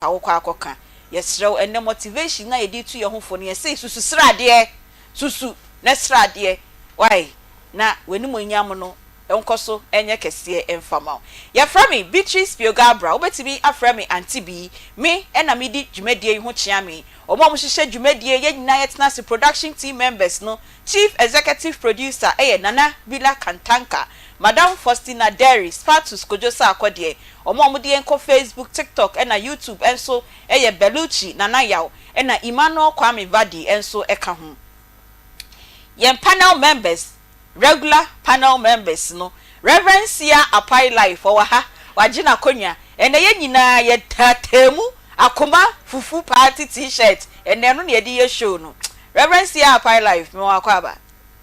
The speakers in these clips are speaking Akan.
awokwa akoka yesrew enne motivation na yedi tu ye hofo ne yesi susu srade susu na srade why na wenimu nyam no enkoso enye kese emfama ya frame Beatrice Biogabra obetimi aframe Aunty bi me ena medi dwumadie ho chia me omo hyehyɛ dwumadie ye nyina yetna se production team members no chief executive producer Nana Bila Kantanka Madam Faustina Derry Spatus Kojosa akode omo de enko Facebook TikTok ena YouTube enso Beluchi Nana Yaw ena Emmanuel Kwame Vadi enso eka ho yen panel members regular panel members no Reverend Sia Apai Life owa ha wagina konya ena ye nyina ye tatemu Akoma fufu party t-shirt ene no ye di show no Reverend Sia Apai Life me wa kwaba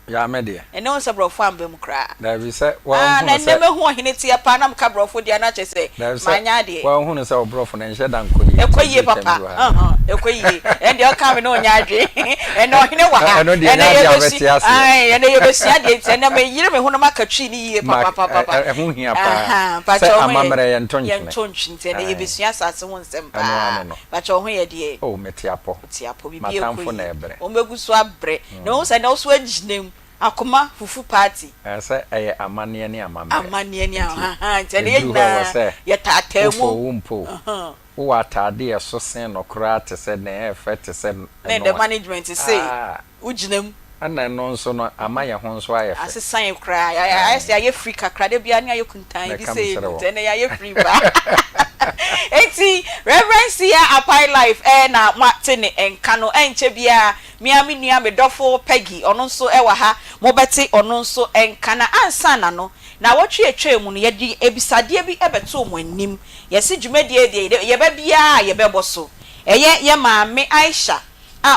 ya media ene on sabrofo ambem kra da bi se wa na neme ho hene tie pa na mka brofo dia na chese manya de wa hu no se brofo na nhye dan kodi ekoyie papa ekoyie ende o ka me no nya adwe ene o hene wa ha ene ye besi ai ene ye besi ade ene me yire me hu no makatwi ni yie papa e hu hia pa se amamre ye ntonchine ene ye besi asase ho nsem pa ba cho ho ye de o metiapo bibi ekoyie o meguso abre na o se na o so aginem Akoma fufu party ese eye amane ni amane ntele yina ye tatemu umpo wo atade ye so sen no kra te se na effect se na the management say uginem ana no nso no amaye ho nso aye fe asesan kra ya say aye free kakra de bia na aye kuntan bi say ntele ya aye free ba eti Reverend Sia Apai Life na matene enka no enche bia miami nua me dofo Peggy ono nso ewa ha mobeti ono nso enka na ansa na no na wotwe etwe mu no yedi ebisade bi ebeto mu anim yesi dwumadie de ye ba bia ye bebo so ye maame Aisha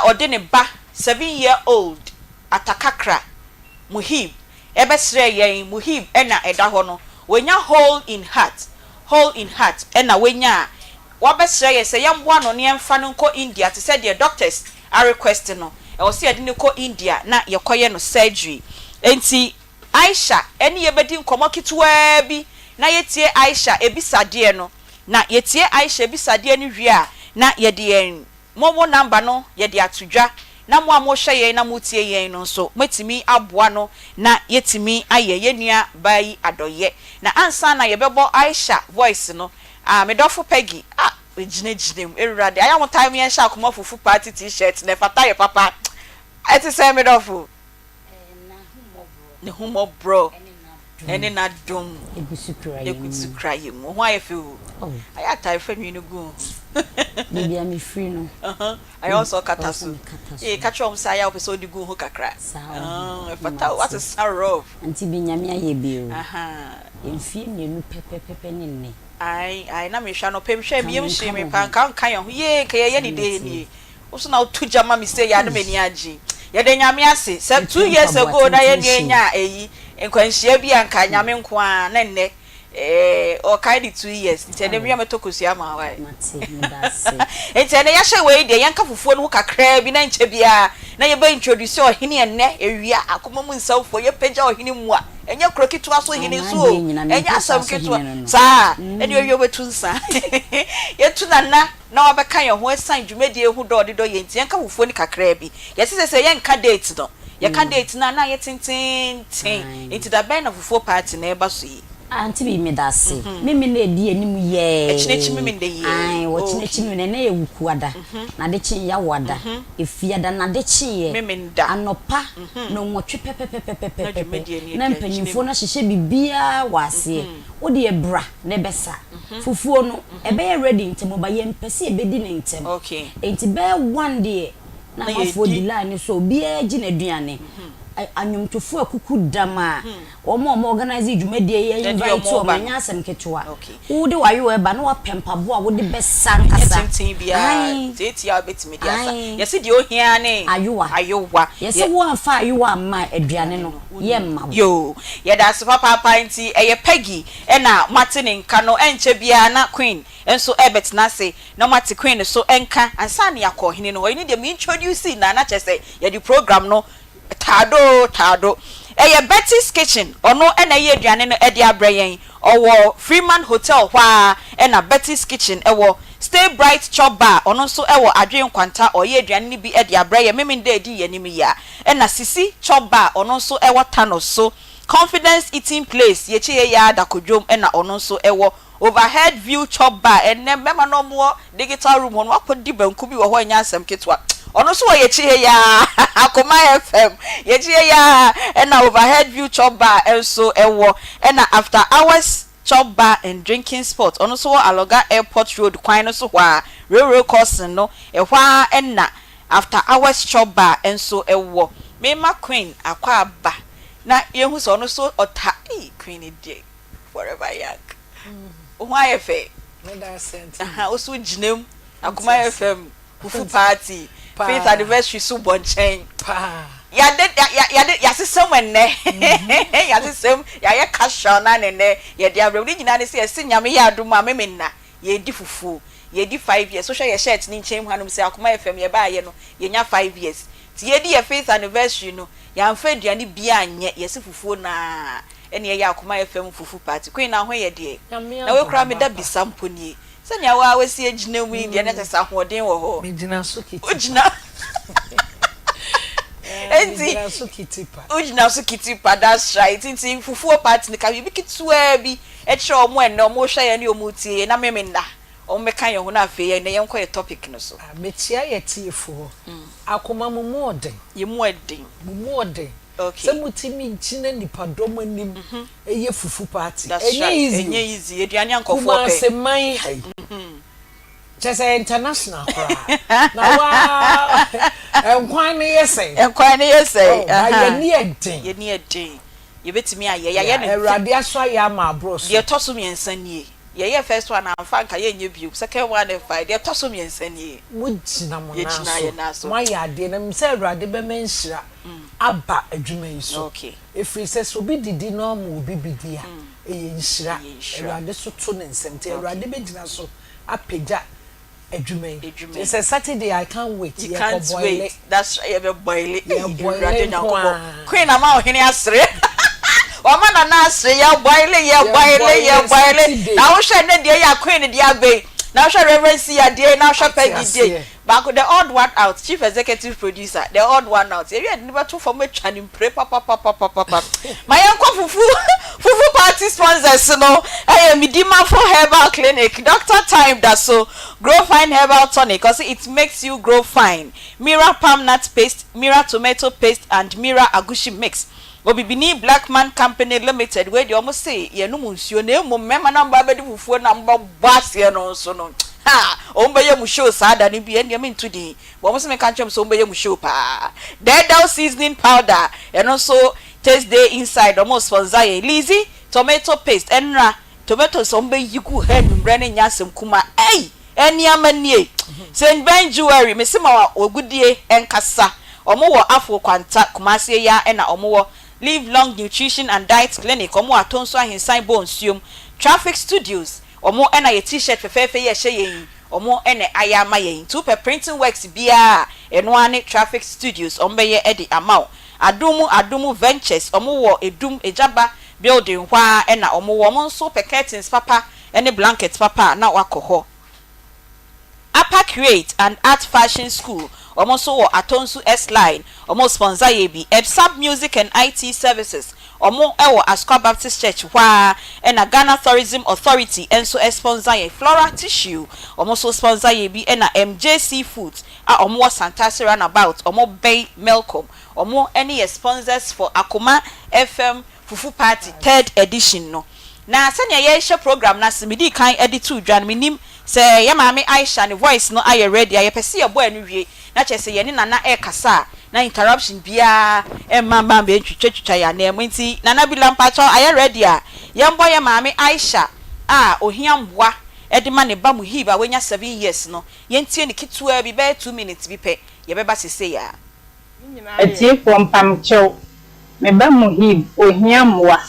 ode ne ba 7-year-old atakakra Muhib ebesre yen Muhib ena eda ho no wenya hole in heart ena wenya wabesre ye se yamboa no ne emfa no nko India te said the doctors are requesting no e wo se ade ne ko India na yekoye no surgery enti Aisha eni yebedi nkomo kitwa bi na yetie Aisha ebisade no na yetie Aisha ebisade no hwia na yede yen momo number no yede atodwa na mo amhwe yen na mutie yen no so metimi aboa no na yetimi aye yenua bai adoye na ansa na yebebo Aisha voice no medofo Peggy ejinejinem erurade aya mo time yen sha Akoma fufu party t-shirt na fata ye papa eti say medofo ne humo bro ene na dum ebusukra yim ho ayefe o aya tai fanwi no gu bibia me free no I also kataso katchom say aya opese odigu ho kakra fata what is sorrow anti binyame aye bio emfie nenu pepepepe ne ne ai na me hwa no pemhwa biem hye me pan kan ho ye ka ye ni de ni oso na otuja ma me say ya no mani agi ye de nyame ase 2 years ago na ye nya eyi enkwanhia bi anka nyame nko a na nne o kai di 2 years ntene me metokosu ama wa ntene ya hye we de yanka fufuo no kakra bi na nche bia na ye ba introduce ohene enne ewia Akoma mu nsawfo ye pagya ohene mu a enye krokitu aso ohene so enye asam ketu sa ene oyo betu nsa ye tu na wabeka ye ho asan dwumedie hu do ye nti yanka fufuo ni kakra bi ye sese ye nka date no ye ka date na ye tintin nti da ben na fufuo party na e ba so yi Aunty bi me dase mimi na edi anim ye echinechi mimi nde ye ai wo chinechi mimi na ye wukuada na de chi ya wada efiada na de chi ye mimi nda anopa no nwotwe pepepepepepe na mpanyimfo na hyehye bibia wase wo de ebra na besa fufuo no ebe ye ready ntemo ba ye mpese ebedi ne ntem okay enti be one day na mafo di line so bia gi na duane anyumtofo akuku dama omo organize dwumadie ye invite o manya asem ketewa wo de wayo eba na wapempabo a wo de besan kasa teti ya betimi dia sa yesi de ohia ne ayowa yesi wo anfa ayowa ma aduane no ye mma yo ye da so papa nti eye Peggy na Martin nka no enche bia na Queen enso ebet na se na Martin Queen so enka ansa ne yakọ hene no we need dem introduce na chese ye the program no tado eye Betty's Kitchen ono na ye aduane no e de abrayen owo Freeman Hotel hwa na Betty's Kitchen ewo Stay Bright Chop Bar ono so ewo adwen kwanta oye aduane ni bi e de abrɛ ye memende edi yanim ya na Sisi Chop Bar ono so ewo Tano so Confidence Eating Place ye chie ya dakodwom na ono so ewo Overhead View Chop Bar enne mema no mo digital room ono akodi banku bi wo ho anya asem ketwa ono so ye chie ya Akoma FM ye chie ya na Overhead View Chop Bar also ewo na After Hours Chop Bar and Drinking Spot ono so Aloga Airport Road kwan no so hwa railroad crossing no hwa na After Hours Chop Bar enso ewo Mema Queen akwa aba na yehu so ono so ota Queen dey forever young why fe osu ginem Akoma FM fufu party 5th anniversary so bonchen ya sisem enne ya sisem ya ye casual na ne ye dia bra nyina ne se ese nyame ya adom a memenna ye di fufu ye di 5 years so hwe ye shirt ni nchem hanom se Akoma FM ye ba ye no ye nya 5 years ti ye di ye 5th anniversary no ya mfa aduane bia anye ye se fufu na ene ye Akoma FM fufu party Queen na ho ye de na we kra me da bisampo nie se nya wa wasi agina mu inde ne tesa hoden wo ho me gina so kiti ojina enti ojina so kiti pa that's right enti fufu party ne ka bi kitwa bi e kire omo enne omo hwa ye ne omo tie na memenda omo meka ye ho na afi ye ne yenko ye topic no so metia ye tiefo Akoma mu modern ye mu eden okay se mutimi nchine nipadom anim eye fufu party enye easy eduane ankofo pe kuma se man hai just international crowd na wa enkwan ne yesey ye ni eden ye betimi aye ya no Erade aso ya ma abros ye toso miensa nie ye first one amfa nka ye nye biu second one and five ye toso miensa nie mujina mo na so ma ya de na mse Erade be menhira aba adwuma yi so okay efri se so bi didi no ma obi bidia eye nhira Erade so to ne nsem te Erade be gina so apegya adwuma yi it's a Saturday I can't wait you can't wait that's you be boil it Erade nyakobo Queen na ma ohene asre Oma na asre ya boil na wo hwe ne de ya Queen de abe na wo hwe Reverend ya de na wo hwe Peggy de back the odd one out chief executive producer the odd one out you never to for me twanim pre papa my uncle fufu party sponsors no I am Midima for Herbal Clinic Dr. Time that so grow fine herbal tonic because it makes you grow fine Mira palm nut paste Mira tomato paste and Mira agushi mix Obibini Blackman Company Limited where they almost say ye no munsuo na emu mema na mba bedi fufuo na mba boss ye no so no ha ombe ye mu show sada ni bi ene me ntudi bo mo se me kan chem so ombe ye mu show pa dead seasoning powder and also taste day inside almost sponsor ye Lizzy tomato paste enra tomato so ombe yigu head mbre ne nyasem kuma eni amanie St. Ben Jewelry me se ma ogudie enkasa omo wo afo kwanta kumase ya na omo wo Live Long Nutrition and Diet Clinic omo atonso ahinsan bonsuom Traffic Studios omo na ye t-shirt fefefe ye hye yen omo ene ayama yen Super Printing Works bia eno ane Traffic Studios ombe ye edi amaw adumu Ventures omo wo edum ejaba building hwa na omo wo mo nso curtains papa ene blankets papa na wakoho Upper Create and Art Fashion School Omoso wo Atonsu S line omo sponsor ye bi Ebsab Music and IT Services omo ewo Asqa Baptist Church hwa na Ghana Tourism Authority enso sponsor ye Flora Tissue omo so sponsor ye bi na MJC Foods omo Santasi Runabout omo Bay Melcom omo any sponsors for Akoma FM Fufu Party 3rd edition no na sanya ye share program na simidi kan edit to dwan minim se ya maami Aisha ne voice no aye ready aye pese ye boy no wie na chese ye ni nana e kasa na interruption bia e mamba be twitwa ya na emunti nana bi lampacho aye ready a ye boy ya maami Aisha ohia mboa e de ma ne ba mu hiba wenya 7 years no ye ntie ne kitua bi be 2 minutes bi pe ye beba sese ya etie fo mpamcho me ba mu hib ohia mboa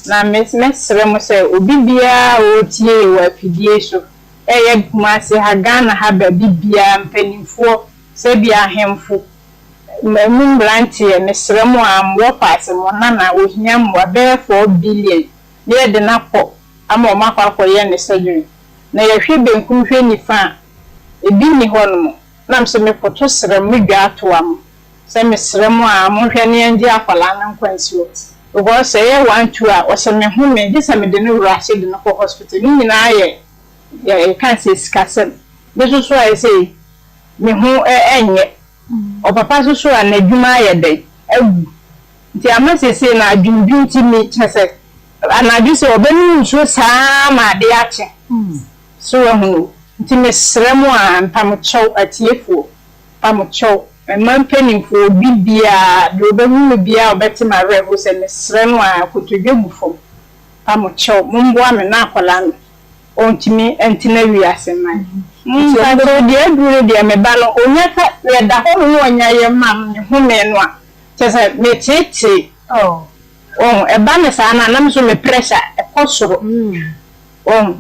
na mesre mo se obi bia o tie wa fidie so eye kumase ha Ghana ha ba bibia mpanimfo se bia ahemfo memu blantie mesre mo amwo pass mo na ohia mboa be 4 billion ne de na po ama o makwa ye ne surgery na ye hwe benkum hwe nifa ebi ni hono nam se me foto sere mu dwa to am se me sere mu a mo hwe ne ndi akwala na nkwansuo go se ye wan tu a o se me hu me di se me de no rush de no hospital ni nyina ye kan se skasem be so so ai say me hu enye o papa so so na adwuma ye den agu ti amase se na adwundwun ti mi chese anadu se obenu nso saa ma de ache so hu ti me sremu a mpamcho atiefo pamcho man penifo bibia do obenu bia obeti ma revo se me sremu a kotodwegu fom pamcho mumboa me na akwala no ontimi entina wiase man so de adure de me ba no onya ka le da ho no onya ye mam ne hu me no a chese me tete eba me sa na nam so me pressure e kosoro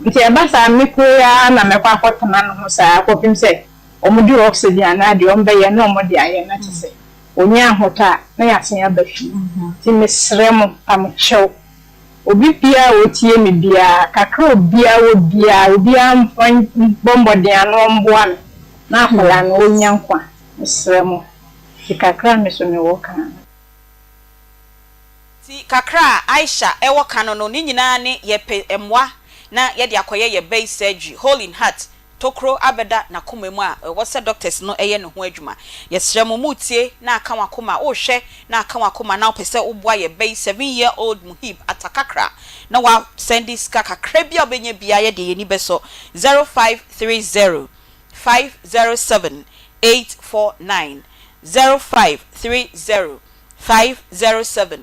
nti eba sa me ko ya na me kwa akotana no ho sa akopim se omudi oxygen na de ombe ye na omudi aye na chese onya hota na ya sen abafi ti me sremo amchew obi pia otie me bia kakra obia obia bombo de ano mboa na akola no onya nkwa me sremo ti kakra me so me wo kan ti kakra Aisha ewo kano no ni nyina ne ye emwa na ye de akoye ye base surgery hole in heart tokro abeda na komemu a wose doctors no eye ne ho adwuma ye sremo mutie na aka wakoma o hwe na aka wakoma na opese oboa ye base 7-year-old Muhib atakakra na wa send this kakra bia obenye bia ye de ye ni beso 0530 507 849 0530 507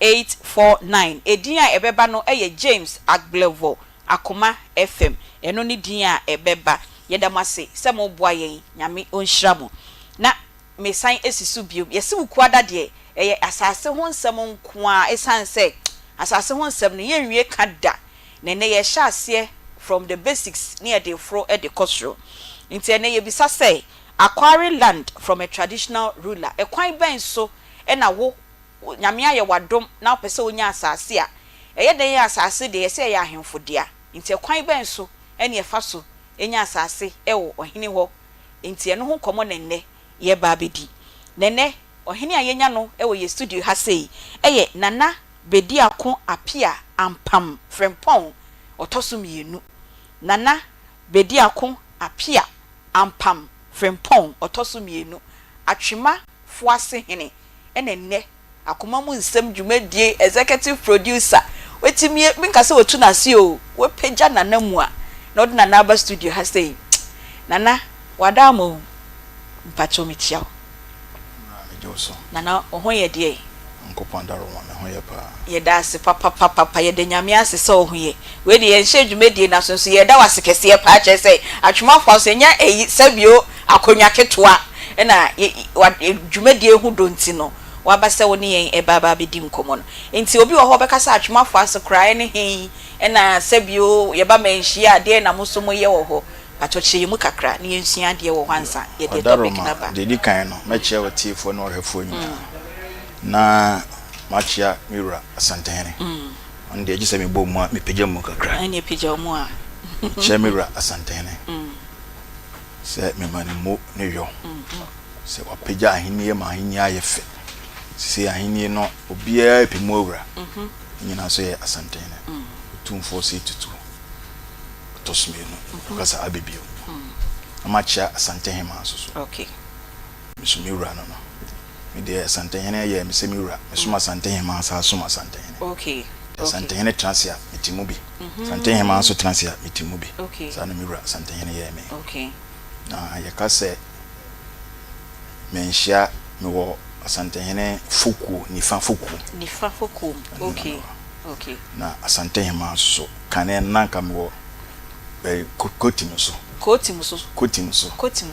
849 edin a ebeba no eye James Agblevo Akoma FM eno ni din a ebeba yedamase se mo boa yen nyame onhyiramo na mesan esisu bio yesi wukuada de eye asase ho nsem nko a esanse asase ho nsem ne yenwie kada ne ye hyase from the basics near the fro e the costro nti ene ye bisa say acquiring land from a traditional ruler ekwan ben so e na wo nyame aye wadom na opese onya asase a eye den ya asase de ye se ya ahemfo dia nti ekwan ben so ene efa so enya asase e wo ohene ho nti eno ho komo nenne ye ba bedi nenne ohene ayenya no e wo ye studio ha sei eye nana bedi ako apia ampam frempon otosum yenu nana bedi ako apia ampam frempon otosum yenu atwema foase hene enenne Akoma mu Nsem dwumadie executive producer wetimi minka se wotu na se o we peja nana mu a na odina na aba studio ha say nana wadamo mpacho mitia nana ohon ye de nkopandaro na ho ye pa ye da se papa ye de nyame ase se ohon ye we de ye hye dwumadie na so ye da wase kese pa che say atwema fo so nya eyi sabio akonwa ketoa na dwumadie hu donti no wabase woni yen ebaba bedi nkomo no enti obi wo ho bekasa atwemafo asokra ne hen na sabio ye ba menhia de na musomo ye wo ho atoche mu kakra ne yensua de wo hansa ye de topic na ba de di kan no meche watifo no ohefo nyina na machia miura asantene on de agise me bo mu a me pejam mu kakra ene pejam mu a che miura asantene se me mani mo ne yo se wa peja ahini ma ahini ayefe se ahini no obia epimu owura nyina so ye asantene tumfo se tutu tosme no kasa abebio amachia asantene ma so okay misumira no me de asantene ye me se miura mesuma asantene ma sa suma asantene okay asantene transia mitimu bi asantene ma so transia mitimu bi okay sa no miura asantene ye me okay na ye ka se menhia me wo asantene foku nifa foku okay okay na asantene ma so kane nanka me wo kotim so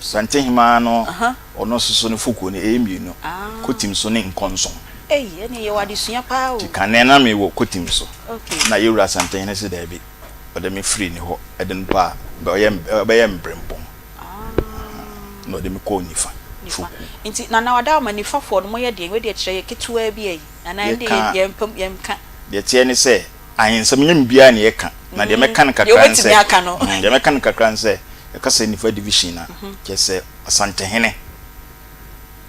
asantene ma no ono so no foku ne emienu kotim so ne nkonson ene ye wadi sua pa o kane na me wo kotim so okay na yewura asantene se da bi ode me free ni ho eden pa be ye mbrempom no de me ko nifa nti na wada ma nifa fo no moye de we de kire ye ketua bi ai na de ye mpam ye mka de tie ni se ahensam nyem bia ne ye ka na de me kan kakran se de me kan kakran se e ka se nifa division na ke se asantehene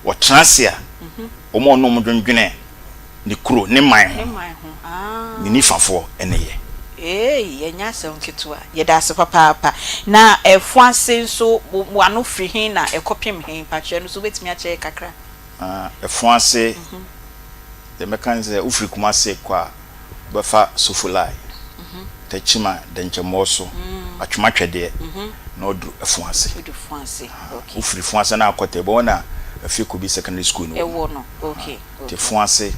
wo transia omo no mo dwendwene ni kuro ni man ho ni nifafo ene ye yenya se nketwa ye da se papa na efuanse nso wano firi hin na ekopim hin patwe no so betimi a che kakra efuanse de mekanze ufiri kuma se kwa bafa sofulai tachima denchemoso atwuma twede na odu efuanse okay ufiri fuanse na akote bona afiko bi secondary school no ewo no okay te fuanse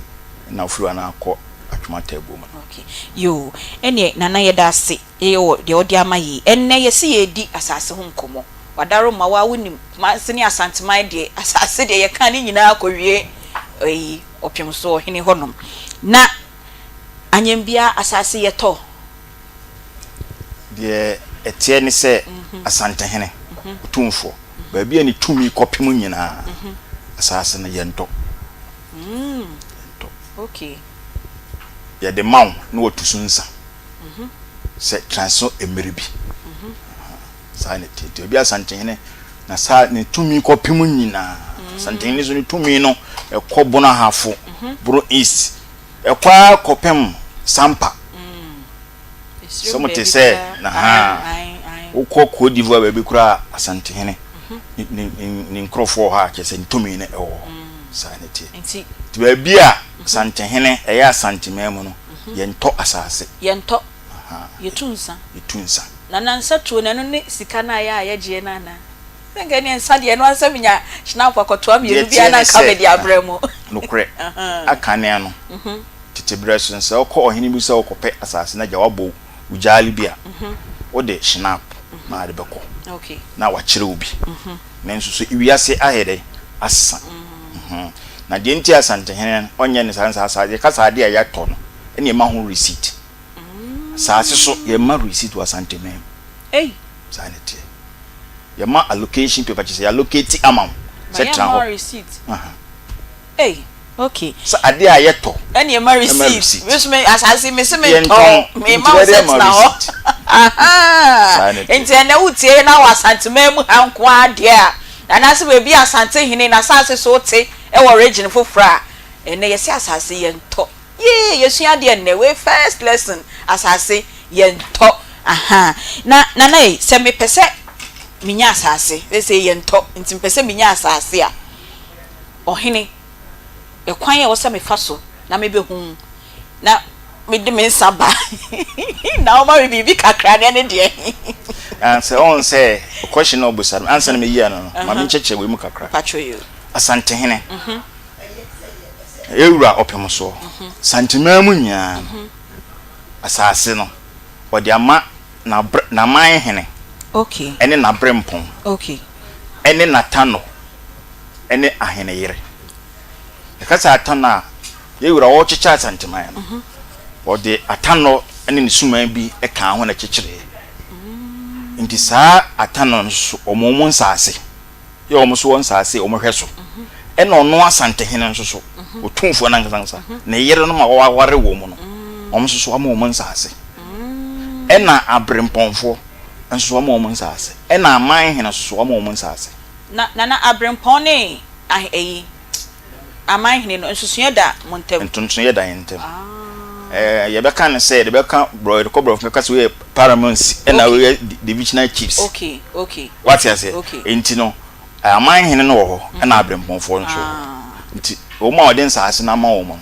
na ufiri na akọ atwuma table mo okay yo ene nana ye da se yo de odi amayi enne ye se ye di asase ho nkomo wadaro ma wa wonim ma se ni asanteman de asase de ye kan ni nyina akowie opim so hini honom na anyambia asase ye to de etie ni se asantehene tumfo ba bia ni tumi kopim nyina asase na ye nto okay ya de maw no otusunsa se transo emeribi sa ne tete obi asantehene na sa ne tumi kopim nyina asantehene so ne tumi no ekobona hafo bro east ekwa kopem sampa so mote se na ha ukọ Côte d'Ivoire ba bi kura asantehene ni nkrofo ha ke se ne tumi ne ewo sa ne tete ba bia asantehene eya asantememu no yento asase yento yetunsa na nansa tuo na no ne sika na ya gye na na senga ne nsa de no ansa minya shina kwa kotoa mi bia na ka be di abremu nokre akane no tete breso nsa okọ ohini bi se okope asase na jawabo ujali bia wo de shinap na de beko okay na wa kire obi na nsusu iwiase ahede asa na de nti asantehene onye ne sansa asade kasa de ya to no ene ma ho receipt saase so ye ma receipt wa santemem sanity ye ma allocation paper che allocate amount set tra receipt okay sa ade a ye to ene ye ma receipt which me asase me se me to me ma set na ho enti ene utie na wa santemem hanko ade a na se we bi asante hene na saase so te e wo region fofra ene ye se asase ye nto yesu ade ene we first lesson asase ye nto na se me pese minya asase we say ye nto nti pese minya asase a ohene e kwan ye wo se me fa so na me be hu na me de me nsaba na o ma bibi kakra ne de answer on say question no busar answer me yi no ma me cheche we mu kakra patcho you asantehene ewura opem so santimamu nya asase no odi ama na man hene okay ene na brempon okay ene na tano ene ahene yire kasa atana ewura wo checha santiman no odi atano ene ni suman bi e kan ho na chechire nti saa atano nso omomo nsase ye omo so nsase omo hweso ene ono asantehene nso so otumfo na ngansa na yere no ma waware wo mu no omo so ama omo nsase ena abremponfo nso ama omo nsase ena aman hene so ama omo nsase na abrempon ne aman hene no nso so da montem ntonso ye da yentem ye be kan say de be kan bro de cobro me kase we paramount ena we divisional chiefs okay what you say enti no aman hene no wo ena abremponfo nso nti o ma ode nsase na ma wo mo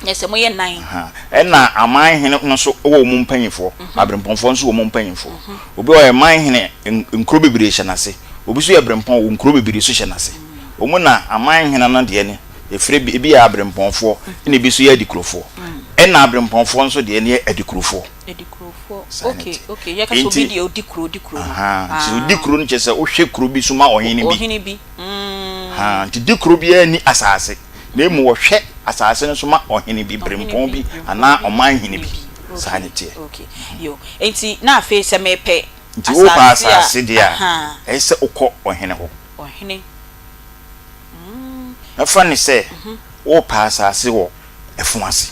yes mo ye nan ena aman hene no so wo mo mpanyifo abremponfo nso wo mo mpanyifo obi o aman hene nkro bebire hye nase obi so ye abrempon wo nkro bebire so hye nase o mo na aman hene no de ne efre bi ya abremponfo ene bi so ye adikrofo ena abremponfo nso de ne adikrofo okay ya ka so bi de odikro so odikro no chese o hwe kro bi so ma ohene bi nti dikro bi ani asase na emu wo hwe asase no so ma ohene bi brempon bi ana oman hene bi sanity okay yo enti na afi se mepe nti wo pa asase dia ese ukọ ohene ho ohene na fani se wo pa asase wo efuase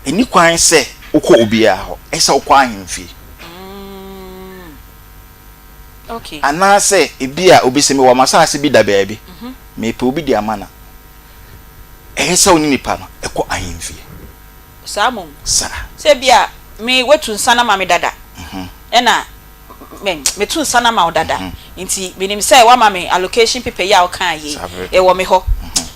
eni kwan se ukọ obia ho ese ukọ ahemfi Okay. Ana say ebi a obi se me wo masase bi da baabi. Me pe obi di amana. Ehesa oni nipa no ekọ ahemfie. Samon. Sa. Se bia me wetu nsana ma me dada. Ena me tu nsana ma dada. Nti menim say wa ma me allocation paper ya o kan ye. E wo me ho.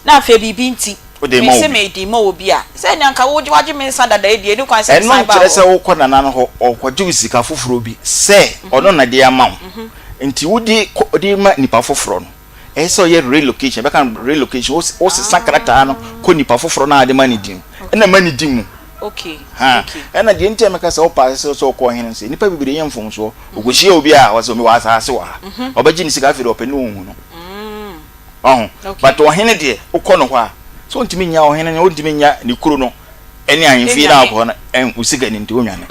Na afa bibi nti. Me se me di mo obi a. Se nyanka wo waje me nsa dada e di eni kwan se nsa ba. Eno kire se wo kọ nana no ho okwaje sika foforo bi. Se ono na de ama wo. Nti wodi ma nipa foforo no. Eso ye relocation, bekan relocation o se sakrata no ko nipa foforo na ade mani dim. Na mani dim. Okay. Ha. Na de ntia meka se o pa se so ko hene se. Nipa bibire yem fon so. Ogohie obi a waso mi wasa ase wa. Obaji ni sika fere opene ohun no. But o hene de ukọ no ho a. So ntimi nya o hene o ntimi nya ni kuro no. Eni ahemfie na akọ na usiga ni nti onwane.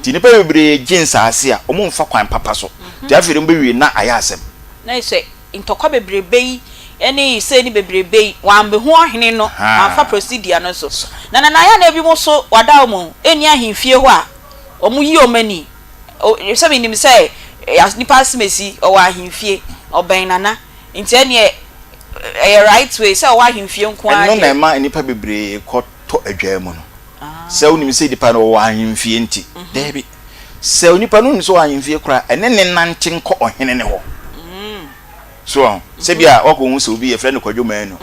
Ti nipa bibire jinsa ase a omo mfa kwan papa so. Ti afere mbewie na ayasem. Na ise intokwa bebrebe yi ene se ni bebrebe wan be ho ohene no amfa procedure no so na ya na bi mo so wada mo eni ahemfie ho a omu yi omani se bi nim se ni pass mesi o wa ahemfie oben nana nti ene e right way se o wa ahemfie nko a no na ma nipa bebrebe ko to adwa mu no se onim se dipa no wa ahemfie nti debi se onipa no nso wa ahemfie kura ene ne nante nko ohene ne ho. So, sebia wako hu se obi e friend kwadwo man no.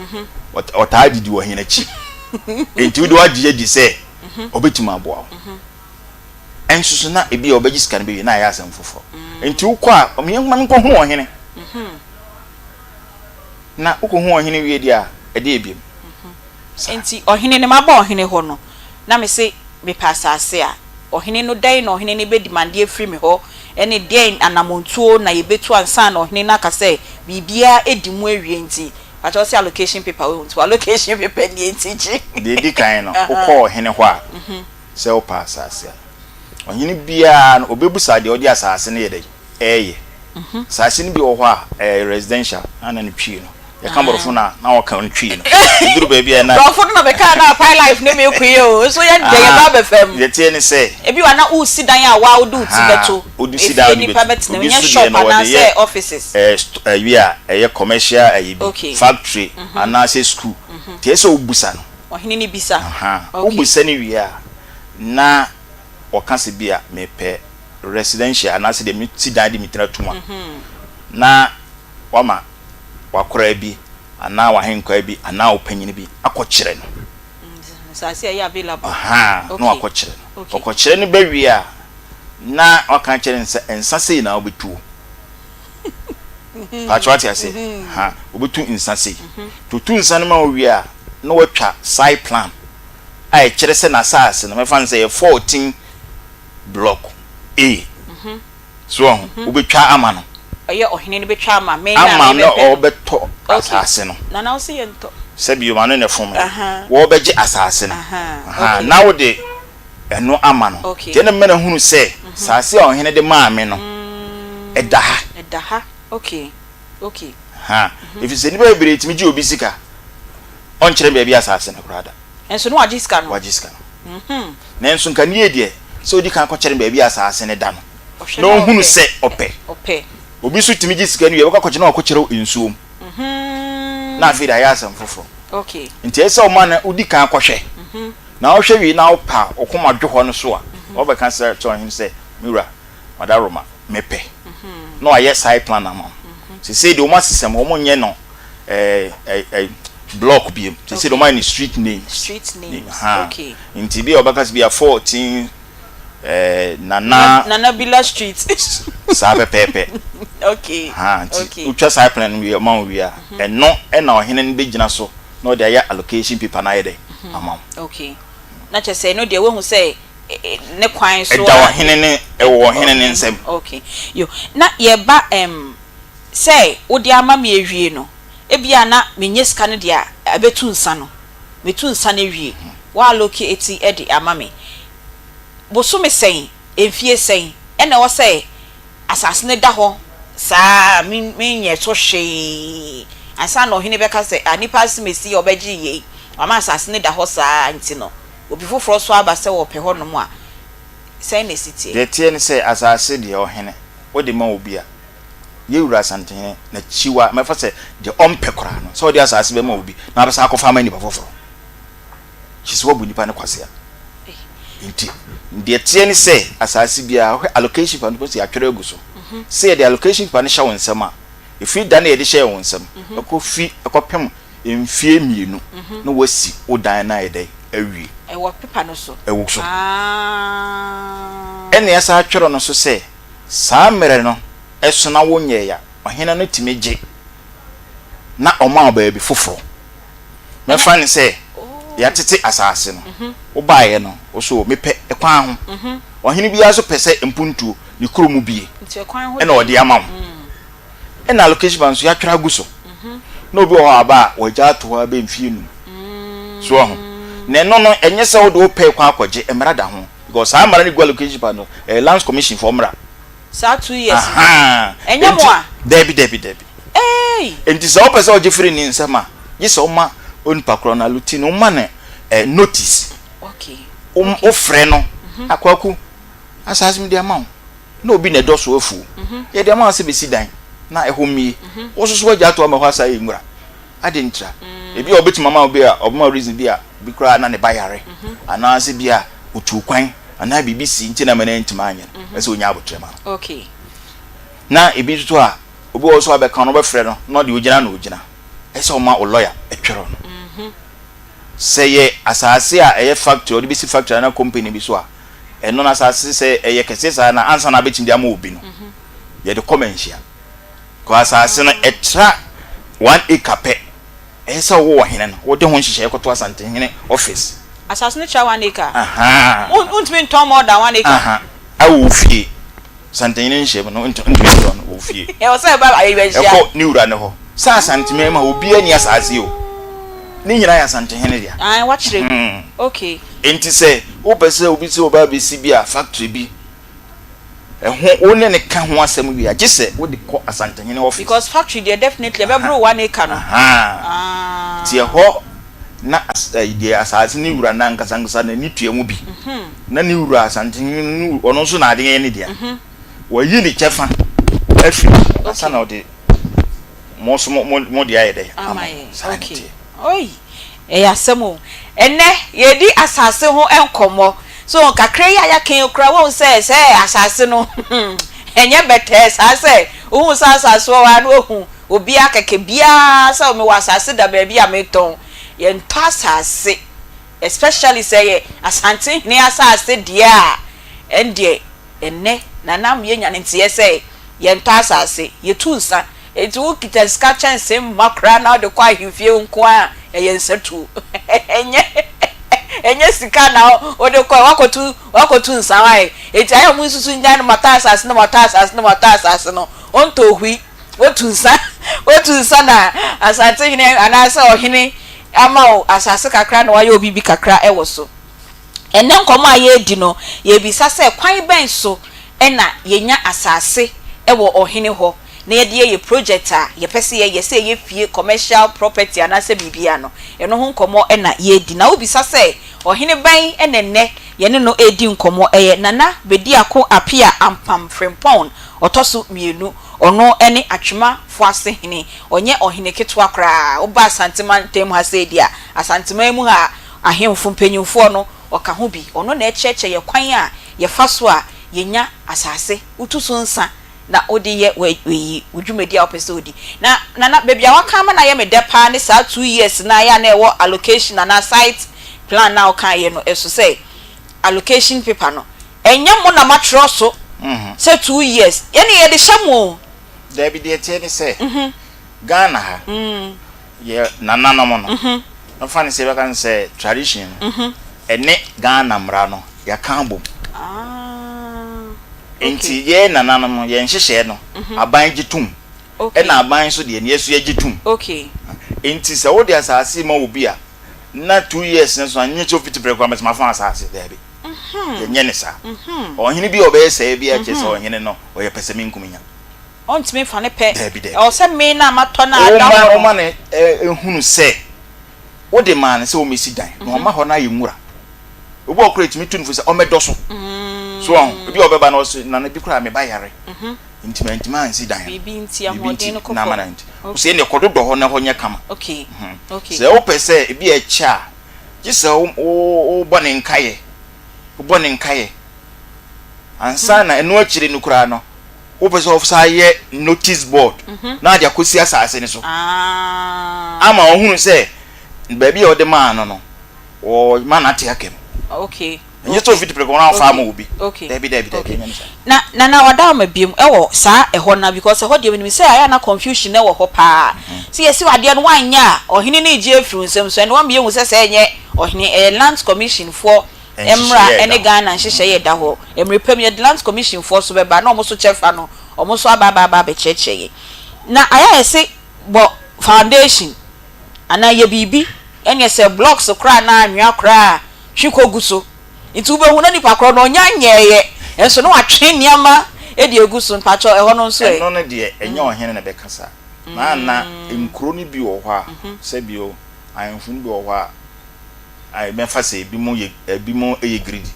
Ota didi wo hena chi. Enti wo do agye di se obetima aboa. Ensusu na ebi obeji scan be na ya asem fofo. Enti wo kọ a omyemma nko hu ohene. Na uko hu ohene wie dia e de ebiem. Enti ohene ne maba ohene ho no. Na me se me pasase a ohene no dan na ohene ne be demand e free me ho. Ene den anamontuo na yebetu ansa na ohene na ka se bibia edimu awie nti acho se allocation paper we nti allocation paper ni ntiji de di kan no ukọ ohene ho a se o pass asase ohene bia no obebusa de odi asase ne yede eye asase ne bi wo ho a residential ana ne twi no ya kamorofo na waka on twi no duru ba bia na rofo na be ka na pai life ne me kuye o so ye de ye ba be fam ye tie ne se ebi wa na u sidan a wa odu ti beto odu sidan ni beto ne nye shop na say offices we are a commercial factory ana say school tie se obusa no ohini ni bisa obusa ni we a na okanse bia me pe residential ana say de sidan de mitra tuma na wama wakora bi ana wahenkwa bi ana opanyini bi akọkire no sase ya available no akọkire no akọkire ni bawie a na waka kire nsa ensase na obetu patwati ase obetu nsase to nsane ma owie a na watwa side plan ai kire se na sase na mefa nse 14 block A so obetwa ama no oye ohene ni betwa ama me na no obeto asase no na na o se yento sebi ma no ne fom wo beje asase no na wo de eno ama no te na me na hunu se sase ohene de maame no edaha okay if you say ni be bere timi ji obi sika on kire be bia asase no krada enso no wajiska no na enso nka nie de so di kan ko kire be bia asase ne da no no hunu se ope obi su timi ji sika no ye wakọ na wakọ nsuom na afi da ya asam foforo nti ese o ma na udi kan akọhwe na o hwe wi na o pa okoma dwo no so a o be kan say to him say mira madaroma mepe no aye side plan am say the o ma system o mo nye no block bi say the man street names nti bi o be kan say 14 Nana Bila Street. Sabe pepe. Okay. Ucha side plan we amount we are. And no and our hidden big so no there allocation people na yede amount. Okay. Na che say no there we who say ne kwan so. E da hidden e wo hidden nsem. Okay. Yo. Na ye ba say wo dia ama me awie no. E bia na menye sika no dia abetu nsa no. Metu nsa na awie. Wa allocate e di ama me. Boso me sen enfie sen ena wo say asase ne da ho saa me nye to hwe ansa no hene beka say anipa asimesi obeji ye ama asase ne da ho saa nti no obi foforo so aba se wo pe ho no mu a sen ne sitie de tie ne say asase de o hene wo de ma obi a ye wura asantene na chiwa me fa se de ompe kora no so de asase be ma obi na abesa akofa ma ni ba foforo chisi wobu nipa ne kwase a nti de tie ni se asase bia allocation fund bo se atwere aguso se de allocation fund sha wonsam a if da na ye de sha wonsam ekofi ekopem emfie mienu na wasi odan na ye dai awie wo pepa no so ewu so ene ya sa atwere no so se saa mere no eso na wonye ya ohena no timeje na oma ba bi foforo me fa ni se ya tete asase no wo baaye no wo so mepe ekwan ho ohene bi aso pese empuntuo ni kromu bie nti ekwan ho ena odi ama ena allocation ban so ya twera guso na obi o aba wo ja to ha be mfie nu so ho na no enye se wo do pe ekwan akwaje emra da ho because amara ni go allocation ban no lands commission for mra sa 2 years enye mo a debi enti so pese o jefiri ni nsema yi so ma onpa kro na routine ma ne notice okay o frɛ no akwaku asase mi de ama na obi na do so afu ye de ama se be si dan na ehomie wo so so agya to ama ho asa yi ngura ade ntra ebi obeti mama obi a obama reason bi a bi kra na ne bayare ana se bi a otu kwan ana BBC nti na mena ntima anya ese onya abotrema okay na ebi to a obi wo so abeka no be frɛ no na de ogina na ogina ese o ma o lawyer etwero no say ye asase a eye factory odi bisi factory na company bi so a eno na asase say eye kese sa na ansa na betim dia ma obi no ye de commercial ko asase no etra 1 acre pe esa wo hene no wo de ho nhihye ekoto asante hene office asase no tra 1 acre untimi nton more than 1 acre awu fie sante hene nhye no untimi nton wo fie e wo say ba ayi be hia eko ni wura ne ho sa asante me ma obi ani asase o ni nyira ya sante hene dia wa kire okay enti se wo pese obi se oba be si bia factory bi ho one ne ka ho asem wi age se wo de ko asante hene office because factory there definitely be bro 1 acre no tie ho na idea asase ni wura na nkasa na ni tuamu bi na ni wura asante hene ono so na ade ne dia wo yi ni chefa afi asa na ode mo dia yede amaye okay oi asemo ene yedi asase ho enkomo so kakra ya ken okra won say asase no enye bete asase ohun asase wa no ohun obi akeke bia say me wa asase da ba bia meton ye nto asase especially say asante ne asase dia ende ene nanam ye nya ntie say ye nto asase ye tunsa eti wo kita ska chance makra na de kwa hifie nko a ye nsatu enye sika na o de kwa wakotu nsanwai eti ayo mu susu njan matasas no onto hui wotu nsa na asante hine anasa ohine ama o asase kakra na wayo obibi kakra ewo so enne nkomo aye di no ye bisa se kwan ben so ena yenya asase ewo ohine ho na ye project a ye pese ye say ye fie commercial property anase bibia no eno ho nkomo ena ye di na obisa say ohene ban enenne ye ne no edi nkomo eye nana bedi ako apia ampam frempon otoso mienu ono ene atwema fo ase hene onye ohene ketwa kra oba asanteman tem ha say dia asanteman mu ha ahemfo mpanyimfo no oka ho bi ono na echeche ye kwan a ye faso a yenya asase utuso nsa na odi ye we udwumedi opesodi na bebia waka ma na ye me depa ne sa 2 years na ya na ewo allocation na site plan na okan ye no eso say allocation paper no enya mo na matro so say 2 years ye ne ye de hyamu Debi de tie ni say Ghana ha ye nanana mo no no fa ni say kan say tradition ene Ghana mra no ya kan bom enti ye nanana mo ye nhyehyɛ no aban gitum na aban so de ne yesu ye gitum okay enti se wo de asase ma obi a na 2 years ne so anye cho fit break ma fa asase there bi ye nye ne sa ohene bi obeye se bi a che so ohene no o ye pese min kuminya ontime fa ne pe o se me na mato na ada o ma ne ehunu se wo de man se o mesi dan no ma ho na ye nwura obo operate me tunu fo se o medo so so bi obeba na o se na bi kura me ba yare intimate man si dan bibi nti amode no na manant so ne kododo ho na ho nya kama okay okay se o pese e bi e cha gise o bone nkaye ansa na eno akire no kura no o pese ofisa ye notice board na adia kosi asase ni so ama ohunu se baby o de man no o man ate akem okay you to fit preko na farm obi okay David na wada ma biem ewo saa eho na because eho de me say aya na confusion ewo ho pa see yesi wade no wanya ohini na ejie fru nsem so ene wa me hu se enye ohini land commission for emra ene Ghana nhihye ye da ho emre pam ye land commission for so beba na omoso chefa no omoso aba be checheye na aya yesi bo foundation ana ye bibi enye se blocks kra na anwa kra hwikoguso itu be hu na nipa kro no nyanyeye enso no atwe niama e de eguso mpacho eho no nso e no ne de enye ohene na be kasa na enkro ni bi wo ho a se bio ayemfun bi wo ho a ai me fa se bi mo eye greedy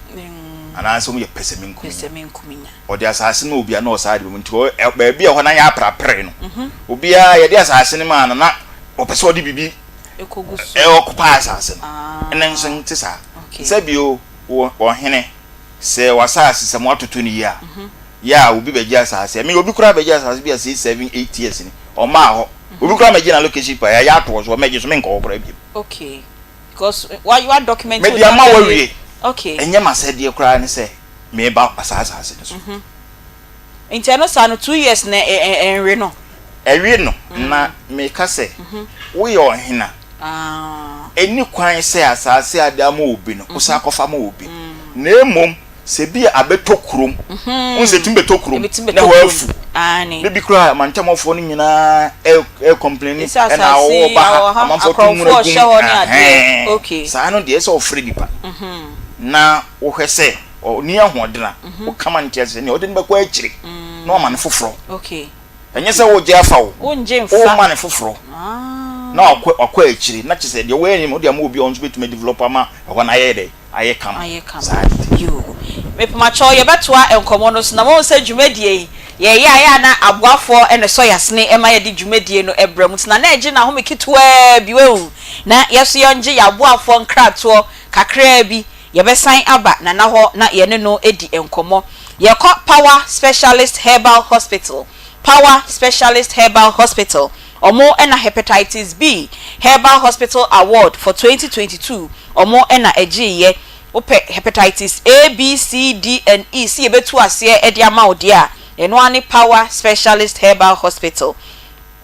ana so mo ye peseminkuminya o de asase na obi na o sa de mo nti o ba bi e ho na ya aprapre no obi a ye de asase ni ma na o pese o de bibi ekoguso e okupa asase no enen so nti sa se bio wo hene se wasase se mo atoto ni ya obi beji asase me obi kura beji asase bia 7-8 years ni o ma ho obi kura meji na location pa ya ato so meji so me nko obra bi okay because why you are documenting me dia ma wawie okay enye ma se de kura ni se me ba asase ni so inteno sa no 2 years na enwe no ewie no na me ka se wo ye ohina eni kwan se asase adama obi no usa kofa ma obi na emom se bi abetokrom unse timbe tokrom na wafu ani bi kura mantamofo no nyina e complain na wo ba amamfo tumura gum okay sa no de se ofre dipa na wo hwese ni ahodena wo kama ntiase ne odin bakwa akire na o man foforo okay enye se wo je afa wo wonje mfa o man foforo na akwa akire na chese de we ni mo de ma obi on so betume developer ma ho na ye aye kam you me pamacho ye betoa enkomo no so na mo se dwumadie ye ya na aboafo ene so yasne ema ye de dwumadie no ebram tina na eji na ho mekitwa biwehu na yeso yonje ya aboafo nkrato kakra bi ye besan aba na ho na ye ne no edi enkomo ye ko Power Specialist Herbal Hospital Omo ena hepatitis B Herbal Hospital Award for 2022 omo ena ejiye ope hepatitis A B C D and E si ebetu ase edi ama odia eno ani Power Specialist Herbal Hospital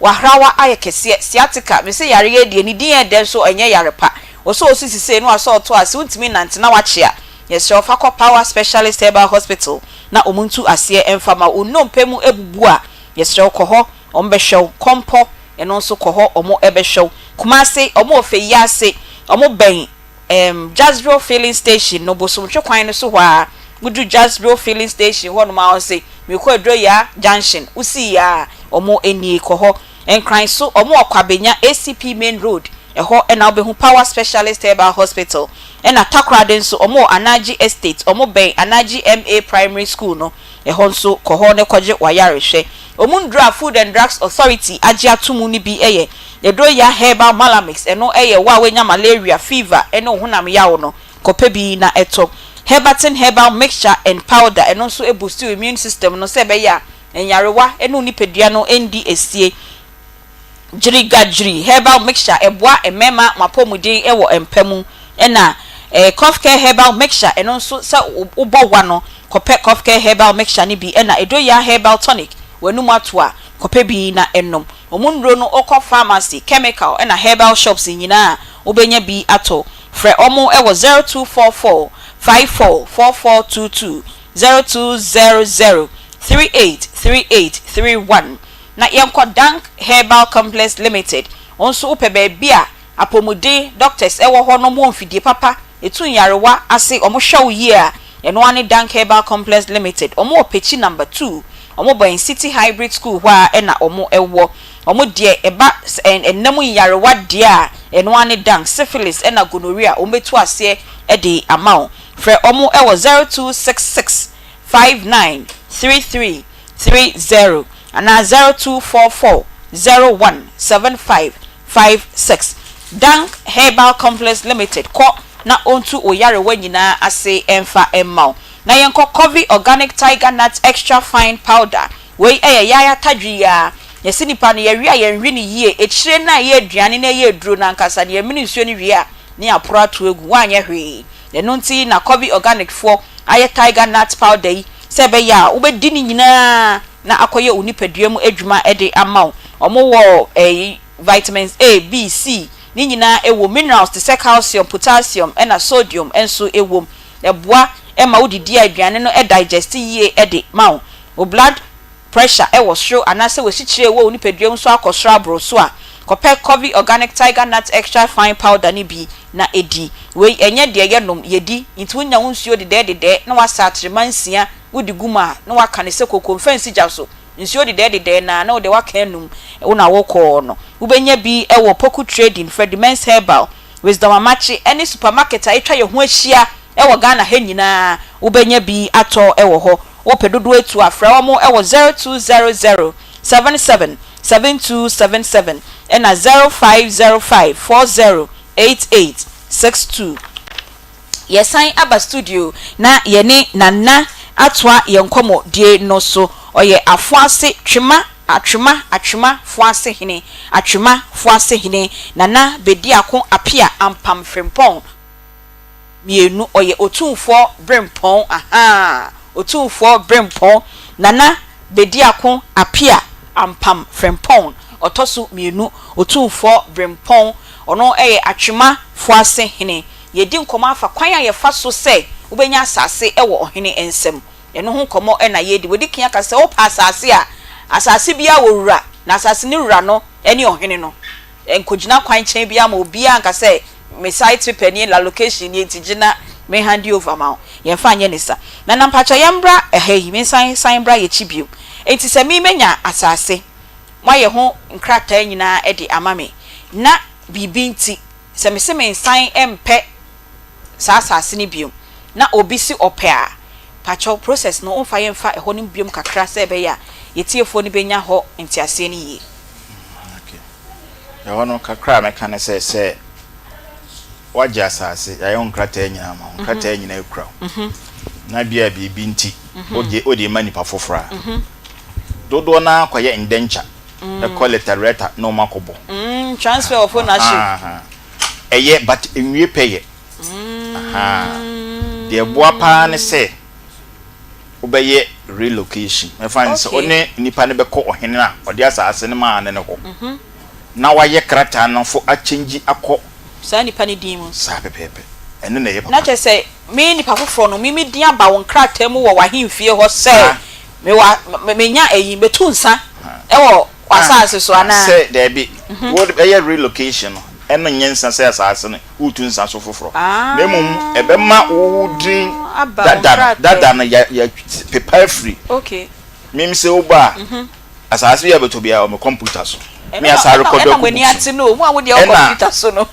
wahrawa ayekese sciatica me se yare ye ni din eden so enye yarepa oso osisi no aso to ase untimi nante na wachia yes your fakọ Power Specialist Herbal Hospital na omuntu ase emfama onompemu ebubu a yes your koho ombehwew kompo eno nso koho omo ebehwew kumase omo ofeyase omo ben Jazzro filling station no bosom twekwan no so hwa gudu Jazzro filling station ho no ma o se me ko adro ya junction usi ya omo eni koho enkran so omo okwabenya ACP main road eho ena obehu Power Specialist Herbal Hospital ena takrade nso omo Anaji Estate omo ben Anaji MA Primary School no eho nso koho ne kwaje wayarehwe Omundra Food and Drugs Authority agia tumu ni bi eye edro ya herbal malamix eno eye wa wenya malaria fever eno hunam yawo no kope bi na eto herbatin herbal mixture and powder eno so e boost immune system no se be ya enyarewa eno nipedua no endi esie jiri herbal mixture eboa emema mapomuden ewo empemu ena cough care herbal mixture eno so sa ubogwa no kope cough care herbal mixture ni bi ena edro ya herbal tonic wenum atoa kope bi na enom omunro no okọ pharmacy chemical na herbal shops nyina obenya bi ato fre omo ewo 0244 544422 0200 383831 na yenko Dank Herbal Complex Limited onso upebe bia apomude doctors ewo ho no mo mfidie papa etun yarewa ase omo hwawo yie eno ane Dank Herbal Complex Limited omo opechi number 2 omo boy City Hybrid School hwa ena omo ewo omo de eba ennamu yarewa de a eno ane Dank syphilis ena gonorrhea ometu ase e de amount fre omo ewo 0266 5933 30 and 0244017556. Dank Herbal Complex Limited ko na ontu oyare wanyina ase emfa emmao na yenko Coffee Organic Tiger Nut Extra Fine Powder we yaya tadwia yesi nipa no ye wi ayenwe ni yie echire na ye aduane na ye duro na nkasa de yemini nsuo ni wi a ne apora to egu wanye hwe eno nti na Coffee Organic for aye Tiger Nut Powder yi sebe ya ubedi ni nyina na akoye onipadua mu adwuma ede amaw omo wo vitamins A, B, C ni nyina ewo minerals te calcium, potassium ena sodium enso ewo eboa ema udidi aduane no digest yie ede maw o blood pressure ewo show anase we sichire wo onipadua mu so akosro abro so a Kopek Coffee Organic Tiger Nut Extra Fine Powder ni bi na edi we enye de ye nom yedi nti wonya wonsuo de na wasatre mansia wodi guma na wakane se kokon fancy jaso nsuo de na wo de wakanum una woko no ubenya bi ewo Poku Trading Fredimens Herbal Wisdom Amachi any supermarket a etwa ye ho ahia ewo Ghana ha nyina ubenya bi ato ewo ho wo pedodo etu afra wo mo ewo 0200777277 and 0505408862. Yes, I aba studio na yene nana atwa yenkomo die no so oye afuase twema atwema fuase hene atwema fuase hene nana bedi ako apia ampam frempon mienu oye otumfo brempon otumfo brempon nana bedi ako apia ampam frempon otosu mienu otumfo brempon ono atwema fuase hene yedi nkoma afa kwan a yefa so se ubenya asase ewo ohene ensem eno ho komo na yedi wodi kian ka se opa asase a asase bia wowura na asase ni wura no eni ohene no enkogina kwan chen bia ma obi anka se me site penny la location ni entigina me hand over ma ye fa anye nisa na nampacha yambra ehe me san bra ye chibio enti se mi menya asase mwaye ho nkrata nyina edi amame na bibi nti se me se me san empe asase ni biom na obi si opea pacho process no onfa yemfa eho ni biom kakra se be ya yetiefo ni benya ho entiase ni yi. Okay ya wono kakra me kan se waje asase ya yon krata nyina ma krata nyina ekura na bia bibi nti odi mani pa fofora dodo na kwaye indenture e call it letter no makobo transfer of ownership eye but enwie peye de boa pa ne se obeye relocation me find so one nipa ne be ko ohene a odi asase ne ma ne ko na waye krata no fo a change akọ sa nipa ne din mu sa pepepe eno na ye papa na che se me nipa foforo no me din aba won krata mu wo wahemfie ho se me nya eyi betu nsa ewo asase so ana se there be what be relocation no eno nyensa se asase no utu nsa so foforo na mum ebema wo din dada na ya paper free okay mim se oba asase ya beto bia o me computer so me asa record document ni ati no mu awode o computer so no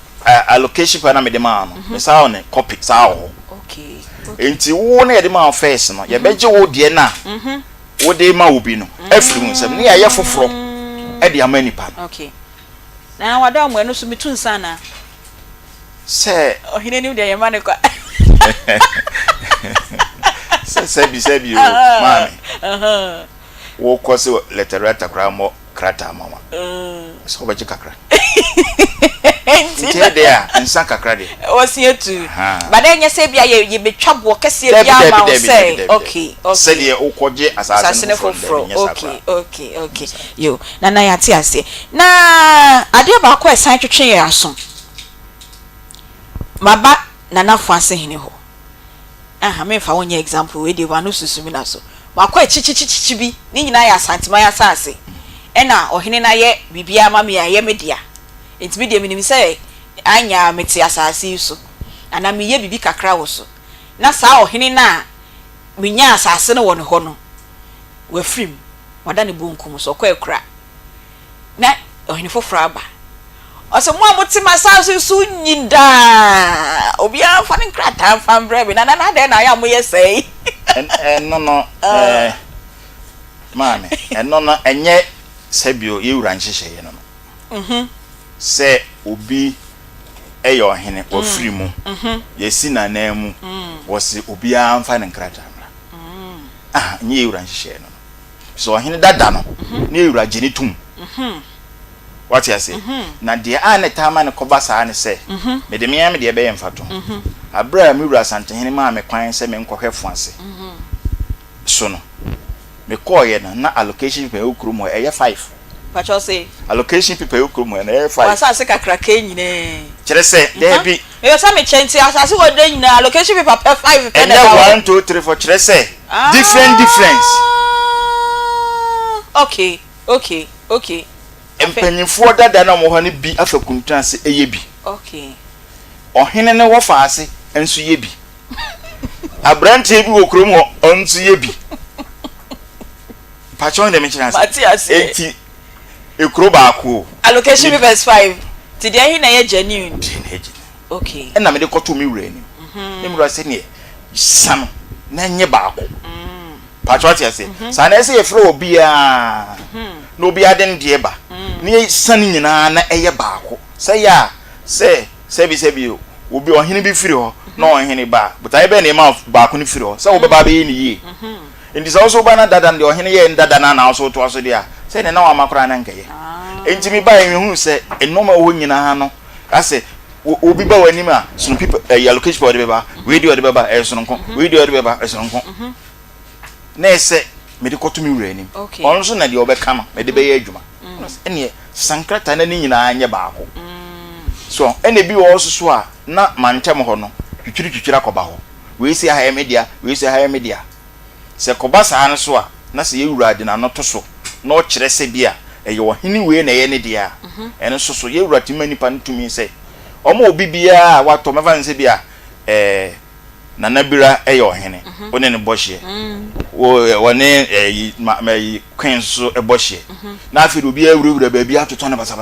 allocation for na me de ma no me sa on copy sa ho okay enti wo na ye de ma first no ye beje wo de na wo de ma obi no afri mu nsem ne ya foforo e de amani pa okay na wada mo eno so mitu nsa na se ohine ni de ye ma ne kwa se bi o mami wo ko se letterata kra mo krata mama so ba ji kakra nti de a nsa kakra de o si etu ba de nya se bia ye betwa bo kese bia ma o se okay se de o koje asase no for okay yo na ya ti ase na ade ba ko esan twetwe ye aso maba na na fo ase hene ho me fa wonya example we de wanu susumi na so wa ko chichichichi bi ni nyina ya santima ya sase ena ohene na ye bibia ma me ya media enti bi de minim se anya meti asase so ana me ye bibi kakra wo so na sa ohene na menya asase no wo ne ho no wa frim wada ne bonkum so ko ekura na ohene foforo aba oso mo amutima asase so nyinda obi afa ne krata fam brebe na de na ya mo ye sei no Mame, eno no enye sebio yewura nhyehyeye no. Se obi eyo hene ofiri mu. Yesi na na mu. Wose obi amfa ne nkrata mra. Nye yewura nhyehyeye no. So hene dada no, ne yewura gini tum. What you say? Na de ane tama ne koba saa ne se. Me de me de be yemfato. Abra mi wura sante hene ma me kwan se me nkohwefo ase. So no. Me call ye na allocation people ukrumo eye 5. Pacho say allocation people ukrumo na eye 5. Wasa se kakra ka nyine. Kire se there be. E sa me chenti asase wo de nyina allocation people per 5 and 1 2 3 4 kire se difference. Okay. Empanyifo dada na mo ho ne bi afakuntan se eye bi. Okay. Ohene ne wo faase enso ye bi. Abrante bi wo krom ho onso ye bi. Pachon de mention as enti ekro ba ko allocation verse 5 ti de hin na ye genuine. Okay. Na me de koto mi wura ni. Em wura se ne sam na nye ba ko. Pachon ti ase. Sa na ese ye fro obi a. No obi aden de ba. Ni san nyina na eye ba ko. Se ya se bi obi ohene bi firi ho na ohene ba. But I be na ma ba ko ni firi ho. Se wo ba be ni yi. Enti so so ba na dada de ohene ye ndada na so to so dia se ne na wa makora na nkeye enti mi ba yen hu se enoma wo nyina ha no ase obi ba wani ma sunu people allocation for the beba we do the beba sunu nko we do the beba sunu nko na ese me de koto mi wura ni on so na de obeka no me de be ye adwuma ene sankrata na ni nyina anye ba ko so ene bi wo so a na mantem ho no twitwiri akoba ho we si ha media se koba saa ne so a na se yewura de na no to so na o kire se bia eye wo hini we na ye ne dia ene so yewura timani pa ntumi se omo obi bia wato mefa nse bia na nabira eye ohene one ne bohye wo ne yi kwen so ebohye na afi obi awurawura ba bia atoto na basa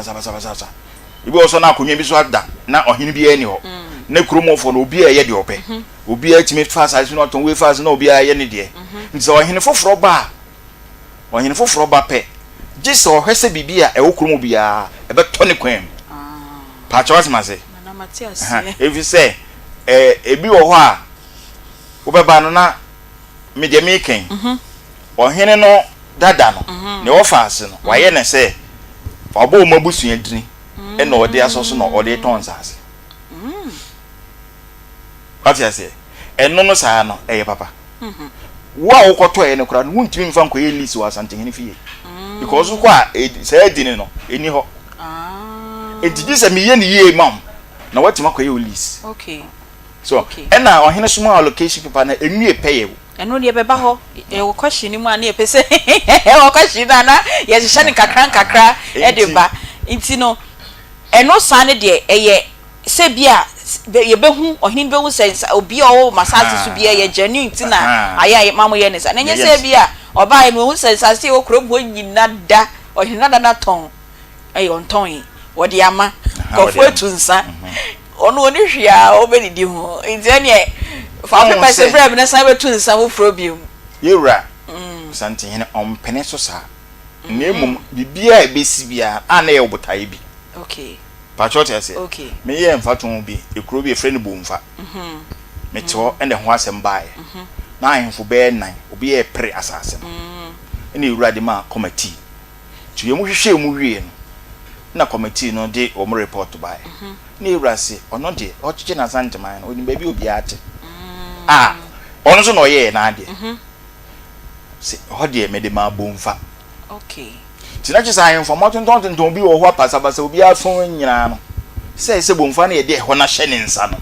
ibi oso na akonwa bi so ada na ohene bia ni ho na kromofo no obi eye de ope obi atimi fast no ton we fast na obi aye ne de nti ohene foforo ba pe gise ohwese bibia e wokromo bia e be to ne kwan pa chawas mase na Matias if you say ebi wo ho a wo be ba no na me de me ken ohene no dada no ne wo fast no wa ye ne se obo mabusu adini e na ode asoso na ode ton sase what you say eno no saa no eye papa wa okoto e ne kura no wuntimi mfa nkoye list wa asante hene fie because kwa say adini no eni ho edidi se me ye ne ye mam na wati makoye list okay so ena ohene suma allocation paper na enu epeye wo eno ne beba ho e wo question mu ani epese e wo question na ye hye ne kakra e de ba nti no eno sane de eye se bia ye behu ohini behu sense obi o masase su bia ye genuine tina aya mamo ye ne sa na nye se bia oba ye mehu sense ase wo krobo nyina da ohini na ton ayi on ton wo de ama kofo etunsa ono oni hwia obedidi ho nti ne fa pe pese brem na san betunsa wo frobium yewra sante hene ompene so sa nemum bibia ebesi bia ana ye obotaye bi okay Pachote ase. Okay. Me ye mfato bi ekuro bi efre ne bomfa. Me to ende ho asem bae. Na ahemfo be 9 obi ye pre asase no. Ene ewurade ma committee. Tu ye mu hwehwe mu wie no. Na committee no de o mo report bae. Na ewurase ono de o chiche na santeman no oni ba bi obi ate. Ono so no ye na ade. Se ho de me de ma bomfa. Okay. Tina chisa ahemfo mo tonton bi wo ho apasabasa obi afon nyina no. Se bomfa na ye de ho na hye ne nsa no.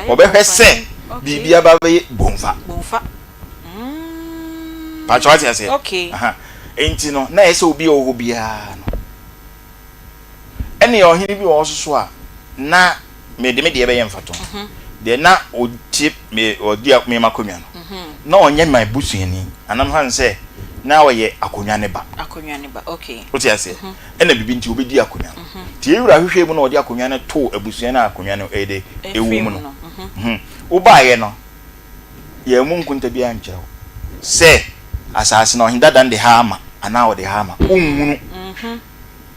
Obehwese bibia ba be bomfa. Pa chawati ase. Okay. Enti no na ese obi o ho bia no. Ene ohini bi wo soso a na me de be yemfato. De na o tip me odi me makonwa no. Na onye my busuani anam han se na oye akonwa ne ba okay oti ase ena bibi nti obedi akonwa ti ewura hwehwe mu na odi akonwa ne to abusua na akonwa no ede ewu mu no wo ba ye no ye mu nkunta bi ankyerɛw se asase no hinda dan de hama ana wo de hama unhunu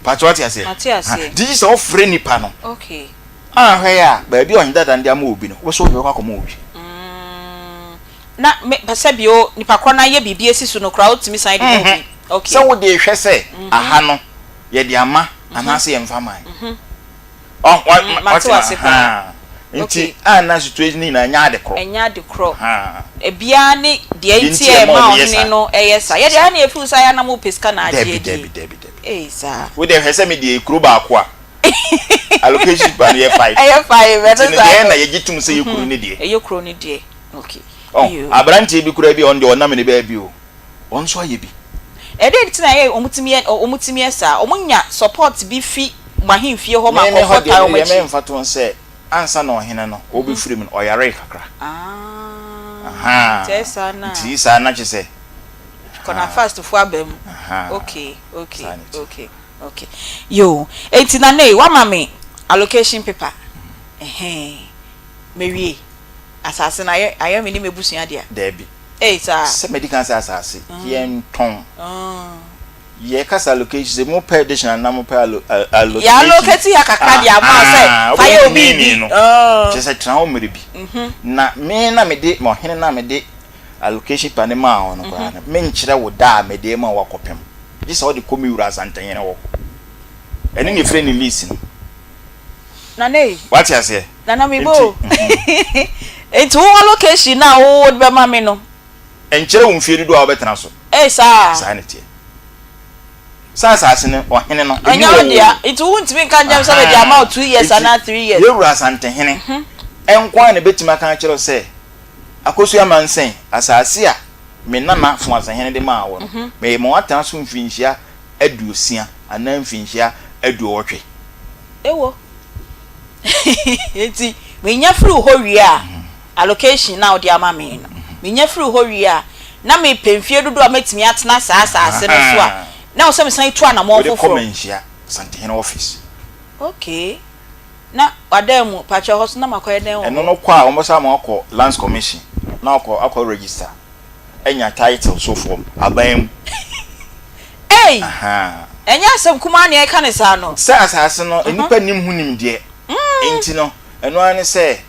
patro ti ase did you so free nipa no okay hwe ya ba bi o hinda dan de ama obi no wo so be kwa komo obi na me pasabio nipa kro na ye bibie esi so no kra otimi side obi okay so wo de hwe se aha no ye de ama ana se ye mfa man what was it nti ana situation ni na nya de kro ebia ni de enti e ma oni no eyesa ye de ana efu sa ya na mo peska na aje debi sa we de hwese me de kro ba ko a allocation plan ye 5 5 na ye gitum se ye kro ni de ye kro ni de okay abranti bi kura bi on de onam ne ba bi o on so aye bi e de tina ye omutimi esa omunya support bi fi mahimfie ho ma comfort time ma me mfato se ansa na ohene no obi free me oyare kakra tesa na ti sa na chese kona fast fu abem okay yo etina nei wa mame allocation paper mewie asase na aye me ni mebusuya dia debi sa se medical asase yen ton ye kasa allocation se mo per additional na mo per allocation ya allocate ya kakra dia ma se fa ye obi je se tran o mere bi na me na me de mo hene na me de allocation pa ne ma on ko na me nkyere wo da me de ma wa kopem je se wo de komi wura santan wo eni ni frɛ ni list no na nei what you say na me bo enti wo allocation na wo be ma me no enkyere wo mfie do a wo betena so sa sanity sa asene ohene no anya dia enti wo ntimi kan jam say dia ma 2 years and 3 years ye wura santan hene enkwa na betima kan kyerɛ sɛ akosu ya mansen asase a me nana fo asahene de ma wo no me mo atan so mfinhia aduosia ana mfinhia aduowotwe ewo enti me nya free ho wie a allocation na odi ama me no me nya free ho wie a na me pemfie dodo a metimi atena asase no so a na wo se me san tu ana mo fofo komenhia santehene office okay na wademu pacho hoso na makoye den eno no kwa omosa ma akọ lands commission na akọ register enya title so form aban enya asem kuma na e ka ne sa no se asase no enipa nim hunim de enti no eno ane se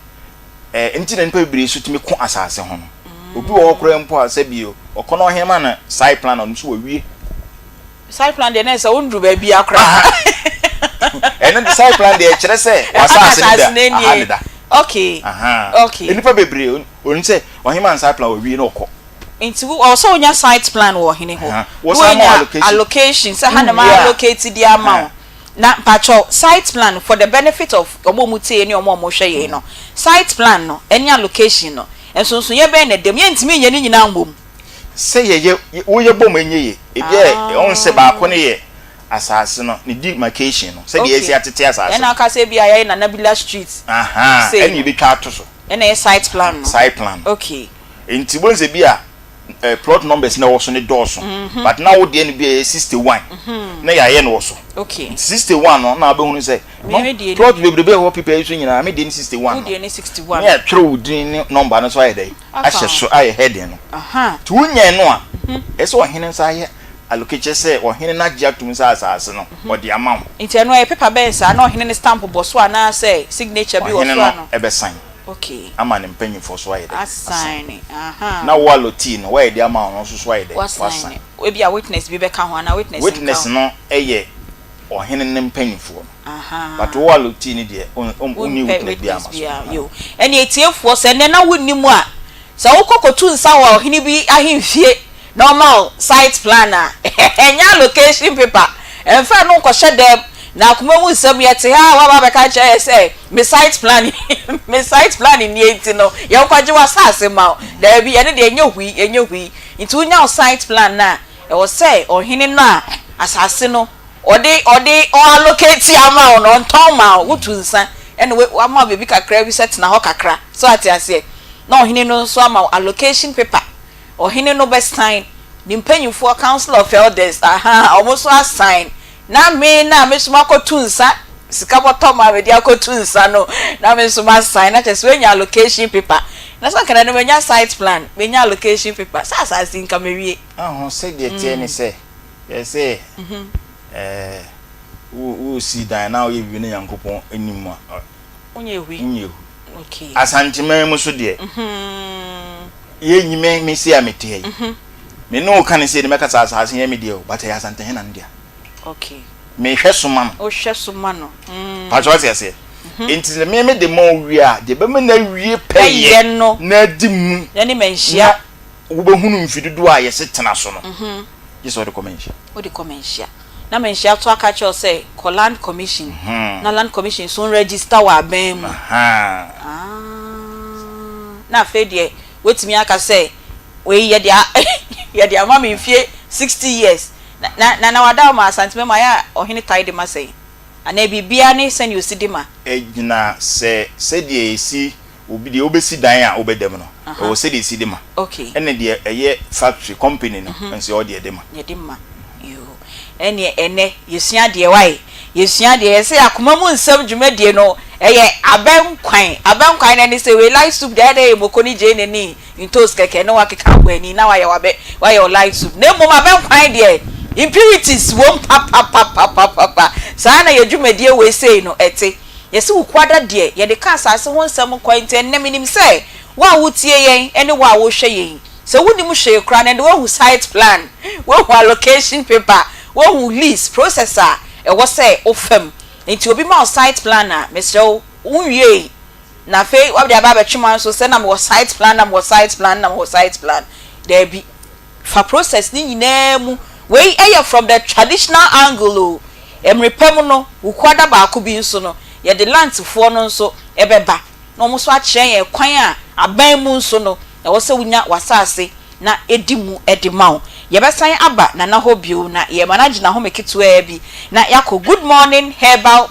enti na enipa bibiri so timi ko asase ho no obi wo okora mpo asabio okono hema na side plan no so wawie side plan de na se wondru ba bi akra eno the side plan de kire se asase ni da okay enipa bibiri oni se ohema side plan wawie na okọ enti also onya site plan wo hene ho onya allocation say hana ma allocate the amount na pacho site plan for the benefit of omomutie ni omohwe ye no site plan no any allocation no enso ye be na dem ye ntimi ye ni nyina mbom say ye wo ye bom enye ye ebi on se ba ko ne ye asase no ni demarcation no say ye si atete asase na aka say bia ye na Nabila street any be twa to so na ye site plan no site plan okay enti bonze bia plot numbers na woso ne doso but now wo de ne bia 61 na ya ye no woso okay 61 no na abehunu say plot bebrebe ho people so nyina me de 61 wo de ne 61 na ya twere wo din number no so aye dey ahye so aye heading no tu nya no a eso ohene nsa aye allocate say ohene na gya tum sa asase no o de amount enti no e paper ben sa na ohene ne stamp boso ana say signature bi woso ano e be sign okay ama ne mpanyin for so aye dey assign na wo allocate no why de amount no so aye dey assign we be a witness bi be ka ho ana witness no eye ohene ne mpanyin for but wo allocate ni de oni witness bi ama yo eni etiefuo se ne na wonimu a sa wo kokotu nsa wo ohene bi ahemfie normal site planner enya location paper enfa no ko shedem na akoma mu nsem yete ha wa ba beka che say me site planning ni enti no ye kwaje wa sase ma da bi ye ne de enye hui nti unya site plan na e wo say ohene na asase no ode allocate amount no nton ma wutu nsa ene we ama bebi kakra bi set na ho kakra so ati ase na ohene no so ama allocation paper ohene no be sign the mpanyinfo council of elders almost assign na me so makotu nsa sika bottom ma me dia kotu nsa no na me so ma sign na chese we nya allocation paper na so kana no menya site plan menya location paper sa sin ka mewie ho say de tie ni say yes say wo si dan na ye bi ne yankopon anim a onye hui okay asanteman mu so de ye nyime me si amete yi me no kan say de meka sa asen ye me de o but ya asante na ndia okay me hwe soma no o hwe soma no pa jo say enti me de mo wi a de be me na wie peye no na di mu ye ni menhia wo be hunu mfidudu a ye setena so no yes what the comment o de comment na menhia to aka cho say land commission na land commission so register wa ben mu na fe de wetimi aka say we ye de ama me fie 60 years na wada ma asantime ma ya ohini tide ma say ana bibia ne sen you see ma ejina se de esi obi de obesi dan a obedem no o se de esi de ma okay ene de eye factory company no ense o de ma yo ene yesua de wai yesua de se akoma mu nsem dwumadie no eye abenkwan na ni se we light soup de mokoni je ne ni intos keke no wakeka kwani na waye light soup na mo abenkwan de impurities won pa sana ye dwumadie we sei no ete yesi ukwada de ye de ka asase ho nsem kwante ne minim se wa wutie yen ene wa wo hwe yen se wudi mu hwe kra na de wo site plan wo allocation paper wo lease processor e wo say ofam enti obi ma site planner mesro unwie na fe wa de aba betwema so se na mo site plan na mo site plan there be for process ni nyina mu we eye from the traditional angle emrepem no ukwada ba ko bi nso no ye de landfo no nso ebeba no mo so a kire ye kwan a aban mu nso no e wo se wunya wasase na edimu edimaw ye besan aba na hobio na ye manage na ho meketu bi na yako good morning herbal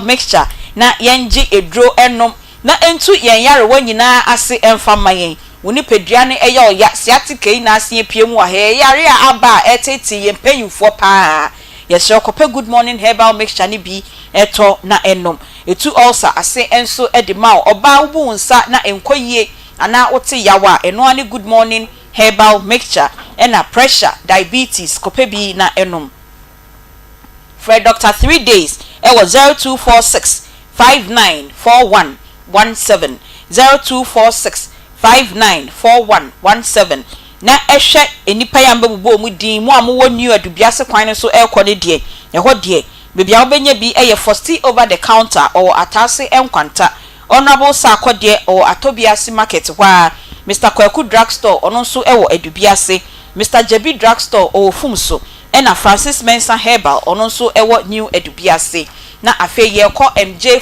mixture na yenji edro enom na entu yen yare wanyina ase emfama yen woni pedua ne eye oya siatike na ase piemu a he yare a aba eteti yen panyufo pa ye se okope good morning herbal mixture ni bi eto na enom etu also ase enso edimaw oba ubu nsa na enkoyie ana wote yawa eno ani good morning herbal mixture and pressure diabetes kopebi na enom for Dr. 3 days it was 0246 594117 0246 594117 na ehwe enipa yamba bubo mu din mu amowo new adubiase kwan so ekone de eho de bebia obenya bi eye first over the counter or atase enkwanta honorable sakode or atobiase market wa Mr. Kwaku drugstore ono nso ewo adubiase Mr. Jebi drugstore o fumso ena Francis Mensa herbal ono nso ewo new adubiase na afe ye ko MJ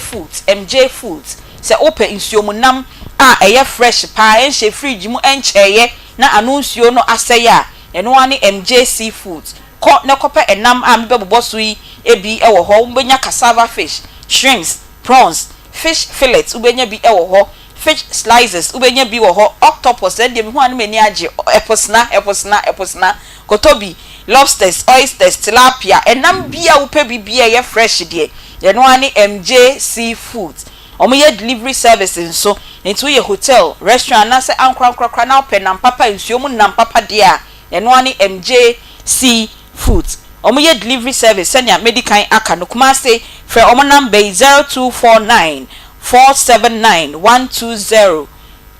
foods se open nsuomu nam a eye fresh pa enche fridge mu encheye na anunsuo no aseya eno ani MJ seafoods ko ne kope enam a mebebo so yi ebi ewo ho ubenya cassava fish shrimps prawns fish fillets ubenya bi ewo ho fish slices ubenya bi wo ho octopus and dem ho an mani age eposna kotobi lobsters oysters tilapia enam bia wo pe bibia ye fresh de eno ani MJ seafoods omoye delivery services so into ye hotel restaurant na se ankra na open nam papa nsuomu nam papa de a eno ani MJ seafoods omoye delivery service senior medical aka no kuma say for omo number 0249 479 120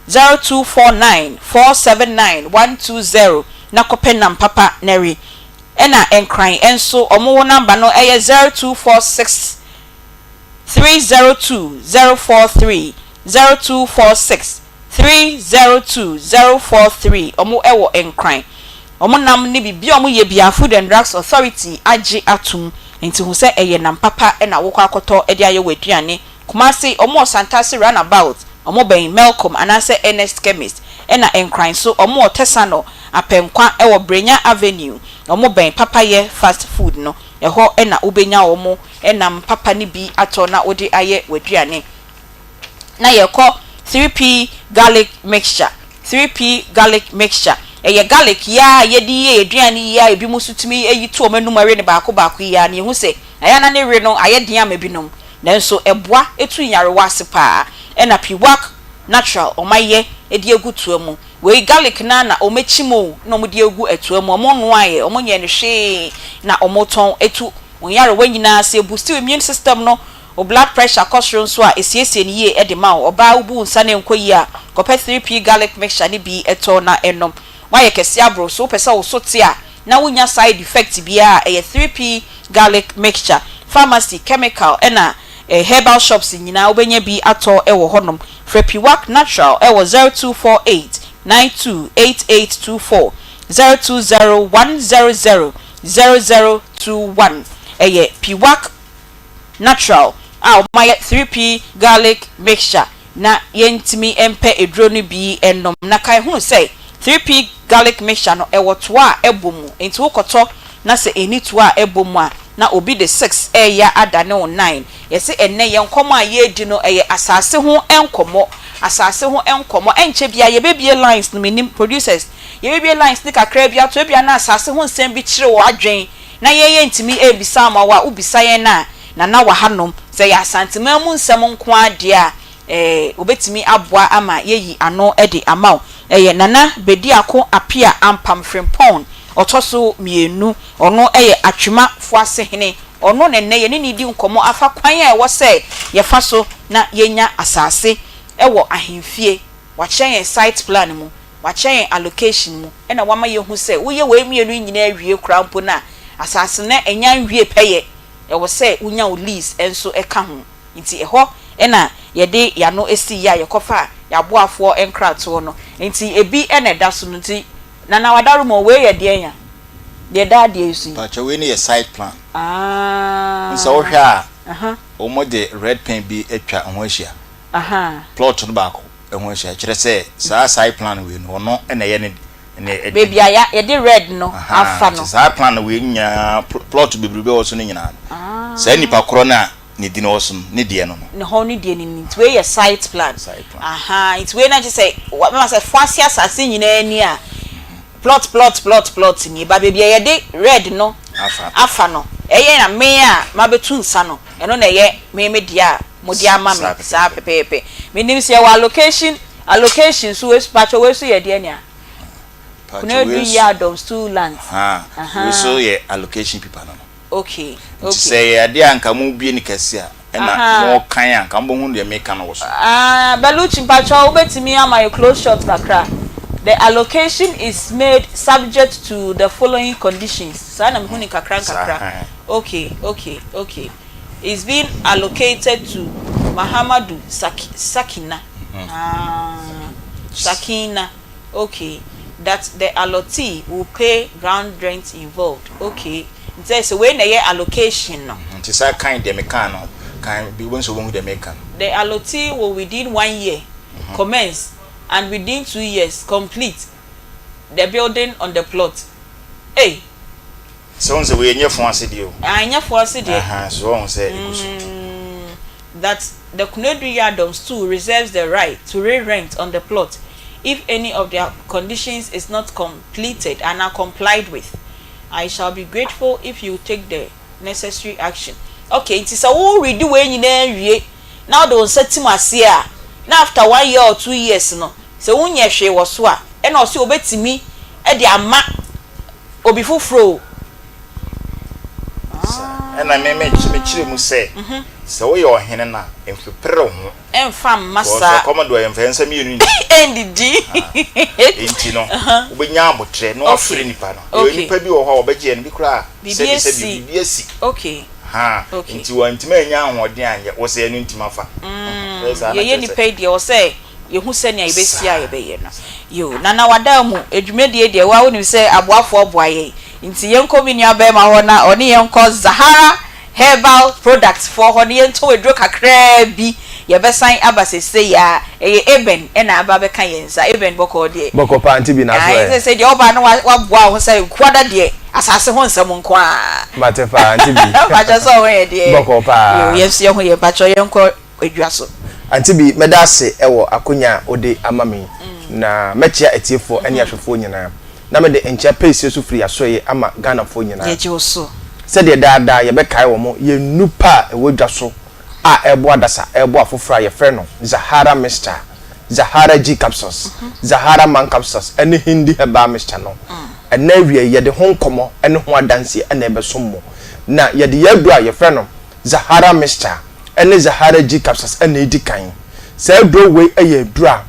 0249 479 120 na kopen nam papa neri ena enkran enso omo number no eye 0246 302 043 0246 302 043 omo ewo enkran omo nam ni bibi omo ye bia Food and Drugs Authority agi atum enti hu se eye nam papa ena wokọ akoto edi aye waduane kuma se omo santase runabout omo ben Melcom anase Ernest Chemist ena enkran so omo otesano apenkwa ewo Brenya Avenue omo ben papa ye fast food no eho ena ubenya omo ena papa ni bi ato na odi aye waduane na yeko 3p garlic mixture eye garlic ya yedi ye aduane ya ebi musutumi eyi to omanum are ne baako ya ne hu se aya na ne re no aye dia mabinom nanso eboa etu nyare wase pa ena piwak natural omaye edi egu tuamu we garlic na omechimo na omudi egu etuamu omo aye omo nye ne hwe na omoton etu onyare wanyina se boost immune system no o blood pressure caution so a esiesie ni ye edema oba ubu nsa ne nkoyi a kope 3p garlic mixture ni bi eto na enom waye kese abro so pesa wo so te a na wonya side effect bia 3p garlic mixture pharmacy chemical ena herbal shops nyina obenya bi ato ewo honom frepiwak natural ewo 0248 928824 0201000021 piwak natural my 3p garlic mixture na yentimi empe edro no bi enom na kai hu say 3p garlic mixture no ewo to a ebomu enti wokoto na se eni to a ebomu a na obi de 6 ya adane o 9 yesi enne ye nkomo a ye di no asase ho enkomo enche bia ye bebie lines no menim producers ye bebie lines ni kakra bia to bia na asase ho nsem bi kire wo adwen na ye ntimi ebisa ma wa ubisa ye na wa hanom se ya santima mu nsem nko ade a obetimi aboa ama yeyi ano ede amaw nana bedi ako apia ampam frimpon otoso mienu ono atwema fo asehene ono nenne ye ni di nkomo afa kwan a ewo se ye fa so na yenya asase ewo ahemfie wachen site plan mu wachen allocation mu na wama ye hu se wo ye we mienu nyina awie krampo na asase na enya nwie peye ewo se unya o lease enso eka ho nti eho na ye de ya no esi ya ye kofa ya boafo enkrato no nti ebi na da so no nti na wadaru mo we ye de nya de da de esu pacha we ni ye site plan nso wo hwa o mo de red pen bi etwa ho ahia plot no baako ho ahia kire se sa site plan we no no na ye ne baby aya ye de red no afa no sa plan we nya plot bebrebe wo so no nyina sa nipa kro na ni di no so ni de no ne ho ni de ni nti we ye site plan it we na just say what me say fasi asase nyina ani a plot ni ba baby ye de red no afa no eye na me a mabetu nsa no eno na ye me dia modi ama me sa pepepe me nim se wa allocation so we patcho we so ye de ani a kuna do ya doms two lands we so ye allocation people no okay say ye de anka mu bi ni kase a na mo kan anka mo hu de me kan wo so beluchi patcho obetimi ama you close short kakra. The allocation is made subject to the following conditions. Sana mhuni kakra. Okay. It's been allocated to Mahamadu Sakina. Sakina. Okay. That the allotee will pay ground rent involved. Okay. So when the allocation no. It is a kind de mekano. Can be once won the mekan. The allotee will within 1 year commence and within 2 years complete the building on the plot. Hey. So on the way near Fonse dio. Anya Fonse dio. So on say that the Kunedu Yadoms too reserves the right to re-rent on the plot if any of their conditions is not completed and are complied with. I shall be grateful if you take the necessary action. Okay, it is a whole redo when you now don't set him as here. Now after 1 year or 2 years no so unye hwe wo so a e na o se obetimi e de ama obi fufuro na me chire mu se so wo ye ohene na enfepere ho enfam masa ko komodo enfensa mi enu ndidi enti no obenya abotre no afre nipa no nipa bi wo ho obegye no bi kura se bi esi okay nti wo ntima enya ahode anye wo se enu ntima fa ye ni pay de wo se ye hu se ne ibesi a ye be ye no yo na wadamu edwumedie de wa woni se aboafo oboaye nti ye nkomi ni abema ho na oni ye nko Zahara herbal products for ho ne nto wedro kakra bi ye besan abasese ya eben na aba kan yensa eben boko de boko pa anti bi na so se de oba no waboa ho se kwada de asase ho nsam nko a matefa anti bi bacha so ho ye de boko pa yo yes ye ho ye bacha ye nko edwa so anti bi medase ewo akonya ode amame na mechia etiefo ene ahwefo nyina na me de encha pese so free asoye ama Ghana fo nyina ye je so se de daada ye be kai wo mo ye nupa ewo dwa so a ebo adasa ebo afofra ye frɛ no Zahara Mr Zahara G capsules Zahara man capsules any Hindi herbal mixture no and never ye the home como and one dance and never some more na ye the yadra your friend Zahara mixture any Zahara G capsules and any kind say do way a dra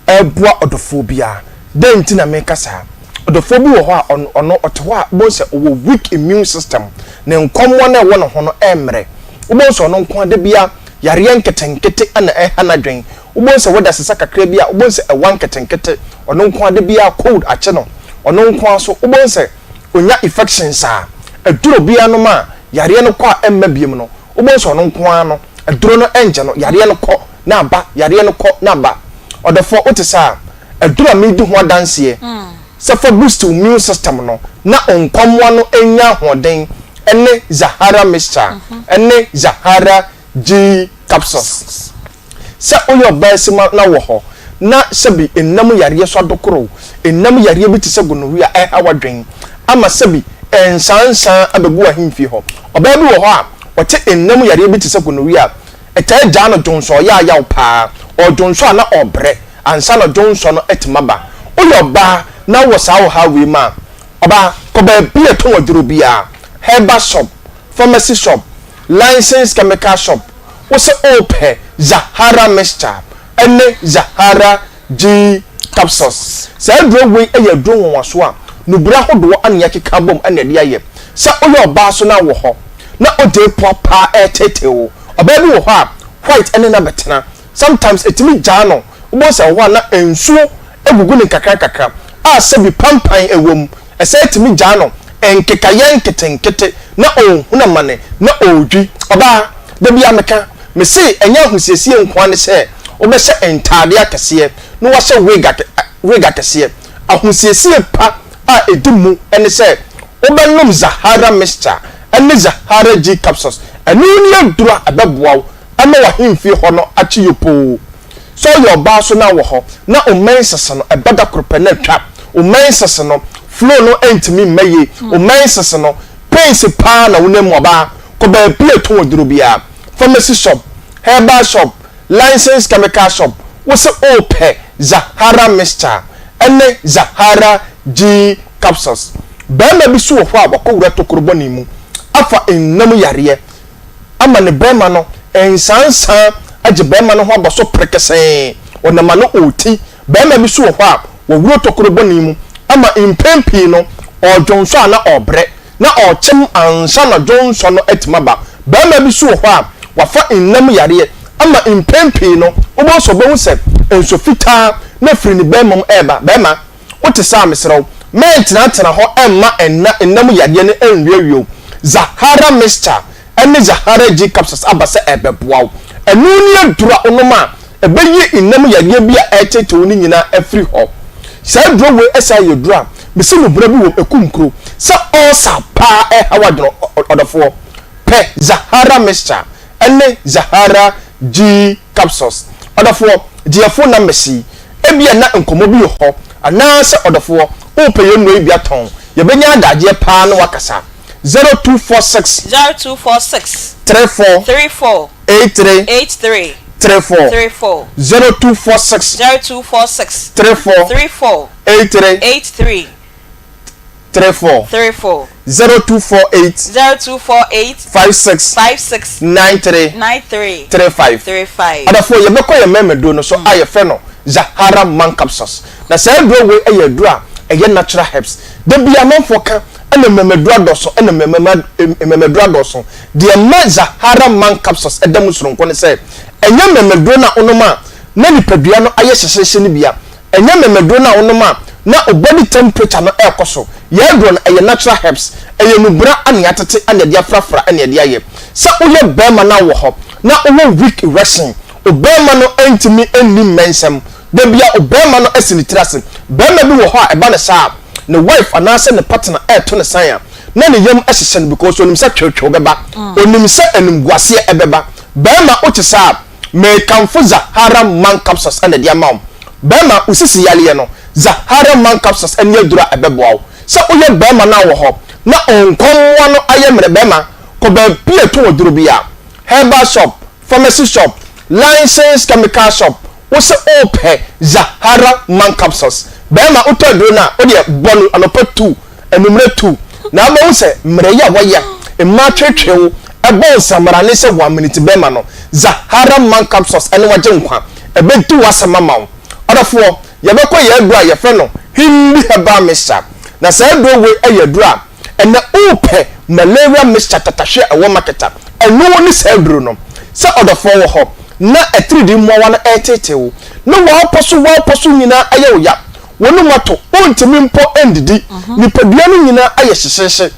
ebwa odophobia den tina make asa odophobia ho on otowa bo se weak immune system ne nkomwo na wo no ho no emre wo so no nko de bia yare nketenkete ana hanadwen wo so woda sesa kakra bia wo so ewan nketenkete ono nko de bia cold ache no ono nko so wo so onya infections a aduro bia no ma yare no kwa emma biem no wo so no nko ano aduro no enje no yare no ko na ba yare no ko na ba odefo otisa adura mi di ho danse se for boost immune system no na onkomwa no enya hoden ene Zahara mixture ene Zahara G capsules se oyo basima na wo ho na sebi enam yare so adokoro enam yare bi tise gonorrhea awadwen ama sebi ensansan abegu ahimfi ho oba bi wo ho a wote enam yare bi tise gonorrhea eta ja no jonso ya yaw pa o jonso na obre ansa na jonso no etimaba oyo ba na wo sawo ha we ma oba ko ba bi eto waduro bia herbal shop pharmacy shop licensed chemical shop wo se ope Zahara mixture ene Zahara G capsules say dro we eye dro won so a no bra hodo an ya keka bom ene de aye se oyo ba so na wo ho na ode popa etetewo oba bi wo ho a white ene na betena sometimes etimi jano wo se wo na ensuo egugu ne kakra a se bi pampan ewom ese etimi jano enkeka yenketenkete na huna mane na odwi oba da bia meka me se enya husiesie nkwa ne se obehye entade akese no wahye wega kese ahusiesie pa a edimu ene se obenom Zahara mixture ene Zahara G capsules enu ni adura abeboaw ama wahimfi ho no achiyopo so your ba so na wo ho na o mensese no ebada krope na twa o mensese no flow no entimi maye o mensese no pace pa na wonam oba ko ba plate to oduro bia pharmacy shop herbal shop licensed chemical shop wo se ope Zahara mixture ene Zahara G capsules ba ma bi so ho abako wura tokorbo ni mu afa ennam yare ama ne ba ma no ensansan age ba ma no ho abaso prekesen onama no oti ba ma bi so ho a wo wura tokorbo ni mu ama impempi no ojonso ana obre na ochem ansa na jonso no etimaba ba ma bi so ho a wafa ennam yare ama impempi no obo so bo se enso fita na firi ni bemom eba bema wote sa mesrew mentena ho emma ennam yare ne enwiewio Zahara mixture ene Zahara G capsules abase ebeboaw enu ni adura onoma ebeyi ennam yare bia etete oni nyina afiri ho sa duro we esa yedura bisi no bra bi wo ekumkro sa osa pa hawadro odofo pe Zahara mixture ene Zahara G capsules odofo diafo na mesi ebia na nkomo bi ho anase odofo ope yenu ebia ton ye benya adaje pa na wakasa 0246 34 83 34 0246 34 83 34 0248 56 93 35 adafo ye beko ye memedo no so aye fe no Zahara man capsules na say do we aye dura aye natural herbs de bia manfo ka ene memedo adoso ene memedo adoso de ma Zahara man capsules edam suronko ne say enye memedo na onoma na nipadua no aye hyehye ne bia enye memedo na onoma na body temperature no ekoso ye do na aye natural herbs aye nubra ane atete ane de afrafra ane de aye sa oye bema na wo ho na owo weak erection obema no entimi enni mensem de bia obema no asinitrase bema bi wo ho a eba ne sa ne wife anase ne partner to ne san na ne yam ahyehye no because onim sa twetwe beba onim sa enimguase ebeba bema o tisa me kamfo Zahara man capsules ane de amam bema usisi yale no Zahara man capsules ene adura ebeboaw sa oye bema na wo ho na onkomwa no ayemre bema ko ba pie to oduro bia herbal shop pharmacy shop licensed chemical shop wo se ope Zahara man capsules be ma utodro na wo de bonu anopa 2 enumre 2 na ma wo se mre ya waya emma twetwewo ebo samarane se 1 minute be ma no Zahara man capsules ene waje nkwa ebedu wasama ma wo odafo ye bekọ ye adu a ye fe no hindi heba mixture na sa adu we ayadu a ene ope malaria mixture tatahwe ewo marketa enu ni sa adu no sa odafo wo ho na a 3D mo wana etetewo no wa poso nyina aye oya wonu mato ontimi mpo endidi nipadua no nyina aye hyehyehe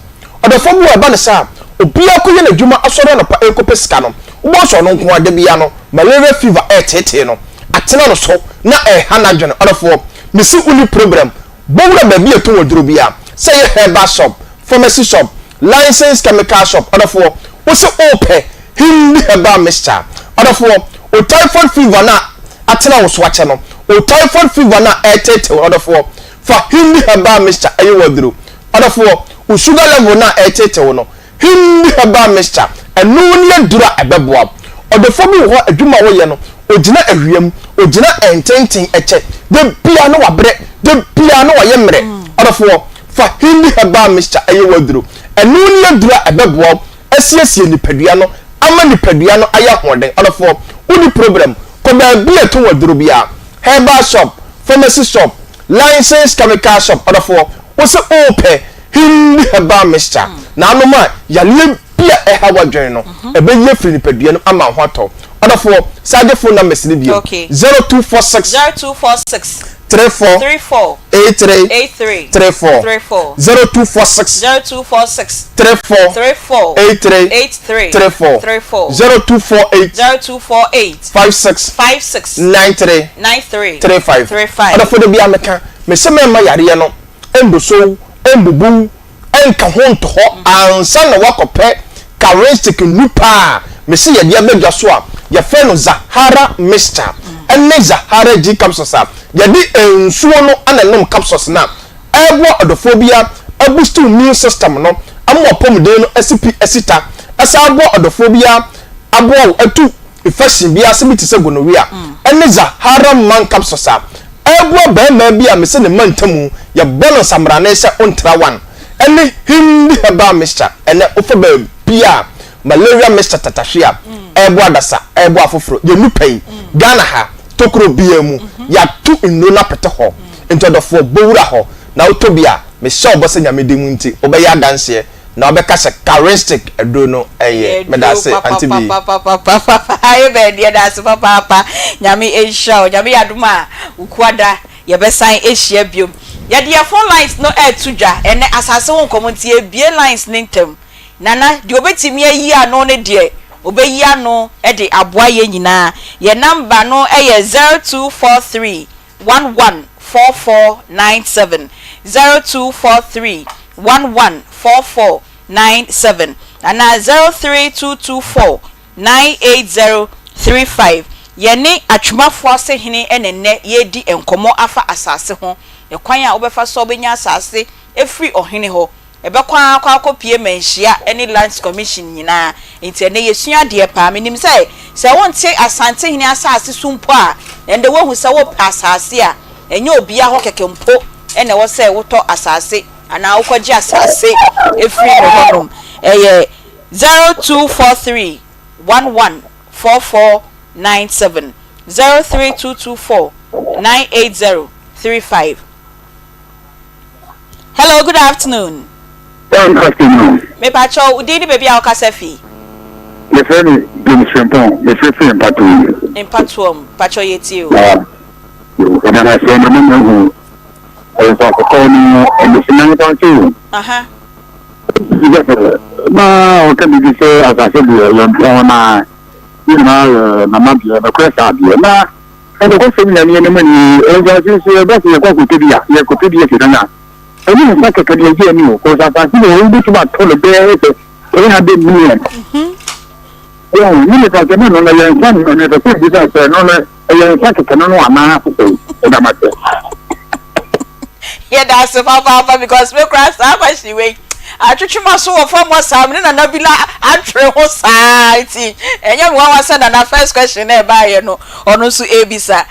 odafo bu aba ne sa obi akoye na dwuma asore na pa ekopesika no wo so no nko ade bia no malaria fever etete no atena no so na hana dwene odafo misi uni program bowura ba bia to woduro bia say herbal shop pharmacy shop licensed chemical shop odafo wo se ope hindi herbal mixture odafo o typhoid fever na atena wo so ache no o typhoid fever na etete odafo fa hindi herbal mixture ayi woduro odafo o sugar level na etete wo no hindi herbal mixture enu ne dura ebeboa odafo bi ho adwuma wo ye no ogina ahwiam ogina ententen eche de bia no wabre de bia no waye mre odafo fa hindi herbal mixture ayi woduro enu ne dura ebeboa asiesie nipadua no ama nipadua no aya hoden odafo uni problem ko ba bia to woduro bia herbal shop pharmacy shop licensed chemical shop odafo wo se ope hindi herbal mixture na anoma yale bia hawa dwen no ebe ye firi nipadua no ama ho ato odafo sade phone numbers ni bio 0246 34 83 34 0246 34 83 34 0248 56 93 35 odafo de bia meka me se me ma yare no embuso embubu enka ho nto ho ansa na wakope karistic nupa me se ye dia bedwa so a ye fe no Zahara mixture ene Zahara G capsules a ye di ensuo no ananom capsules na ebo odofobia boost immune system no amopom de no SCP esita asa abo odofobia abo atu infection bia se se gonorrhea ene Zahara man capsules a ebo be ma bia me se ne mantamu ye bono samrane se ontra one ene hindi herbal mixture ene ofoba bia malaria mixture tatahwea ebo adasa ebo afoforo ye nupai Ghana ha tokro bia mu ya tu inu na pete ho into the for bowura ho na otobia me sha obose nyame de mu nti obeya danse na obeka se charistic edo no eye me da se anti bi aye be de da se papa nyame ensha nyame yaduma ukuada ye be san ehia biom ye de phone lines no etudwa ene asase won community e bie lines nintem nana de obetimi ayi ano ne de obeyi ano e de aboa ye nyina ye number no eye 0243 114497 0243 114497 and 03224 98035 ye ni atwumafo ase hene enenne ye di enkomo afa asase ho ye kwan a obefa so obenya asase efri ohene ho ebekwa akopie menhia any lands commission nyina enti ene yesua de pa menim se wonte asante hene asase sumpo a ende wo hu se wo asase a enye obia ho kekempo ene wo se woto asase ana wokoje asase efri honom eye 0243 114497 03224 98035. Hello, good afternoon. Good afternoon. Me pacho udini baby a okasefi. Me friend is Nsem, me friend in Patuom, pacho yeti o. You can I say no no. I was calling and the financial too. Ma o can be say as I said you know mama bi na kwesa bi na e ko se mi na money e just say ba se ko kutibia ye kutibia sidana. Any like a Canadian, because I think we'll be about to the bear 300 million. Oh, you can on a young son and the food disaster, no, a young second, no, I'm not yeah, that's a papa because we cross up as she wait. atwetwema so wo fam wasam ne na bila atwe ho saa ti enya me wa send na first question e ba ye no ono so ebisa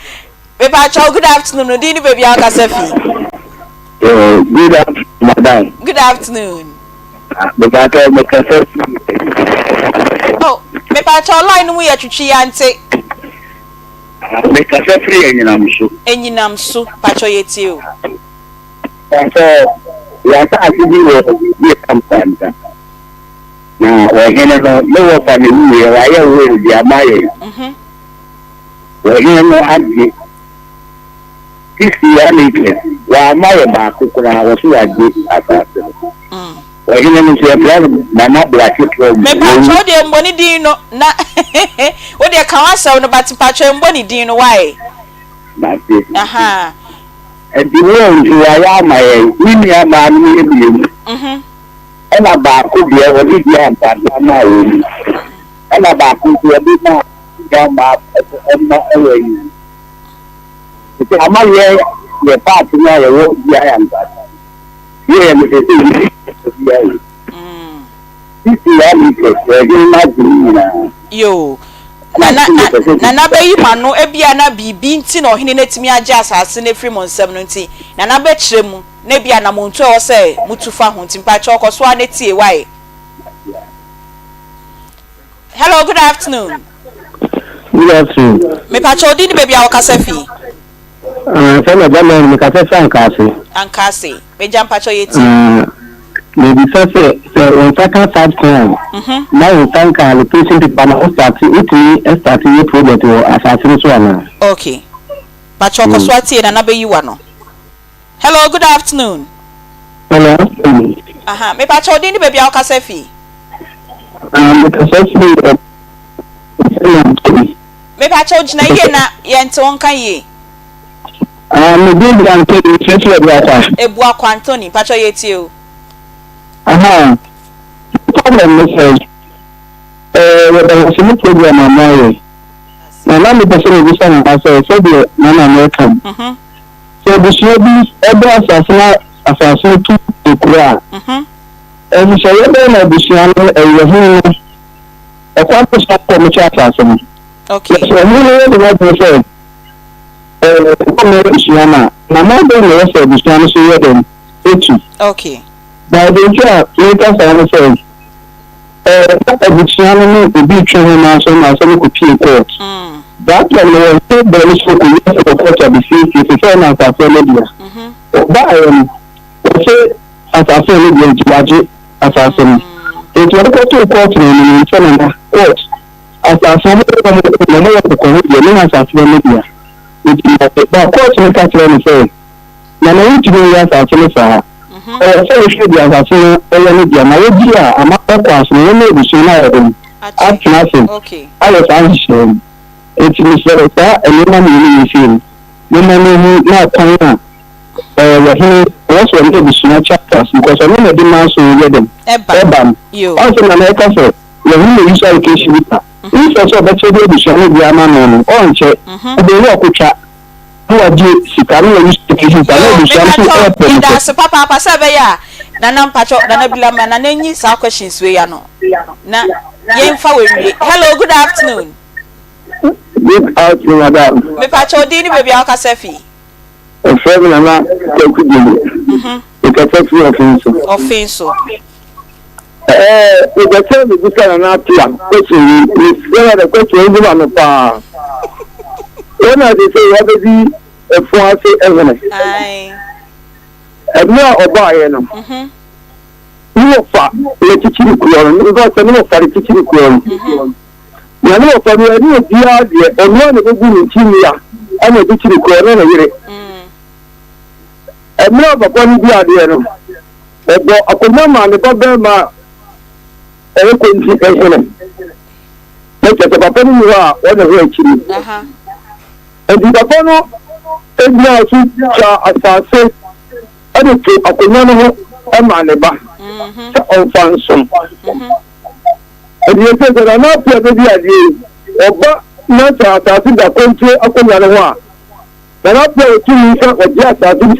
Pepa Chow, good afternoon. Dini baby Akasefi. Good afternoon, madam. Good afternoon. Oh, Pepa Chow line we atwetwe ante. Mekasefi enyinamso. Enyinamso pacho yeti o. So, ya ta asibi wo ye kampanta. Na wa hene no wo fa ni wi wa ye wo di amaye. Wa hene no adi. Kisi ya nike wa amaye ba kukura wa su adi asase. Wa hene no se plan na na black pro. Me pacho de mboni din no na wo de kan asaw no but pacho mboni din no why? Na se. Aha. Edi wo nju ya amaye ni ya ma ni ebi. Ena ba ku bia wo di bia mpanta na wo. Ena ba ku bia bi na ya ma ena ewe ni. Iti amaye ye party na ye wo bia ya mpanta. Ye me se bia yi. Iti ya ni ke ye ma di na. Yo. Na be yi mano ebia na bibi nti na ohene natimi age asase na free Nsem no nti na be kiremu na bia na montu e wo se mutufa ho nti mpacha okoso anetie why. Hello, good afternoon. Good afternoon. Me pacha odi ni baby Akasefi. Sana bana ni Kasefi Ankase. Me jam pacha yeti. Maybe on second side plan. Now we thank our location to Panama start a project or assassin one. Okay. Pacha okoso atie na be yi wa no. Hello, good afternoon. Hello. Aha, me pacha odi ni baby Akasefi. Me pacha ojina ye na ye nte won kan ye. Me dey and take Ebu akwa Anthony pacha yeti o. Aha. Problem is there was a program on my na me person be say na so the na American. So the show be every assassin to Korea. And so you know the show a quantum stop for me assassin. Okay. So you know what they say. Na more than the rest of the show so you them. Okay. By the job, later I said, the channel will be training national court. That one was so very so the court of the city, if you can as a media. But as a family, judge assassin. It was go to a court in Canada court. As a family, the Canadian as a media. The court in Catherine said, Nana, you do as a family. So we should be assassin media. My idea, I'm not class, we may be seen out of them. Okay. I was answering. It's Mr. and woman you feel. Woman who not coming up. He also wanted to small chapters because I know the demands to get them. Ebam. Also, in America, so you really use education with her. If also better be shown the man on check, they walk with chat. Who are you? Sikari use education. That's papa pasabe ya. Nana mpacho nana bilama nana nyi sa questions we ya no. Na yemfa we. Hello, good afternoon. Good afternoon, madam. Me pacho di ni baby Akasefi. Friend nana tekudi. Ikasefi offenso. Ikasefi me bisa na plan. Question the question is one pa. When I say what is a force evidence. Aye. And now oba no. No fa le teaching kuoro no go say no fa le teaching kuoro. Ya no fa no ni dia de e no go gu ni timia ana teaching kuoro na yire. E no ba kwa ni dia de no. E bo akoma ma ne ba be ma e ko nti e hele. E te papa ni wa o na ho akiri. Aha. E di papa no e bia su cha asase and to a communal maneba on fansom. And you say that I'm not the idea of not that the country of the Then I play 2 years of just as you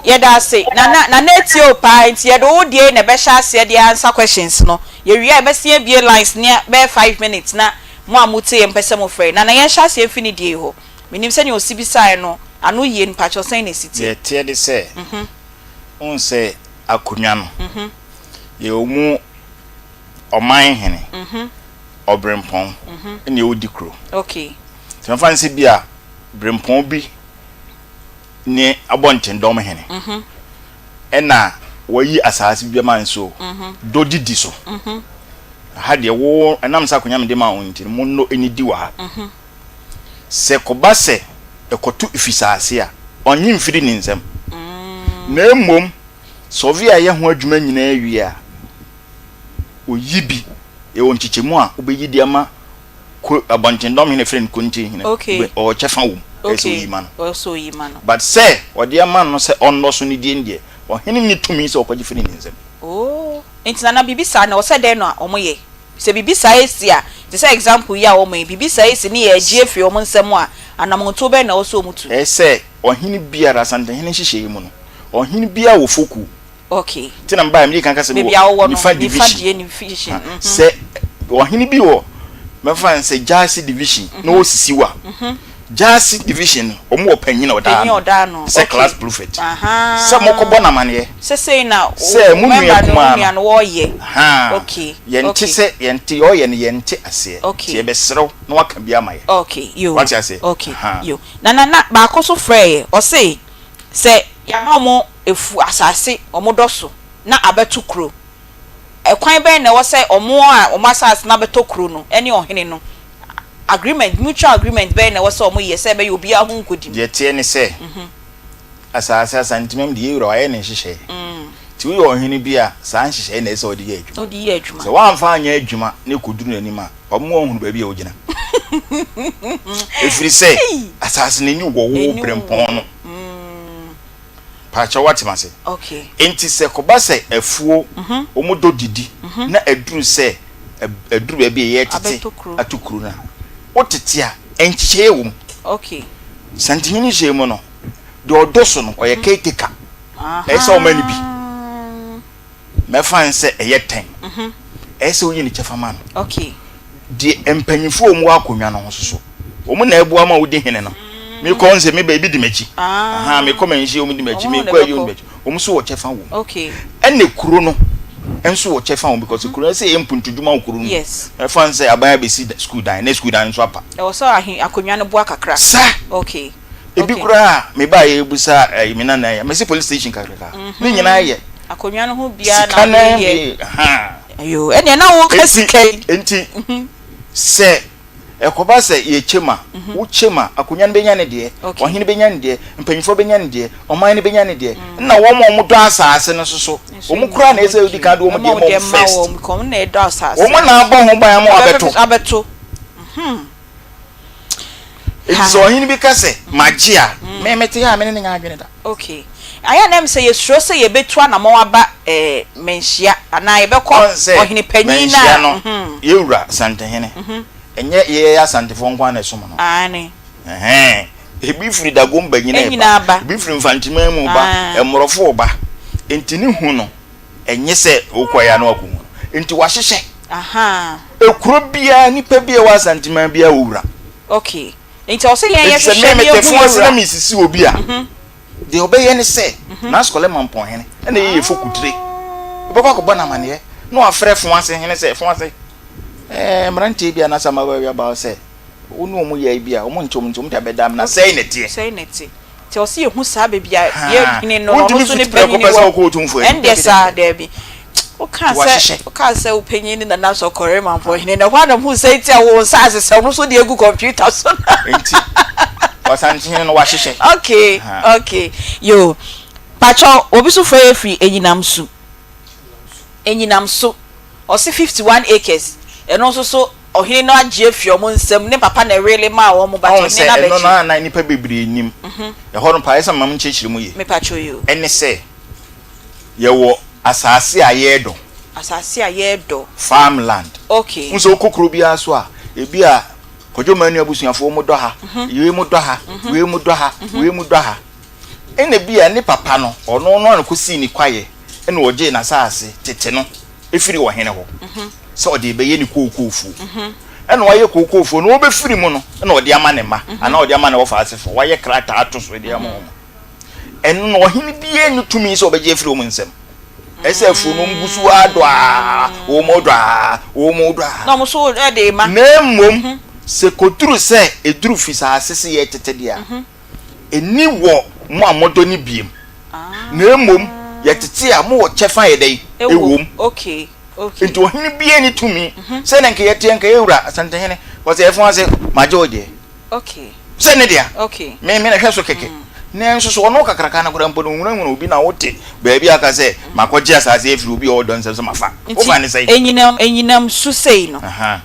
Yeda say na netio pa nti ye do die na be sha ase de answer questions no ye wi e be se bie lines near be 5 minutes na mo amuti ye mpese mo frɛ na ye sha ase fini die ho menim se ne osibisai no anu ye npa cho sen na siti ye tie de se on se akonwa no ye omu oman hene obrempon ne odi kro okay ti fa nse bia brempon bi ne abonten dom hene ena wayi asase bia man so do didi so ha de wo enam sa konya mede ma onti mo no enidi wa ha se koba se ekotu ifisase a onyi mfiri ni nsem na emom sovia ye ho adwuma nyina awie a oyibi e won chichemu a obeyi de ama ko abonten dom hene friend konti hene o chefa wo okay also yimano but say odi ama no se onno so ni die ndie o hene ni tumi se okoji fini nsem oh entina na bibisa na o se de no a omoye se bibisa esi a te say example ya omoye bibisa esi ni ye gie fi omo nsem a anamonto be na o so omutu say o hene biara sante hene hihye mu no o hene bia wo foku okay tina mba mi kan ka se ni fa division se o hene bi wo me fa se jasi division no osisiwa Jasi division omo opanyina oda no se class prophet se mokobo na mane se na se munu kuma no wo ye okay yenti se yenti o ye ne yenti ase ti be serew na waka bia maye okay yo what you say okay yo na ba akoso frey o se ya ma mo efu asase omo doso na abetu kro ekwan ben na wo se omo a omo asase na beto kro no ene ohene no agreement mutual agreement be na wo so mo ye se be obi ahun kodim ye tie ni se asase santimem de yiro aye ne hihye ti wo ohini bia san hihye na se odi ye adwuma se wan fa anya adwuma ne koduru nanim a omo ohunu ba bia ogina efiri se asase ne ni wo brempon no pacha watimase okay enti se koba se afuo omo do didi na aduru se aduru ba bia ye tete atukuru na otetia enchiche wo okay santihini jemo no de odoso no oye keteka ese o mani bi me fan se eye 10 ese oyi ni chefa man okay de empanyifo omu akonwa no so omu na ebu ama wodi hene no me ko nse me ba bi di mechi me ko manji omu di mechi me ko ayi omu mechi omu so wo chefa wo okay ene kuro no enso wo chefa wo because kuro say empuntuduma wo kuro no yes me fan se abaya be si school dan na school dan so apa e wo so akonwa no bua kakra sa okay ebi kura me ba ye busa me na ya me si police station kakra ni nyina ye akonwa no ho bia na ye ayo ene na wo kasikai enti se ekoba se ye chema wo chema akonwa no benya ne de ohene benya ne de mpanyifo benya ne de oman ne benya ne de na wo mo do asase no so wo kura na ese odi kan do wo mo de mo first wo ko na e do asase wo mo na abo ho ban mo abeto it's ohene bi kase magia me mete ya me ne nya adwene da okay aya na em say ye suro say ye betu na mo aba menhia ana ye bekọ ohene panyin na ye wura sante hene enye ye ya sante fo nkwa na esomo no ani ebi firi dagomba nyina ba ebi firi mfantima mu ba emorofo ba entini hu no enye se okoya na akumu enti wahyehyɛ ekuro bia nipa bia wa santima bia wura okay enti o se yen ye hyehyɛ bia wura se na misisi obi a de obeye ne se na skole mampon hene na ye fokutire baba ko bana mane no afre fo ase hene se fo ase mrantie bia na sama bia ba se wonu omu ye bia omu ntom ta bedam na sei neti ti o se ye hu sa bia ye hene no no so ne panyin ni ende sa debi o ka se o panyin ni na so kore mampon hene na hwana hu sei ti a wo sa ase se no so de egu computer so enti wasantin no wahyehyɛ okay yo pacho obi so free free enyinam so o se 51 acres eno so ohene no agye afi omo nsam ne papa na really ma wo mo bacho ne na bechi no na nipa bebre nim e ho no pa esa mam nchechire mu ye me pacho yo ene se ye wo asase ayedo farmland okay nso kokoro bia so a ebi a kojo manu abusuafo mo do ha ye mo do ha we mo do ha we mo do ha ene bia ne papa no ono no an ko si ni kwaye ene oje na saase tete no efiri wo hene ho so ode be ye ni kokofu ene waye kokofu no obefiri mu no ene ode ama ne ma ana ode ama ne wo faase fo waye krata ato so de ama ene no hene bia ni tumi so obeje efiri wo nsem ese fu no mbusu adwa wo modwa no mo so de ma na mom se koturu se eduru fisa asese ye tete dia eni wo mo amodo ni biem na mom ye tete a mo wo chefa ye dai ewom okay nti ohini bia ni tumi se na nke ye tie nke ewura asante hene wo se efon ase majoje okay se ne dia okay me na hweso keke na nso so ono kakraka na kura mpodo nwura obi na wote baabi aka se makoje asase efiri obi o don se so mafa wo fa ne sei enyinam su sei no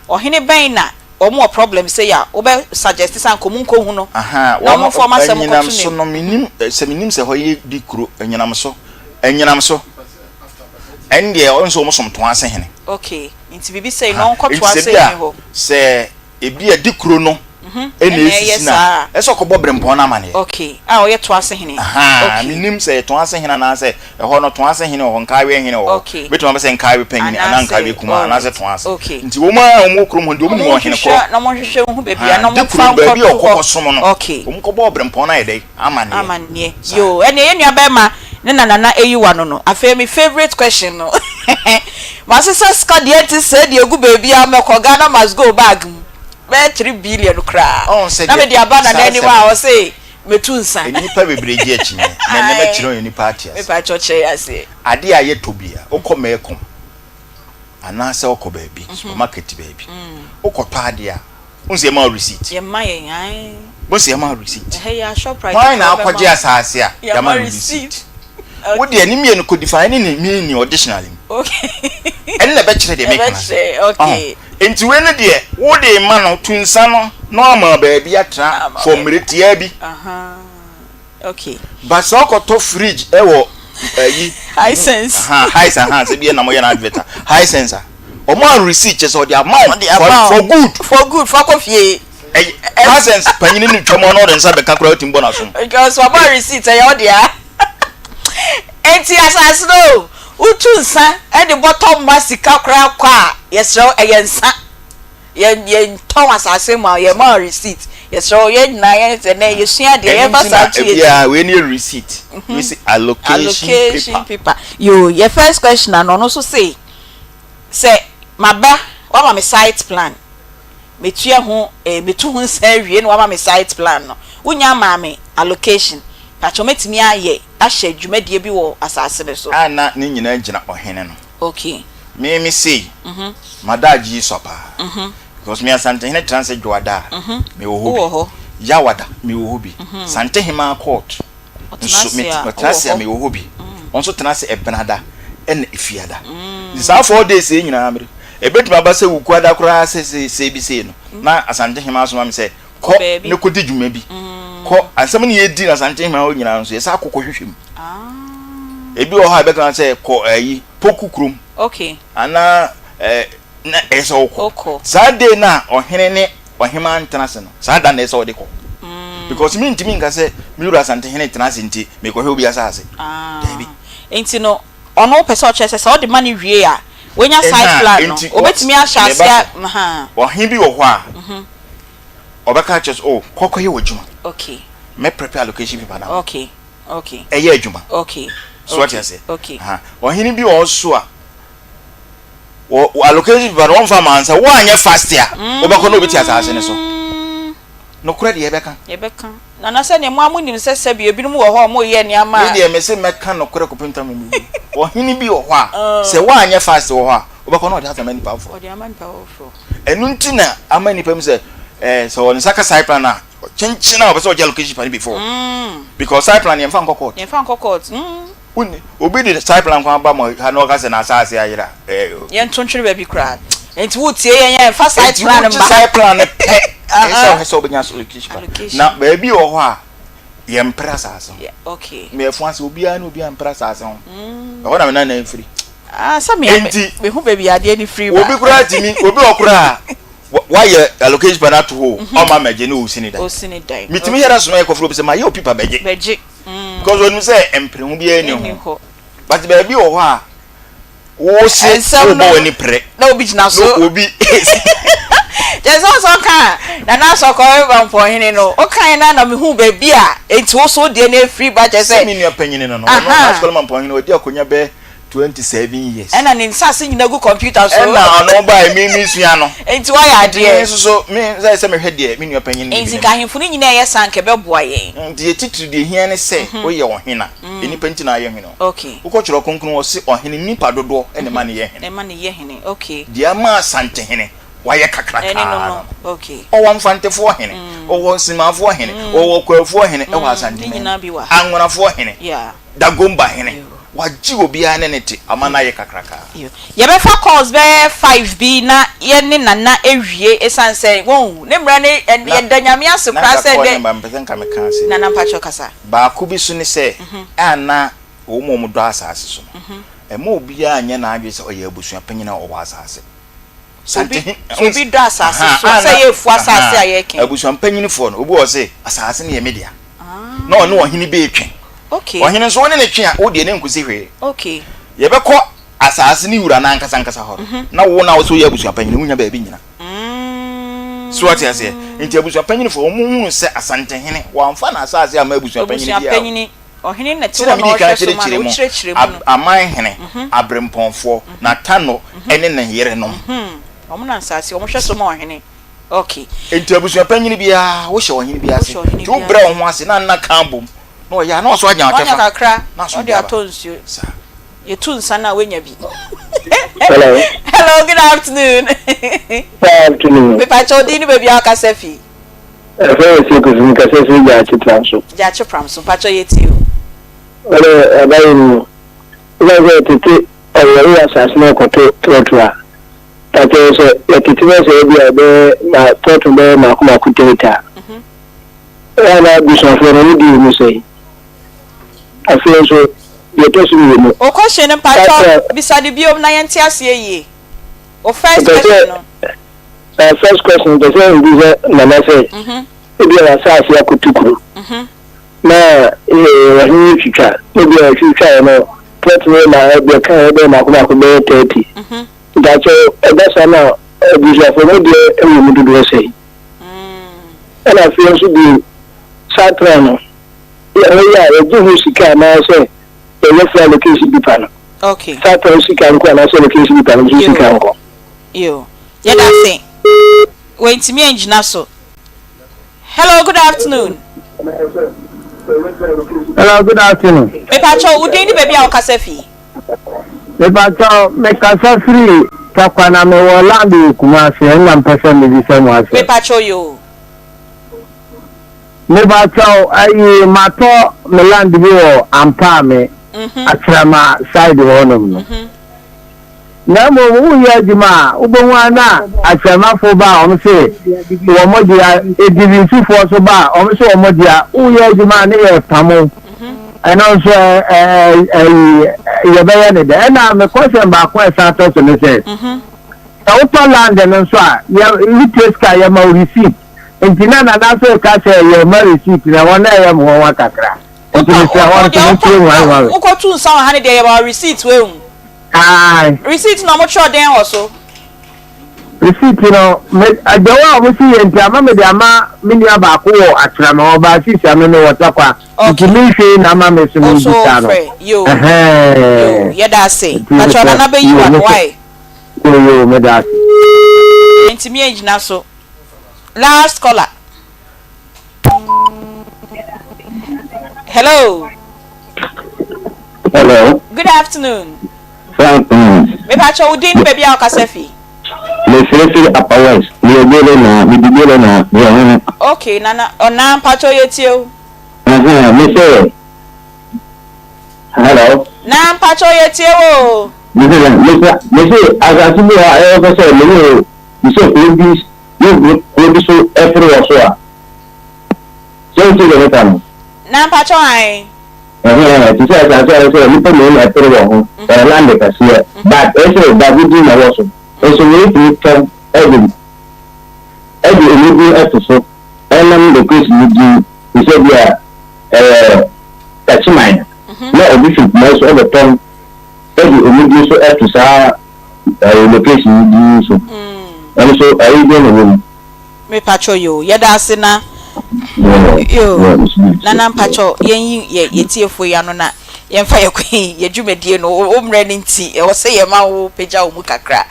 ohini ben na omo problem say ya obe suggest san komunko hu no na omo fo ma sem ko tuni so no minim se hoye di kuro enyinam so ende onso omo som to ase hene okay nti bibi say no ko to ase hene ho se ebi di kuro no ene esina eso ko bobre mpon na mane okay oye to ase hene okay minim se to ase hene na se ho no to ase hene ho nkawe hene ho beto ma se nkawe panyin ana nkawe kuma na se to ase nti wo ma omo kuro mo ndi omo mo hene ko na mo hwehwe hu bebi na mo fa ko bebi okoko som no okay omo ko bobre mpon na yedai amane yo ene ye nua ba ma ne nana eyiwa no afa mi favorite question no my sister ska de enti say de egu bebi ameko Ghana must go bag be 3 billion kra na me de abana na anywhere o say metu nsan enipa bebreji achi na ne me chiro yoni party me pa choche ase ade aye tobia okoma ekom ana se okoba bi supermarket baby okoto ade a unse ma receipt ye ma ye ai bonse ma receipt hey ya shop right why na akwaje asase a ya ma receipt wo de ani me no ko define ni me ni additionally okay en na be kire de make na okay enti we no de wo de ma no tunsa no normal baby atra for mretia bi okay but so okoto fridge e wo yi high sense se bi na mo ye na adverta high sense o mo receipt so the amount for good for coffee high sense panyin ni twemo no de nsa be kakura timbo na so because for about receipt e yo dia enti asas no utu nsa e the bottom masika kra kwa yesro eyensa ye ton asase ma ye ma receipt yesro ye na ye se na ye sua de ye ba sa tu yeah we need receipt we see allocation paper yo your first question and no so say maba wa ma me site plan metua ho metu ho nsa wie no wa ma me site plan no unya ma me allocation pacho metimi aye ahye dwumadie bi wo asase ne so ana ne nyina gina ohene no okay me say madaji sopa because me asante hene transfer dwada me wo ho yawada me wo bi sante hima court nso me transfer me wo bi onso transfer ebenada en efiada this 4 days e nyina amre ebetuma ba se wukwada kura se bi se no na asante hima so ma me se ko ne ko di dwuma bi ko asem ne yedi na asante hima o nyina nso yesa akokko hwehwem ebi o ha be kan se ko ayi pokukrum okay ana na eso ko sade na ohene ne ohema ntana no sada na eso de ko because me ntimi nka se me lura asante hene ntana se nti me ko hwe obi asase debi enti no ono person chese se o de mani wie a wenya side plan no obetimi ahase ohin bi wo ho a obeka chese kokko ye wojuma okay me prepare allocation paper na okay eye adwuma okay so what you say okay ohin bi wo so a allocation paper one farm answer wo anya fast ya obeka no obeti asase ne so no kura de yebeka na se ne mo amunim se sebi ebinum wo ho mo ye ne ama we de me se meka no kura kopenta me ohin bi wo ho a se wo anya fast wo ho a obeka no de asa mani powerful o de amani powerful enu ntina amani pam se so on saka side plan na chenchina obese o allocation paper before because side plan yemfa nkokot uni obi de side plan kwa ba mo ha no ka se na asase ayira ye ntontwere ba bi kra enti wo tie ye fa side plan mba side plan so obenya allocation na ba bi wo ho a ye mpra asase okay me efuanse obi a na obi a mpra asase ho ho na me na free sa me hu ba bi ade ni free ba obi kura timi obi okura why allocation paper to ho o ma meje no osini dai osini dai mitimi hera so na ekofro bi se ma ye opipa beje because when you say empremu bi eni ho but baby o ho a wo se wo bo ani pre na obi gina so no obi just also kan na so ko ban for hene no o kan na me hu baby a enti wo so de na free budget say me nua panyin no na school man panyin o de akonya be 27 years and an insase nyina go computer so and na no buy me sua no enti why ade so me say me hwede me nua panyin enti ka hemfo ni nyina ye sanke be boa ye enti titiri de hia ne se wo ye ohena eni panti na ye hene okay wo ko chiro konkun wo se ohene nipa dodo ene ma ne ye hene okay dia ma sante hene waye kakraka no okay o wan fantefo hene o won simafo hene o wo kwafo hene e wa sante nyina bi wa anwonafo hene yeah dagomba hene waji obi ane nete amana ye kakraka ye be fa calls be 5b na ye ne nana ewie esanse won ne mra ne ye danyame ase kra se de nana mpacho kasa ba ku bi su ne se ana wo mo do asase so e mo obi anye na adwe se oye abusua panyina o wa asase santi obi do asase so se ye fu asase ayeke abusua panyina fo no obi o se asase ne ye media na ono ohini be etwe okay ohene so ne twe a wo de ne nkusi hwe okay ye be ko asase ni wura na nkasa horo na wo na wo so ye abusua panyin munya ba bi nyina so what you say nti abusua panyin fo mu hu se asante hene wa mfa na asase ama abusua panyin ohene na ti wo na ohwe so ma no chirechire mu aman hene abremponfo na tano ene na yere no omo na asase omo hwe so ma ohene okay nti abusua panyin bia wo hye ohene bia se ti wo bra ho ase na kambom no ya na so anya akakra na de atonsuo ye tunsa na wenya bi hello good afternoon afternoon me pa chodi ni baby aka sefi se ko zin ka se ja chipram so pa cho yeti o abayi no ila tete o ya asasina ko totra ta te se yetitiwe se bia be na totu be na kuma kuteta ana bisofo no di mu sei afien so ye to sumi mo o question pa cho bisade biom na yenti ase ye o first question no first question the same is na na say ebi na sa ase akutukuru na ni chicha ebi na chicha no plot na ebi ka ebi na kuma ko be 30 that so e sa na ebi so for no de e mu dudu say and afien so bi satrano ya eju sika na say e fa location bi pa okay satrano sika nko na say location bi pa no sika nko yo ya da say wait me engineer so hello good afternoon hello good afternoon me pa cho udin ni baby a o kasafi me pa cho me kasafri takwana me wala bi kuma se na mpesa me bi se mo ase me pa cho yo me ba cho ayi mato me land bi o ampa me atrama side honum no na mo wu ya jima ubonwa na atrama fo ba o se wo modia edibi sufo so ba o se o modia wu ya jima ne ye pamo and also ye be ne de na me question ba ko esa to so ne se auto land no so a ye trace ya ma receipt entina na so ka se ye ma receipt na wona ye mo wa kakra entina se won to wa uko tun sa ha ne de ye ba receipt we receipt no mo cho den also receipt no me ajawa mo si ye ntia me de ama me ni aba ko atra ma oba si sia me no wata kwa ntimi hwe na ma me so ni bisa no yo ye da say but cho na be you and why yo me da ntimi engineer so last caller hello good afternoon me pa cho udin baby a kasafi le sesi apawes le bele na bidibele na ya okay nana ona pa cho yetio me say hello na pa cho yetio me say azati mo ayo ko say me say please you so every also so ti le tan na pa cho ai ti say ni pe mo na every one land ka say but also David na also so we need to every episode and the question you say yeah mine. No, this is most of the time. Every immediate so to say location so. And so I don't me pacho yo yeda asena yo nana pacho yen yetiefo ya no na yemfa yakwen yedwumedie no omre ne nti e wo se yema wo peja wo mu kakra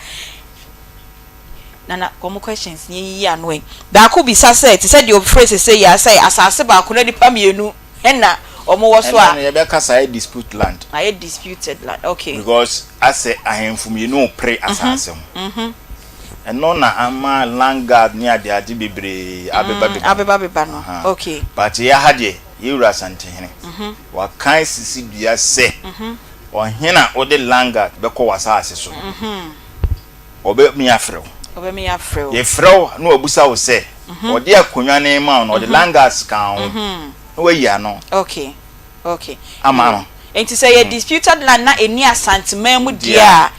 nana komo questions yen yi anwen da ko bisa say ti say the phrase say ya say asase ba ko na dipa mienu na omo wo so a na ye be kasa dispute land I disputed land okay because ase ahemfo mienu pre asase ho no na ama landguard ni ade bebre abeba no okay but ya hade yewura santehene wa kan sisi bia se ohena ode landguard be ko wasase so obe mi afrew ye frew no obusa wo se ode akonwa ne ma no ode landguards kan no we ya no okay ama no enti say ye disputed land na eni asantema mu dia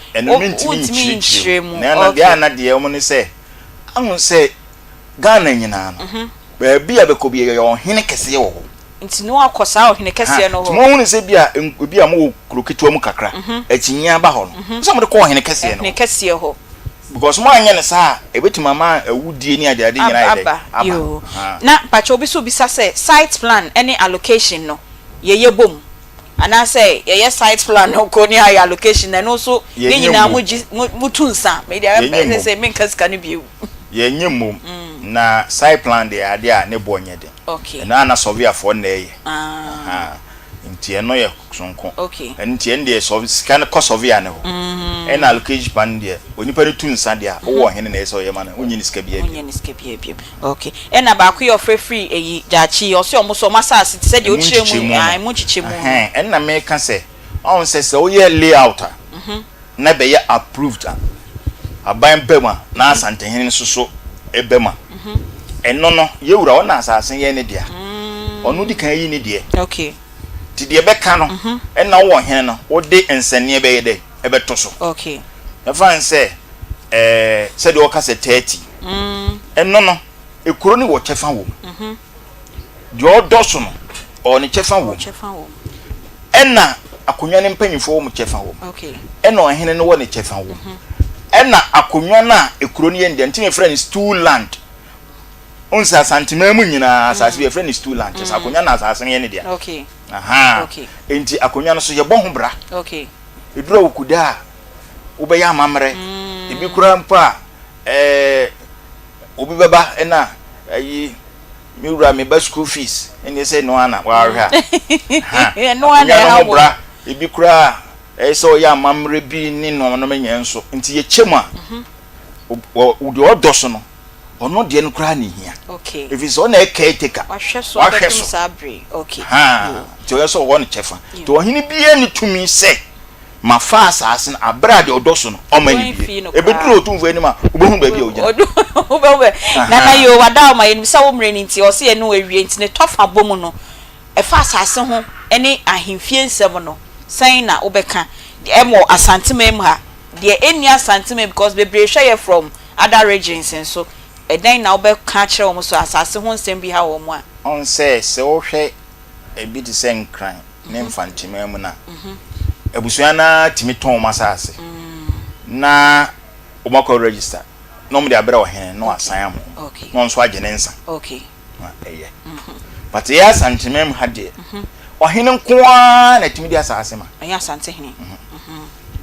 ultimi nchiremu na dia na dia omo ne se ahun se Ghana nyina no ba bia be ko bia ye ohene kese ye wo enti no akosa ohene kese no ho mo hunu se bia mo kroketua mu kakra achinya ba ho no so mo de ko ohene kese no ne kese ho because mo anya ne sa ebetima ma awudie ni ade nyina ide yo na pacho obi so bisa se site plan any allocation no ye bom ana say ye site plan no ko ni high allocation na no so ni nyina mutunsa me dia say me kaska ni biu ye nyemum na site plan de ade a ne bonye de okay na surveyor for na ye nti eno ye sonko okay nti en de scan cost surveyor ne ho en allocation plan de onipa ne tunsa de a wo hene na eso ye ma na onyi ni ska bia okay en na ba ko your free eyi jachi o se o mo so masase ti se de o chire mu chiche mu en na me ka se on se o ye layout na be ye approved aban bema na asantehene so ebema eno no ye wura o na asase ye ne dia onu di kan yi ne dia okay ti de be ka no en na wo hene no wo de ensane be ye de ebe to so okay e fan se se de o ka se 30 eno no ekuro ni wo chefa wo de o doso no o ni chefa wo enna akonwa ne mpanyifo wo mu chefa wo okay enna o hene no wo ni chefa wo enna akonwa na ekuro ni ye ndie ntime friend stool land unsa santima mu nyina asase be friend stool land sa akonwa na asase ye ne dia okay okay enti akonwa no so ye bo ho bra okay edura okuda wo be ya mamre ebi kura mpa obi beba ena ayi mi wura me ba school fees eni say no ana wa hwa no ana ha wo ebi kura so ya mamre bi ni no no menya nso nti ye chema wo de odoso no ono de no kura ni hia okay if is on a caretaker wa hwe so sabre okay ti o so won chefa ti o hini bia ni tumi se ma fa asase na abra de odoso no o mani bi ebeduru otumfo ani ma obehu ba bi ogina obe na yo wada o ma yen sa wo mre ni nti o se enu awie nti ne tofa bomu no e fa asase ho ene ahemfie nsem no sai na obeka emo asantemem ha de eni asantemem because bebre hwe from other regions and so then na obeka kire wo so asase ho nsem bi ha wo mo a on se wo hwe e bi de sen kran ne mfantemem na ebusuana timiton masase na omako register no me de abere ohene no asan am okay no nso agye nensa okay eye but ya santimem hade ohene nkoa na timi de asase ma ya santehene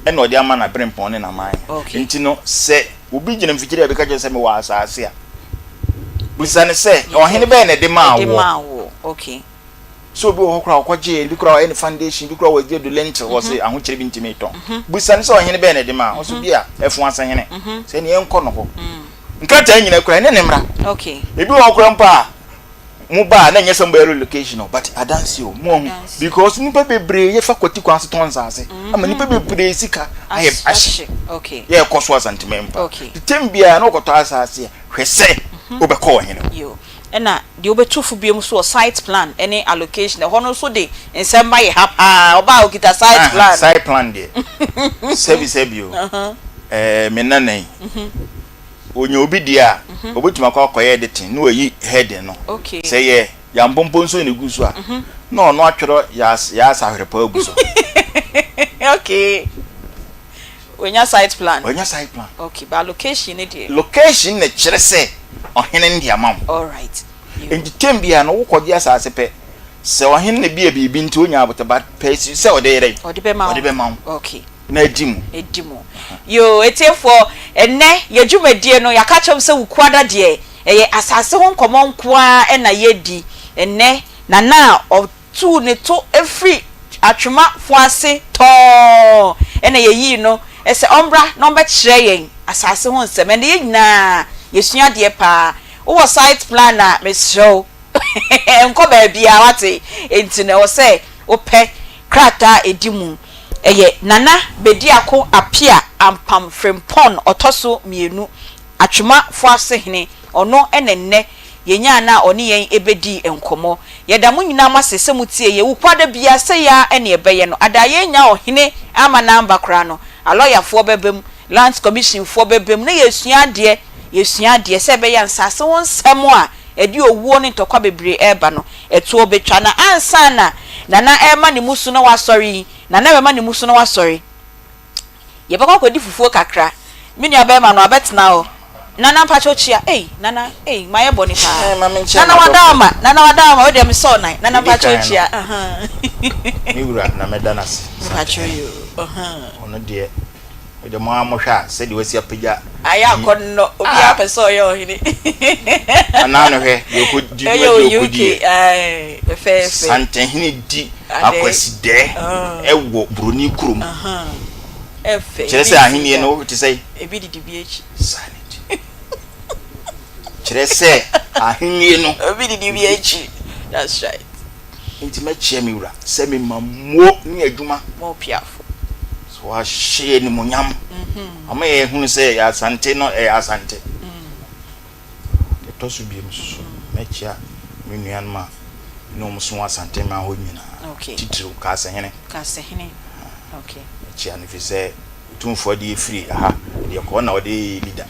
eno odi ama na brempon ne na man nti no se obi gine mfikire e be ka je se me wa asase a busane se ohene be na de ma wo okay so bi wo kra okwaje bi kra any foundation bi kra wo je do lent wo se ahokyere bi ntime ton busane se ohene be na de ma wo so bi a efu asahene se ne enko no ho nkata nyina kra ne nemra okay ebi wo kra mpa mu ba na nyesem ba relocation but adansi o mo because nipa bebre ye fa kwati kwa se ton sase ama nipa bebre sika aye ashi okay ye koso asantimempa okay tembia na okoto asase hwese obekọ ohene yo ena de obetufu biem so site plan any allocation e hono so de nsem ba ye ha oba okita site plan de service bio menanen onye obi dia obetuma kwa koye editing no yi head no okay say ye ya mbompo nso ne gusu a no atwero yas ahrepa aguso. Okay. When your site plan. Okay, but location it. Location ne kire se ohene ndi amam. All right. Enti tembia no wokodi asase pe. Se ohene ne bia bibi nti onya abotaba pesi se odere. Odebe ma. Okay. Na edimu. Yo, etefo enne yedwumadie no yakachom se wukwada de eye asase ho nkomon kwa na yedi enne na otu ne to every atwema fo ase to ena yeyi no ese ombra no be kire yen asase ho nsem ene yina yesua de pa wo site planner me show enko ba bia wate enti na wo se wo pe krata edimu eye nana bediako apia ampam frempon otoso mienu atwema fo ase hene ono enenne yenya na oni yen ebedi enkomo yedamu nyina masese mutie ye wukwada bia se ya ene ebeye no adaye nya ohene ama namba kra no a lawyer fo bebem land commission fo bebem na yesua de se be ya nsase won semo a edi owuo ni tokwa bebre eba no etu obetwa na ansa na ema ni musu na wasori na ema ni musu na wasori ye bako kodi fufuo kakra mini abema no abetna o nana mpachochia nana maye boni pa nana wadama we dem so nine nana mpachochia mi wura na medanasi mpachoyo ono de we de mo amohwa se de wasi apagya aya konno obi apeso yo hini anano he ye ko di we ko di fe sante hini di akwasi de ewo broni kurum efe kire se ahini no ti sei ebi di bi echi kire se ahini no ebi di bi echi that's right inti ma chia mi wura se mi mammo ni adwuma mo piafo so a hye ni monyam ama ye hunu se ya asante no asante to so bi mso ma chia mi nuan ma no mso asante ma ho nyina okay titru ka se hene okay chia ni fi se tumfo di free aha de ko na ode leader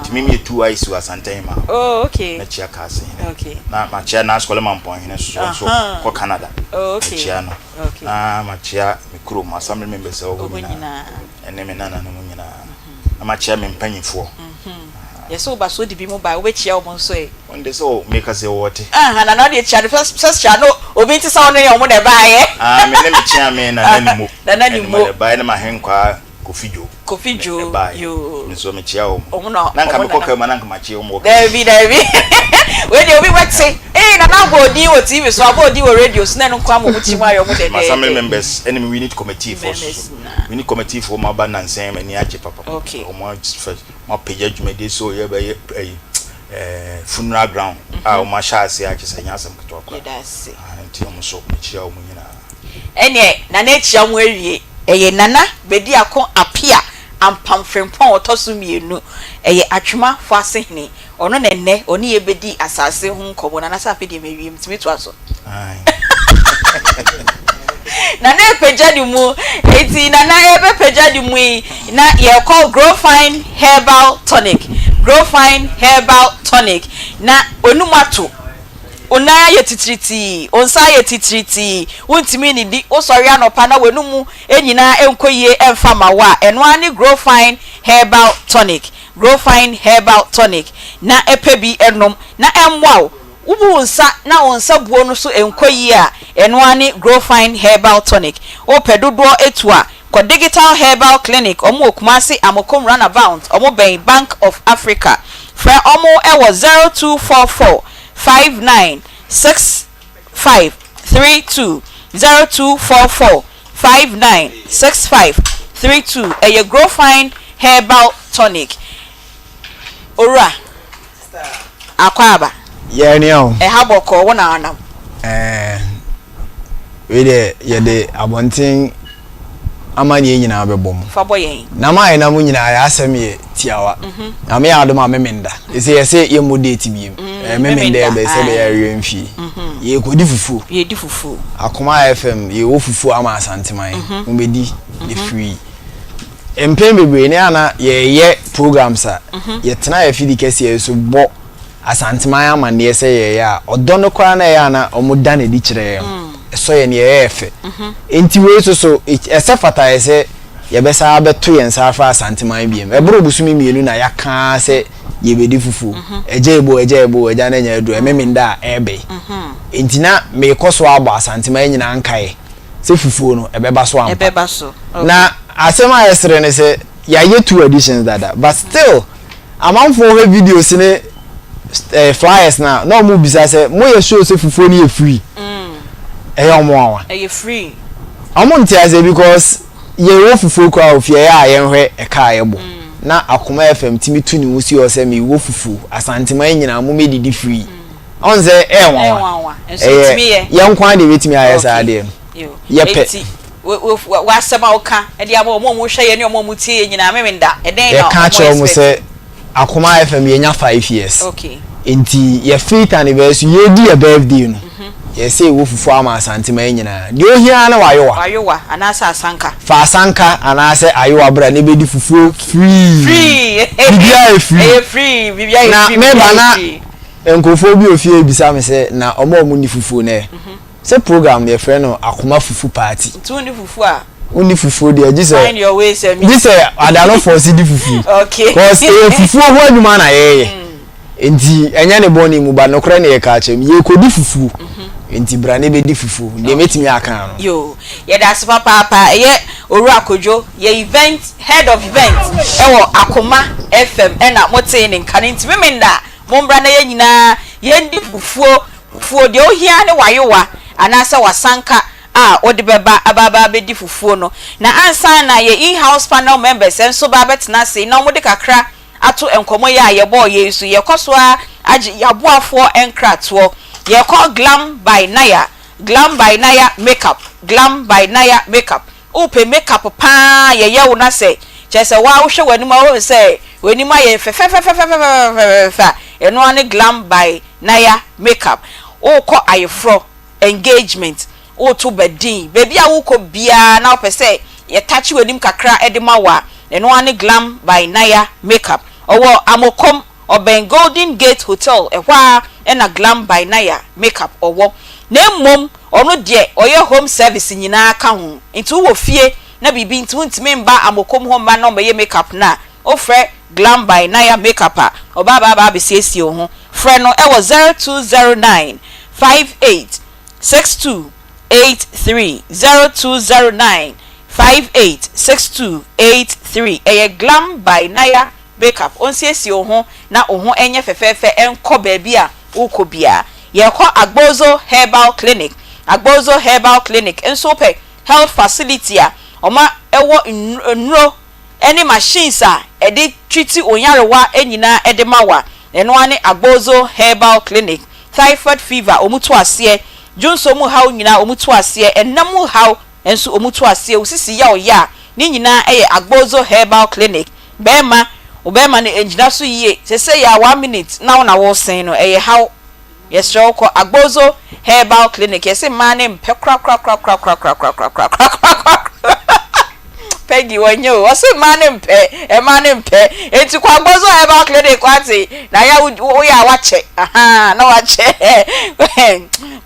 timi mi tu ice wa asante ma okay na chia ka se hene okay na ma chia na skola man pon hene so ko Canada okay chia no okay ma chia mi kro ma assembly members o nyina ene me nana no nyina na ma chia me mpanyifo yeso ba so di bi mo ba we chia o mo so on dey so make us say what na no dey chia the first chia no obi ti sa ono ye o mo dey ba ye me ne me chia me na nani mo ba na ma henkwa kofijo yo nso me chia o no na nka me koka ma na nka ma chia o mo David we dey obi what say na go di o TV so abo di o radio so na no kwa mo chi ma yo mo dey assembly members enemy we need committee for we need committee for ma ba na Nsem ani ache papa okay o mo first mo page judgment so ye ba funeral ground o ma sha se ache se nyasem keto akwa that's anti o mo so chia o mo nyina ene na chia mo awie eye nana bedi akon apia ampam frempon otoso mienu eye atwema fo asehne ono na enne oni ye bedi asase ho nkomo na nasa afede mewiem timitu aso nana peja di mu eti nana ebe peja di mu na ye call grow fine herbal tonic na onumato ona ye titriti onsa ye titriti wontimi ni di osori anopa na wenumu enyina enkoyie emfa mawa eno ani grow fine herbal tonic na epebi enom na emwa ubu nsa na onsa buo no so enkoyie a eno ani grow fine herbal tonic o pedodo etua ko digital herbal clinic omo okumase amokom runabout omo ben Bank of Africa fra omo ewo 0244 596532 0244 596532 a grow fine herbal tonic ora akwaba yenio haboko wona anam we de ye de abontin amani nyina bebom fa boyen na mai na mu nyina ya asem ye tiawa na me adom amemenda ese yese ye modate biem memenda be se be ya remfi ye kodi fufu ye di fufu Akoma FM ye wo fufu ama asanteman umbedi the free empem bebre ne ana ye programs a ye tena ye fidi kese ye so bo asanteman ama ne se ye ya odono kwa na ye ana omuda na di kire so ye ne efe enti we so esefata ese ye besa beto ye nsafa asanteman biem ebro busumi mienu na yaka se ye bedi fufu ejebo eja na nya edu ememenda ebe enti na me koso agba asanteman nyina nkae se fufu no ebeba so ampa na asema yesre ne se ya ye 2 editions dada but still amount for videos ne flyers na no mu bisa se mo ye show se fufu ni ye free omo awa e free omo ntiaze because ye wo fufu kwa ofie ya yenhwe eka yebo na Akoma FM timi tu ni wusi o se me wo fufu asanteman nyina mo medidi free onze wawa enso timi ye nkwan de betimi ayesa ade ye pe wa sema oka e dia mo hwe ye ne mo tie nyina memenda e den na e ka che mo se Akoma FM ye nya 5 years okay enti ye fit anniversary ye di a birthday no ye say wo fufu ama asanteman nyina de ohia na wayowa anasa asanka fa asanka anase ayowa bra ne bedi fufu free bibia free bibia free na me bana enkofo bi ofie bisa me se na omo ni fufu ne se program ye frɛ no Akoma fufu party tu ni fufu a uni fufu de ji se find your way se mi se adano for cd fufu okay cause fufu ho adwuma na ye enti enya ne boni mu ba no kra ne ye ka chem ye kodi fufu enti bra ne be di fufu de metimi aka no yo ye da super papa ye oru akojo ye event head of event ewo Akoma FM na mote ne nka enti memenda mombra na ye nyina ye ndi fufu de ohia ne wayowa anasa wasanka odi beba ababa bedi fufuo no na ansa na ye in-house panel members enso ba betina se na omode kakra ato enkomo ye ayebo ye su ye kosoa agi yaboafo enkrato ye call glam by naya makeup ope makeup pa ye wo na se chese wa wo hwe wanima wo se wanima ye fe eno ane glam by naya makeup o ko ayefro engagement o to bedin baby a wo ko bia na opese ye touch wanim kakra edema wa eno ane glam by naya makeup owo amokom oben Golden Gate Hotel ehwa na glam by naya makeup owo na mom ono de oye home service nyina aka ho nti wo fie na bibi nti ntime mba amokom ho ma no meye makeup na ofre glam by naya makeup a oba ba besiesie ho frɛ no ewo 0209 586283 0209 586283 glam by naya makeup onsiesie ho na ho enye fefefe enko baabi a ukobia ye ko Agbozo Herbal Clinic enso pe health facility a oma ewo nnuro any machines a edi treat onyarewa enyina edemawa eno ane Agbozo Herbal Clinic typhoid fever omutu ase junso mu haw nyina omutu ase enam haw enso omutu ase osisi ya oya ni nyina Agbozo Herbal Clinic bema obema ne enjina so yie sese ya 1 minute na na wo sen no haw yes ko Agbozo Herbal Clinic yesi mane mpe kra Peggy wanyo wasi mane mpe eti kwa Agbozo Herbal Clinic kwati na ya ya wache na wache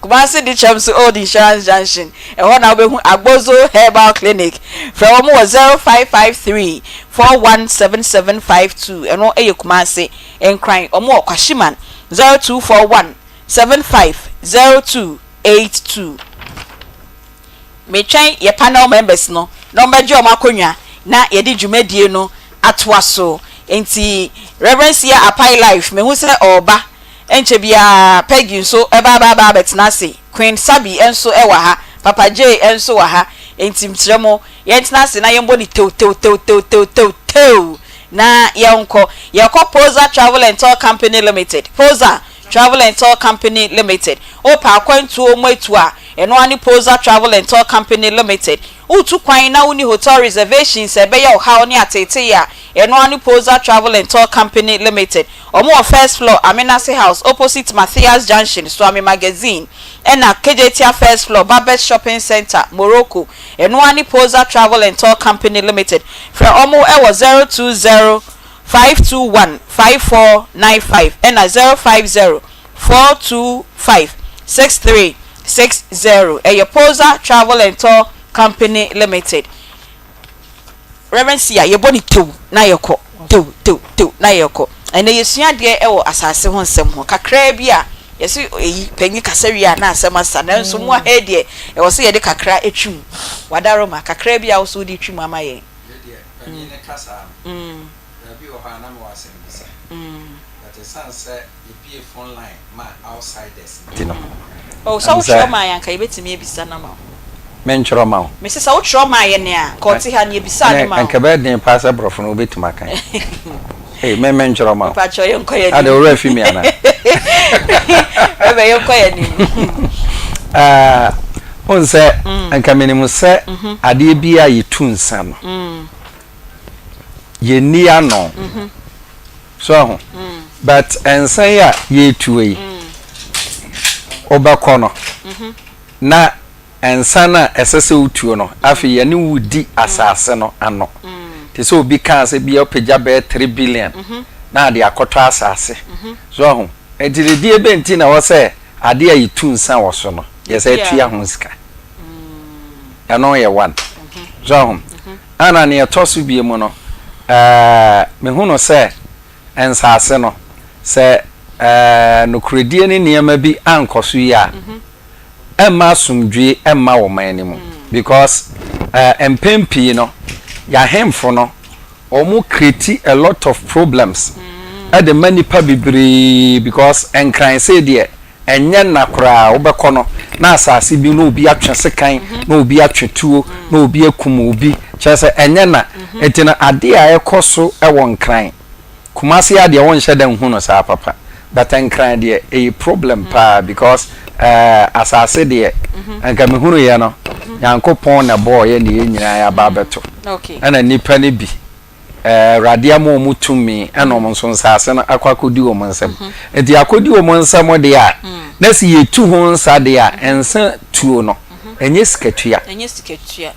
kumasi di chamsu old insurance junction na obehu Agbozo Herbal Clinic from 0553 417752 eno kumasi enkran omo kwashiman 0241 750282 me twen ye panel members no number jo makonwa na ye di dwumadie no atwa so enti reverence ya apai life me hu se oba enche bia Peggy nso eba betina se Queen Sabi enso ewa ha Papa J enso wa ha enti mtremo ye tina se na ye mboni tew na ye ko Poza Travel and Tour Company Limited Poza Travel and Tour Company Limited opa akwantu ometu a eno ani Poza Travel and Tour Company Limited utu kwan na uni hotel reservations ebe ya oha oni atete ya eno ani Poza Travel and Tour Company Limited omo first floor Amenase House opposite Matthias Junction Swami Magazine ena KJT first floor Babet Shopping Center Morocco eno ani Poza Travel and Tour Company Limited for omo ewo 020 521 5495 and 050 425 63 A Posa Travel and Tour Company Limited. Reverend Sia, you body two, na yoko, two, na yoko. And then you see a dear or assassin on some cacrabia. Yes, penny casaria, na sama son, and some more head ye. It was here the cacra a chum. Wadaroma, cacrabia also did you, mamma. But the son said, you be a phone line, my outsiders. Oh, so show my uncle, bet me be son. Menchro ma. Mrs. Outro my ene, Corti han ye be son. And cabed in pass a brofon obey to my kind. Hey, menchro ma. Pacho, young coy. I don't refi me. Ever your coy. One say, and Caminimus say, Adi bia ye tun son. Ye near no. So, but and say ye two Obakono. Na and sana esese utuo no afi ye ne wudi asase no ano te so obi kan se bia opagya be 3 billion na de akoto asase so ho edidie benti na wo se ade ayi tunsa wo so no ye se tua ho sika ano ye one so ho ana ne etoso bie mu no me hu no se ensase no se no kredie ne niam bi ankoso yi a Emma sumdwe emma wo manimu because empempi no ya hemfo no omo create a lot of problems at the many pabibri because enkran say there enye nakra wo bekono na asase bi no obi atwe sekan na obi atwe tuo na obi akum obi chese enye na etina ade a ekoso ewo nkran kumase ade won hye dan hu no sa papa but enkran there a problem pa because asase de anka me hunu ye no yankopon na boy ye ne nyina ya ba beto okay ana nipa ne bi radia mo mutumi ana mo nso nsase na akwakodi wo monsam enti akodi wo monsam de a na si ye tu ho nsa de a ensa tuo no enye sikatua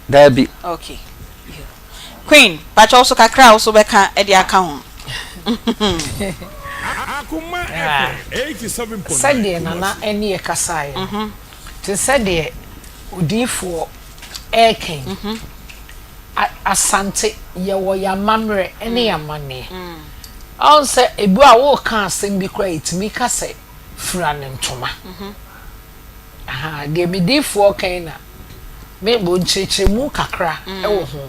da bi okay Queen pacha also kakra also beka e de aka ho Akoma 87.9 Sunday nana eni e kasaye te Sunday odifo eken asante ye wo ya mamre eni ya mane on se ebu a wo kan asem bi kra itimi kase fura ne ntoma aha de midifo ken na me bo ncheche mu kakra e wo ho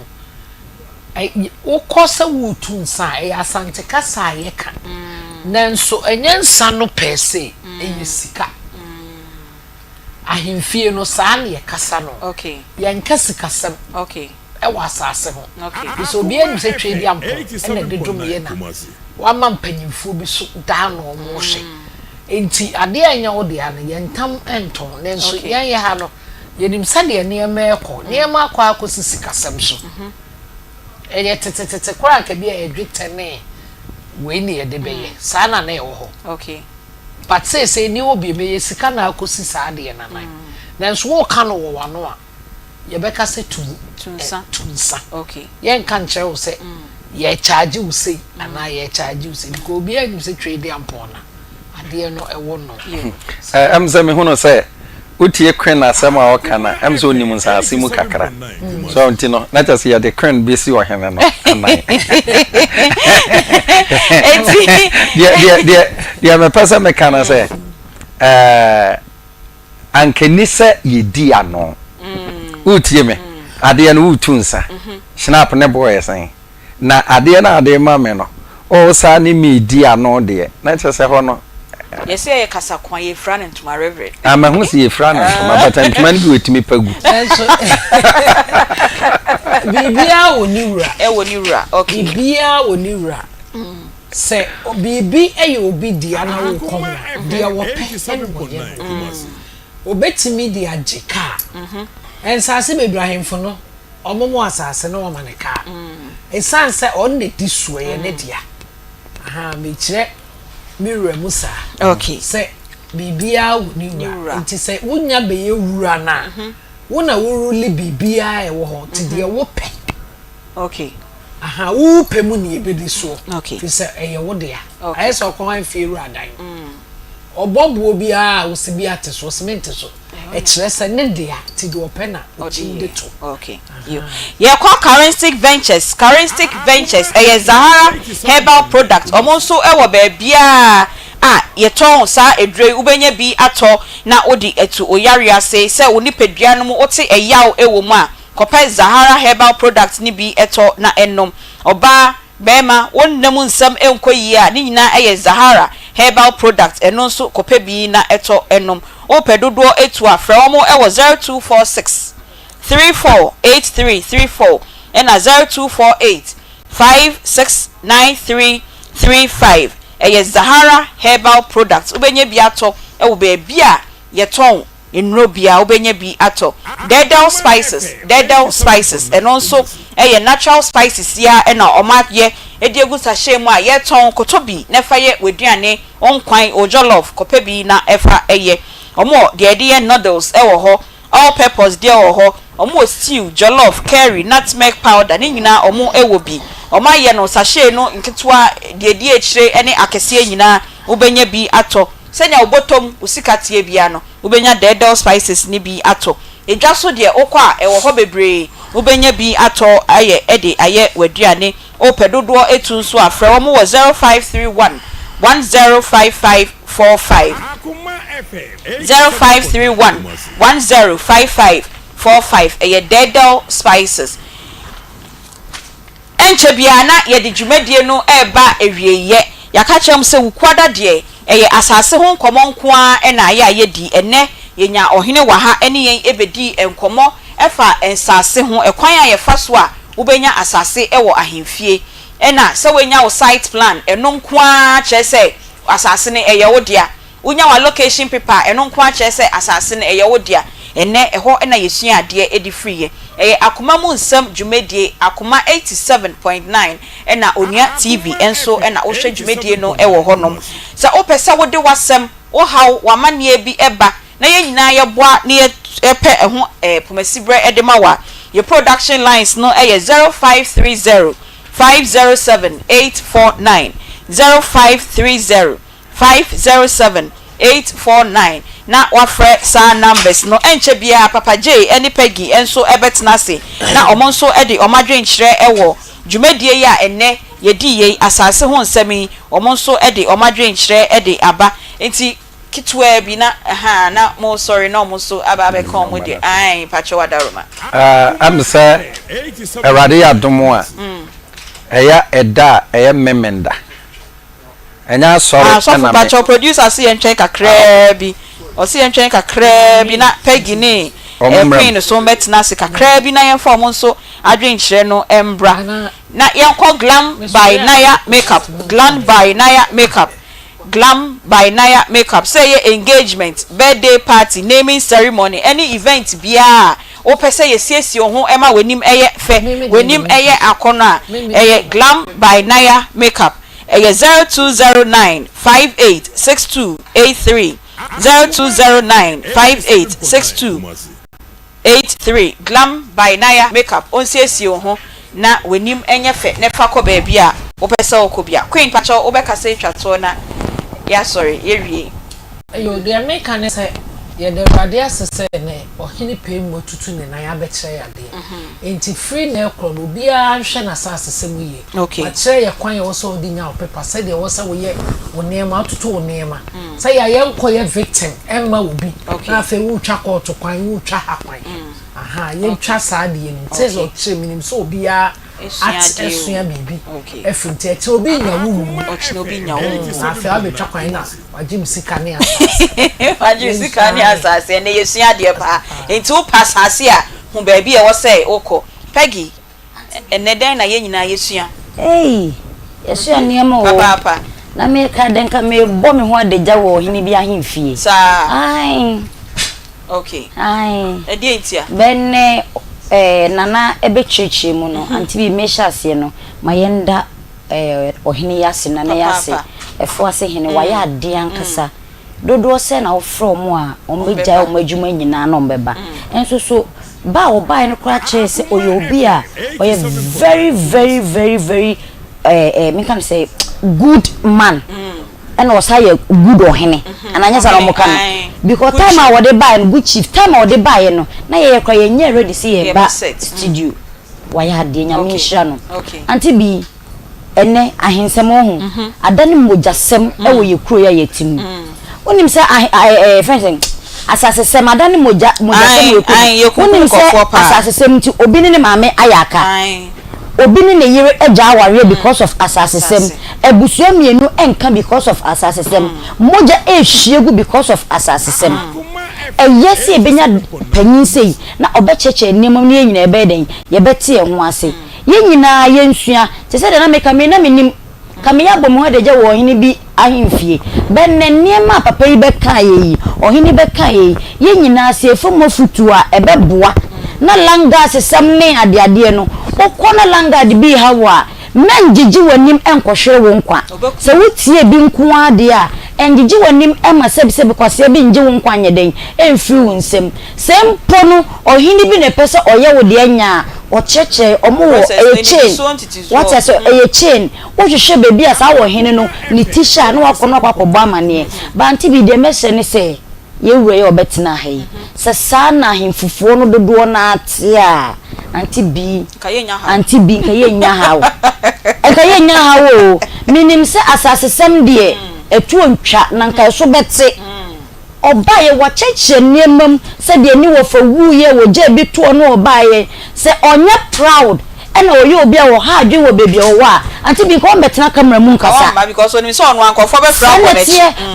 wo kosa wo tunsa e asante kasaye kan nanso enyensa no pese eyesika ahemfie no saa ne kasa no okay yankasi kasam okay e wasase ho okay so bi enu se twedi ampo ene de dwom na wa mampanyimfo bi so da no mo hwe enti ade anya wo de ana yentam enton nanso yan ye ha no yenim sade ne ma ekọ ne ma akọ akosisi kasam so eye tetetete kora ka bi e dwetene we ni e de beye sa na na e wo ho okay but say ni obi me sika na akosi sa de na nan nanso wo ka no wo wano a ye beka se tunsa okay ye nka nche wo se ye charge wo se ana ye charge wo se ko obi ani se trade ampona ade no e wo no am se me hono se utie kwen na asema o kana am so nim nsase mu kakra so nti no na ta se ya de kwen be si o hene no anan dia me pasa me kana se ankeni se yedi ano utie me ade no utunsa snap ne boy sen na ade na ade ma me no o sa ni me di ano de na ta se ho no yes ye kasa kwa ye fra ne ntuma reverend ama hu se ye fra ne ntuma but ntuma ni wetimi pagu bibia woniwura woniwura okay bibia woniwura se bibi eye obi dia na wo kom dia wo pe obetimi dia agika ensase bebrahemfo no omomo asase no omaneka esanse on ne disuye ne dia aha me kire mirror musa okay se bibia woniwura nti se wonya be ye wura na wona woruli bibia e wo ho ti dia wo pe okay aha wo pe mu ni ebedi so okay fi se eye wo dia aye so ko han fi wura dan obobo bia wo se bia te so cement so kyerɛ ne dia ti do opena de to okay you call Charismatic Ventures Zahara herbal product omonso ewo ba bia yeton sa edre ubenya bi ato na odi etu oyare ase se oni pedua no mu ote eyaw ewo mu a kopa Zahara herbal product ni bi eto na ennom oba bema wonnam nsam enkoyi a ni nyina Zahara herbal product eno nso kopa bi na eto ennom opedodo etu afra omo ewo 0246 348334 and 0248 569335 Zahara herbal products ubenye bi ato ewo be bia yeton enro bia ubenye bi ato dedel spices and also natural spices ya na omadye ediegu sachet mu a yeton kotobi nefa ye weduane onkwan ojolof kopebi na efa omo de noodles ewo ho all purpose de ewo ho omo stew jollof curry nutmeg powder ni nyina omo ewo bi oma ye no sachet no nketwa de echire ene akese nyina ubenye bi ato senya obotom usikatie bia no ubenya dedel spices ni bi ato edwaso de okwa ewo ho bebre ubenya bi ato aye waduane opedodo etu nso afra omo 0531 105545 0531 105545 dedel spices enche bia na ye de dwumadie no eba ewieye yaka chem se wukwada de asase ho nkomo nko a na aye di ene yenya ohene wa ha ene yen ebedi enkomo efa ensase ho ekwan a ye fa so a ubenya asase ewo ahemfie ena se wenya wo site plan eno nko a chese asase ne eye wo dia unya wa location paper eno nko a chese asase ne eye wo dia ene eho ena yesua ade edi free Akoma mu Nsem dwumedie Akoma 87.9 ena Onua TV enso ena ohwe dwumedie no ewo honom sa opesa wode wasem wo haw wamane bi eba na ye nyina ye boa na ye epe eho pomasibre edemawa ye production lines no 0530 507 849 0530 507 849 na wafre sa numbers no enche bia Papa J eni Peggy enso ebetna se na omonso edi omadwen kire ewo dwumadie ya enne yedi ye asase ho nsemi omonso edi omadwen kire edi aba enti kitwe bi na na mo sorry no mo so aba be come with the ai pacho wadaroma am say erade adomo a eya eda eya memenda enya sorry na pacho producer see entwe kakra bi o see entwe kakra bi na Peggy ni queen so metna se kakra bi na yen form nso adwen kire no embra na yen call glam by Naya makeup say ye engagement birthday party naming ceremony any event bia o pese ye siesie ho ema wenim eye fe wenim eye akona eye glam by Naya makeup 0209 586283 0209 586283 glam by Naya makeup on siesie ho na wenim enye fe ne fa ko ba bia o pese okobia queen pacho obeka se twato na ya sorry yewie ayo de make ne say ye de rade asese ne ohini pem tutu ne na ya be kire ya de enti free na ekro no bia hwe na asase mu ye okay kire ye kwan ye wo so di nya opepa say de wo say wo ye onema tutu onema say ya ye nko ye victim emma obi na fe wo twa court kwan wo twa ha kwan aha ye twa sa de ye ntse zo kire minim so bia esuya bibi efunte ti obi nya wu ochino obi nya wu afi abetwa kwan na wajim sika ne asase ne yesua de pa enti wo pasase a hu ba bi e wo say oko Peggy eneden na ye nyina yesua yesua ne ma wo papa na me ka den ka me bo me ho adagya wo hini bi ahemfie sa ai okay e die ntia benne nana ebecheche mu no anti bi mesha ase no mayenda ohini yase na yase efo ase hene waya ade ankasa dodo se na ofro mu a ombeja omadwuma nyina na ombeba enso so ba obai no kra che se oyobi a oye very very very very me can say good man and was higher good or henny and I just because time I would buy and good chief time I would buy no na ye cry near ready see back studio why had the nyamisha okay Aunty B ene ahensemo ho adane mojasem e wo ye kuro ya yetim wonim se friend asasesem adane mojasem ye kuro wonim se asasesem ti obi ne maame ayaka obi ne yire eja aware because of asasesem ebusuo mienu enka because of asasesem moja ehwiegu because of asasesem yes e benya panyin sei na obecheche nemam ne nyina ebe den ye beti ho ase ye nyina ye nsua te se de na meka me na menim kamia bom ho de je wo hini bi ahemfie benne niema papa yi beka yi ohini beka yi ye nyina se efomo futua ebeboa na langa se samme ade no okona langa de bi hawa men gigi wanim enkohwe wo nkwa se wutie bi nko ade a engigi wanim ema sebise bekwase bi ngi wo nkwa nyeden emfiri wo nsem sempo no ohini bi ne pese oye wo de anya o cheche omo wo e chain what is e chain wo hwehwe bebi asa wo hene no ni tisha no akono akwakobo amane ba Aunty bi de mese ne se ye wure ye obetina ha yi se sa na hemfufuo no dodo na atia Aunty B kaye nya hawo kaye nya hawo minim se asasesem de etu ntwa na nka so bete obaye wacheche niemam se de ni wo fa wuye wo je bi to no obaye se onye proud ena oye obi a wo ha adwe wo bebi o wa Aunty B ko betena camera mu nkasa because when we saw one ko for be proud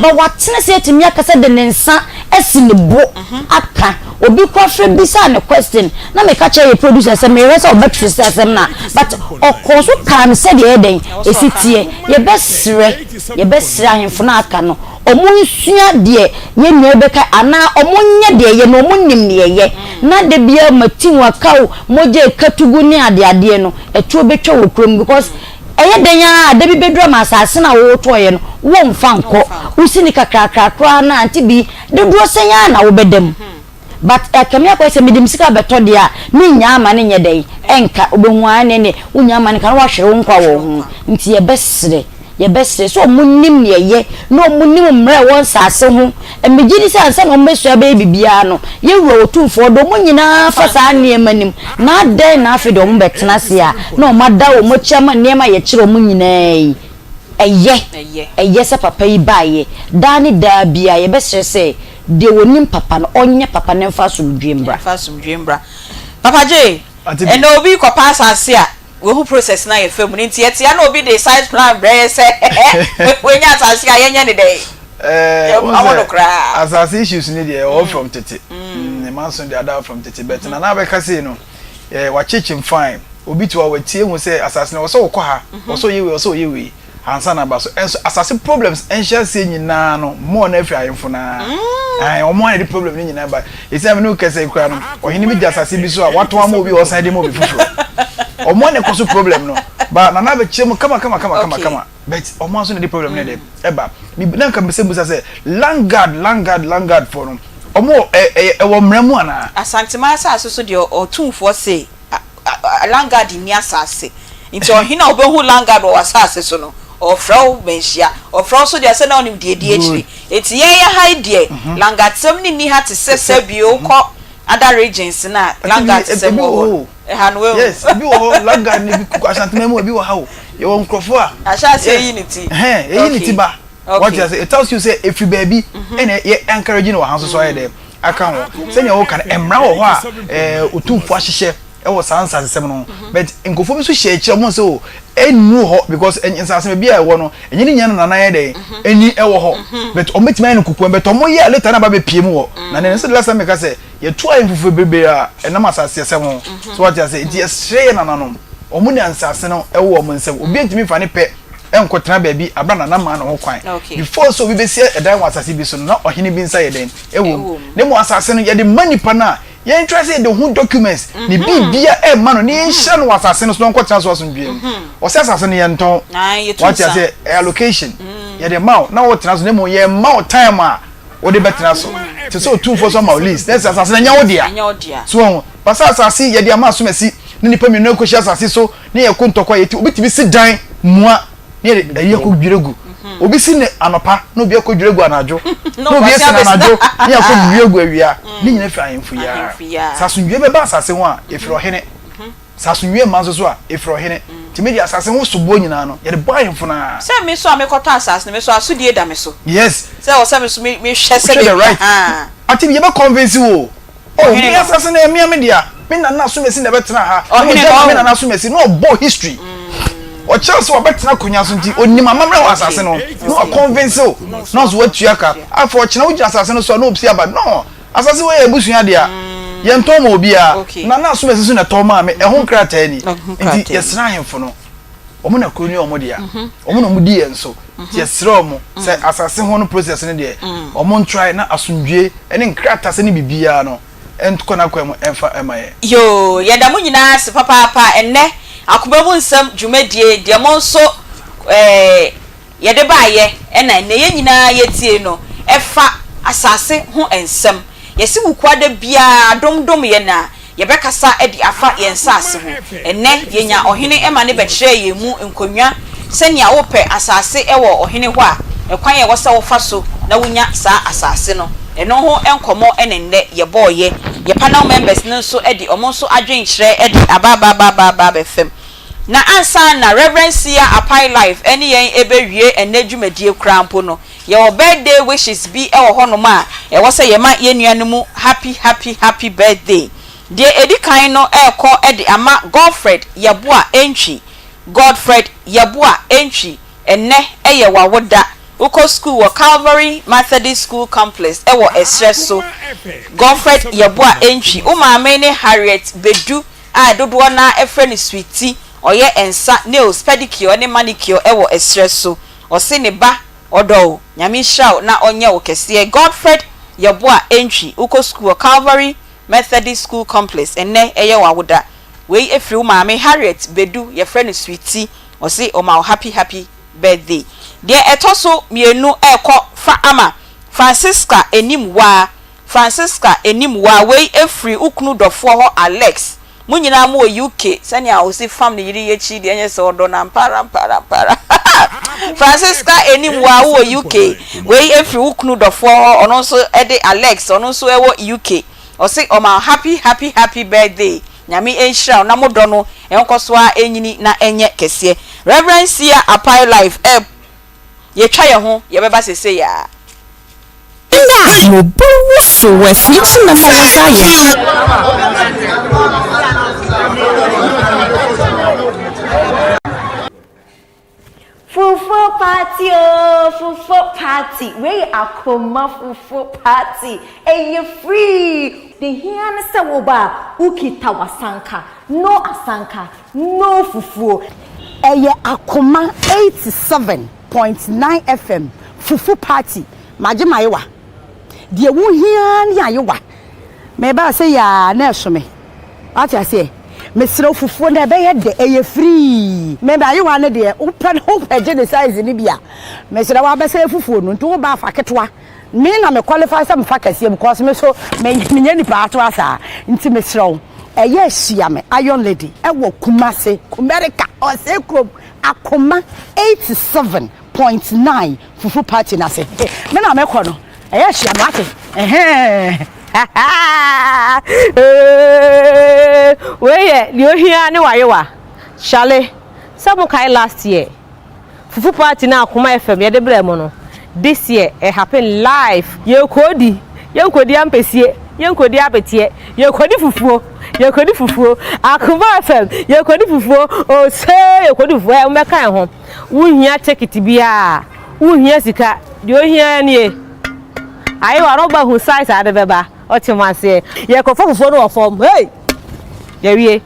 but watena se etimi akasa de nensa esinebo aka obi kwafre bisa na question na me ka che producer se me resa obetre se na but okoso kan se de eden esitie ye besre ahemfo na aka no omunsua de ye nua beka ana omunye de ye no omunnim ne ye na de bia matinwa kaw moje katugu ni ade no etu obetwa wo krom because eye den ya de bi bedro ma asase na wo to ye no wo mfa nko usini kakrakrakra na Aunty B de duro senya na wo bedam but akamia kwa se midim sika beto de a ni nya ama ne nyedai enka obehu ane unya ama ne kan wa hwere nkwa wo hu nti ye besre so munnim ne ye no munnim mre won sase hu emigidi se ansa no mesua be bibia no ye wuro otumfo do munyina fa sa ne manim na den na afi do mbetena se a no mada wo mochiama ne ma ye kire munyina eye se papa yi baye dani da bia ye besre se de wonim papa no onye papa ne fa sumdwembra papa J and obi ko pass asase a we who process na ye fam ni nti etia na obi de size plan bre se we nya asase a ye nya ne dey asase issues ni dey all from tete the man son dey other from tete but na be ka say no wa chichin fine obi to wa tie hu say asase na wo so ko ha wo so yewe ansa na ba so asase problems enhia se nyina no mo na afi ayemfo na omo na the problem ni nyina ba ese me no kese kura no ohini mi asase bi so a wato ama obi o san de mo bi fufuro omo na koso problem no ba na be chemu kama but omo so na the problem ne de eba mi na ka be say langard for no omo wo mramu ana asantima asase so de otumfo say langard ni asase nti ohina obehu langard o asase so no ofro benhia ofro so de se na onim de achiri eti ye high de langatsem ni ha te sese bio ko other regions na langatsem wo hanwe yes bi wo langard ni bi asanteme mo bi wo ha wo ye won krofo a asase unity unity ba what you say it tells you say if you baby and ye encouraging wo hanso so ye dem aka ho se nya wo kan emra wo ho a otumfo ahihye e wo sansa sesem no but nkofo bi so hye kire mo so enu ho because ensase be a wo no enyi ni nya na na ye dey eni e wo ho but o metima en kuku but o mo ye later na ba be piem wo na ne se last time ka say ye to ayemfufu bebe a enam asase sesem ho so what you say it is share na nanom o mu ni ansase no e wo mo nsem obi entimi fa ne pe enkotena ba bi abra na ma na ho kwan before so we be see e dan wasase bi so na ohene bi nsa ye den e wo ne mo asase no ye de manipa na ye interest the who documents ni bibia e ma no ni hia no wasase no so nkotena so asomdwe o se asase no ye nton what you say allocation ye de ma na wo tena so ne mo ye ma time a wo de betena so te so two for some list that's asase na nya wo dia so pasa asase ye de ama so mesi ni nipa mi no ko hia asase so ni ye ko ntokwa ye ti obitimi si dan mua ni ye ko dwiregu obi si ne anopa no bi akɔdwire gu anajo no bi si na anajo ni akɔdwire gu awia ni nyina fi ahemfo ya sasundwe be ba asase ho a efiro hene sasundwe manzo so a efiro hene timedi asase ho sobo nyina no ye de bo ahemfo na se me so amekɔtɔ asase me so asodie da me so yes se o se me so me hwɛ se be ati bi be convince wo oh me asase na me dia me na so mesi na betena ha me na so mesi no bo history o chance wa betena konya so nti onim amamre wa asase no no convince o no so watuaka afọ chena wo asase no so no opsi aba no asase we ebusua dia ye nto ma obi a na so mesi so na to ma me ehun krata ni nti yesra ahemfo no omo na kroni omo dia omo no mu di enso yesra omo se asase ho no process ne dia omo try na asundwe ene nkrata se ne bibia no entuko na kwem emfa emaye yo yeda mu nyina se papa enne Akoma mu nsem dwumadie de mo nso yede baaye ena ne ye nyina yetie no efa asase ho ensem yesi wukwada bia domdom ye na ye bekasa edi afa ye nsase ho enne yenya ohene ema ne bekire ye mu nkonwa senia wo pe asase ewo ohene ho a ekwan ye wosa wo fa so na wunya sa asase no eno ho enkomo enende ye boye ye panel members nso edi omonso adwen kire edi ababa befem na ansa na Reverend Sia Apai Life eni yen ebewie enadwumadie krampo no ye o birthday wishes bi e wo hono ma e wo se ye ma ye nuanumu happy birthday de edi kan no ekọ edi ama Godfred Yabua entry enne eye wawoda uko school wa Calvary Methodist School Complex e wo Esreso Godfred Yabua entry o ma ne Harriet Bedu a dodo na efre ni sweetie oye ensa nails pedicure ne manicure ewo Esreso ose ne ba odo nyame hraw na onye wo kese Godfred Yabua entry uko school Calvary Methodist School Complex enne eye wawoda we efri maame Harriet Bedu ye friend sweetie ose o ma happy birthday de etoso mienu ekọ fa ama Francisca enimwa we efri ukunu dofo ho Alex munyina mu UK sania o si family yiri yechi de enye se odo na mpara Francisca enimwa wo UK we efri ukunu dofo ho ono so ede Alex ono so ewo UK o si o ma happy birthday nyame enhira na modo no enkoso a enyini na enye kese Reverend Sia Apai Life ye twa ye ho ye beba sese ya mo bo so wesi na fa ye Fufu party we Akoma fufu party you free the here se wo ba ukita wasanka no asanka no fufu Akoma 87.9 FM fufu party maje mayewa de wo hia ni ayewa me ba se ya na esome ati ase mesro fufu na be ye de free me ba ayewa ne de open je the size ni bia mesro wa be se fufu no nto ba fa ketwa me na me qualify some fakasi because me so me nya ni pa ato asa nti mesro hia me iron lady wo Kumase America o se krom Akoma 87.9 fufu party na se me na me kọ no hia me ate Weye ni ohia ni wayewa Shale sabu kai last year fufu party na Akoma FM ye de bremo no this year it happen live ye kodi ampesie ye kodi abetie ye kodi fufuo Akoma FM ye kodi fufuo o se ye kodi fufuo e meka ho wuhia ticket bia wuhia sika de ohia ni e ayi wa roba hu size ade beba otimase ye ko fufuo no form hey ye wie.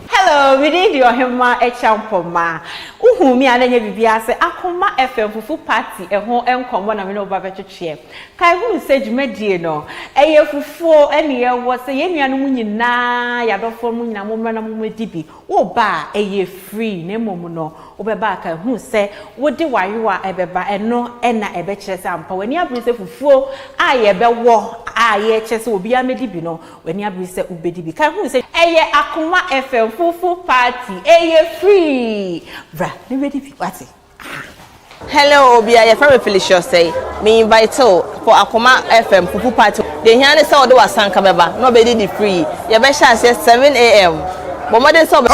Hello, we need your hema echampoma. Uhumi anenye bibia se Akoma FM fufu party ho enkomo na me no ba betwetwe. Kai hu se dwumadie no. Eye fufu ene ye wo se ye nuanu mu nyina ya dofo mu nyina mo na mo dibi. Wo ba eye free na mom no. Wo be ba kai hu se wo de wayewa ebeba eno ena ebe kire se ampa wani abri se fufu aye be wo aye kire se obi amedibi no wani abri se ubedibi. Kai hu se eye Akoma FM fufu party eye free bra ni ready fi party Hello, Obia, your friend Felicia say. Me invite you for Akoma FM Fufu party. The here is all do asanka beba. Nobody the free. Your best chance is 7 a.m. But mother so Fufu.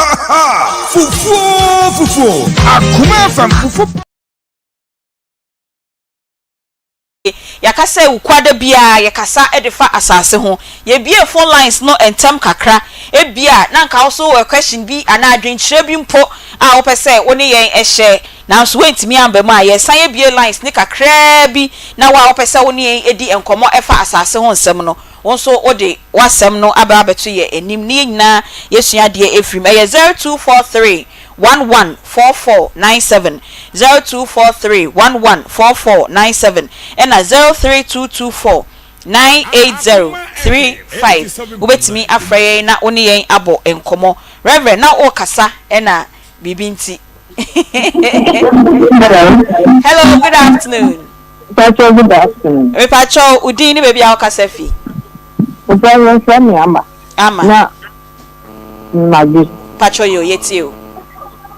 Akoma FM Fufu. Yakasa ukwada bia yakasa edifa asase ho ye bia phone lines no entem kakra e bia na nka also a question bi ana adwenkyere bi mpo a opese woni yen ehye na so wentimi amba ma ye san ye bia lines ne kakra bi na wa opese woni yen edi enkomo efa asase ho nsem no wonso ode wasem no aba beto ye enim ne nyina yesua de efrim e 0243 114497 0243114497 and 03224 98035 ubetimi afraye na oni yen abo enkomo reverend na o kasa na bibinti. Hello, good afternoon. Pacho, good afternoon. Me pacho udini baby a kasa fi. Upa me ama. Na magi. Pacho yo yetio.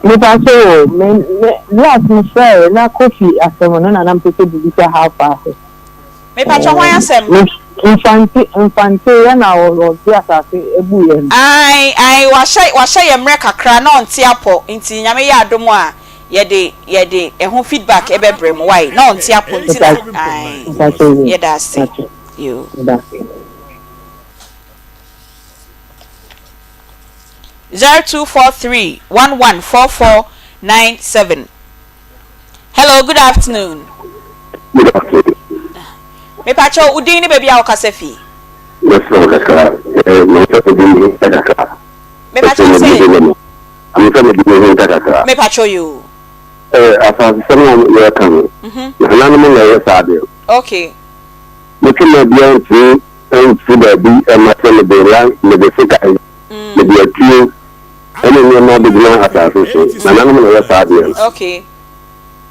Me pacho me last me share na coffee asemono na na mpese bibisa half hour. Me pacho hwan asem. Infante ya na o bi asase ebu ye. Ai wa shay yemre kakra na onti apo nti nyame ya adom a yede ehun feedback ebebrem why na onti apo nti ai yeda say you 0243114497. Hello, good afternoon. Good afternoon. Me pacho udini baby a okasefi. Yes, no, Dakar. No, Dakar. Me pacho say. I'm going to do Dakar. Me pacho you. After someone you are coming. Okay. You can be able to see the B and my son, the land, the Sika, the BQ, and then you're not the grand assassin. And I'm going to okay.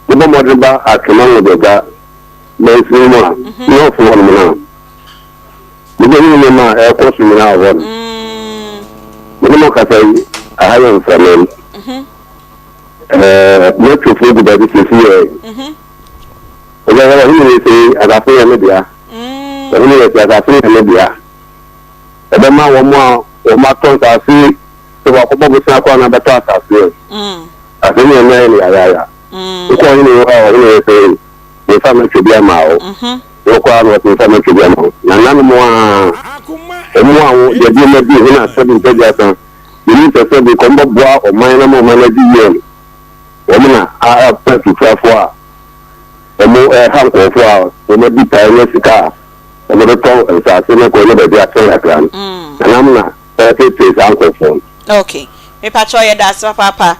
The Bomba are coming with the guy. There's no for 1 minute. You don't even know air course in our one. You know, I haven't found not to food that this is here. Whatever he say, as I say, media. The only as I say, media. And then my one more, or my tongues are see, so I come up with some other task as well. I think you're really a yaya. You call me, say, the family should be a mouth. No crowd was in family should be a mouth. None more. And more, the dinner be in a 7 pages. You need to say the combo bois or minor manager. Woman, I have 24 hours. The more hand of flowers, the more be tired car. The more tall and Sassina going to be a telegram. And I'm not 30 days uncle phone. Okay. Me patrol that's papa.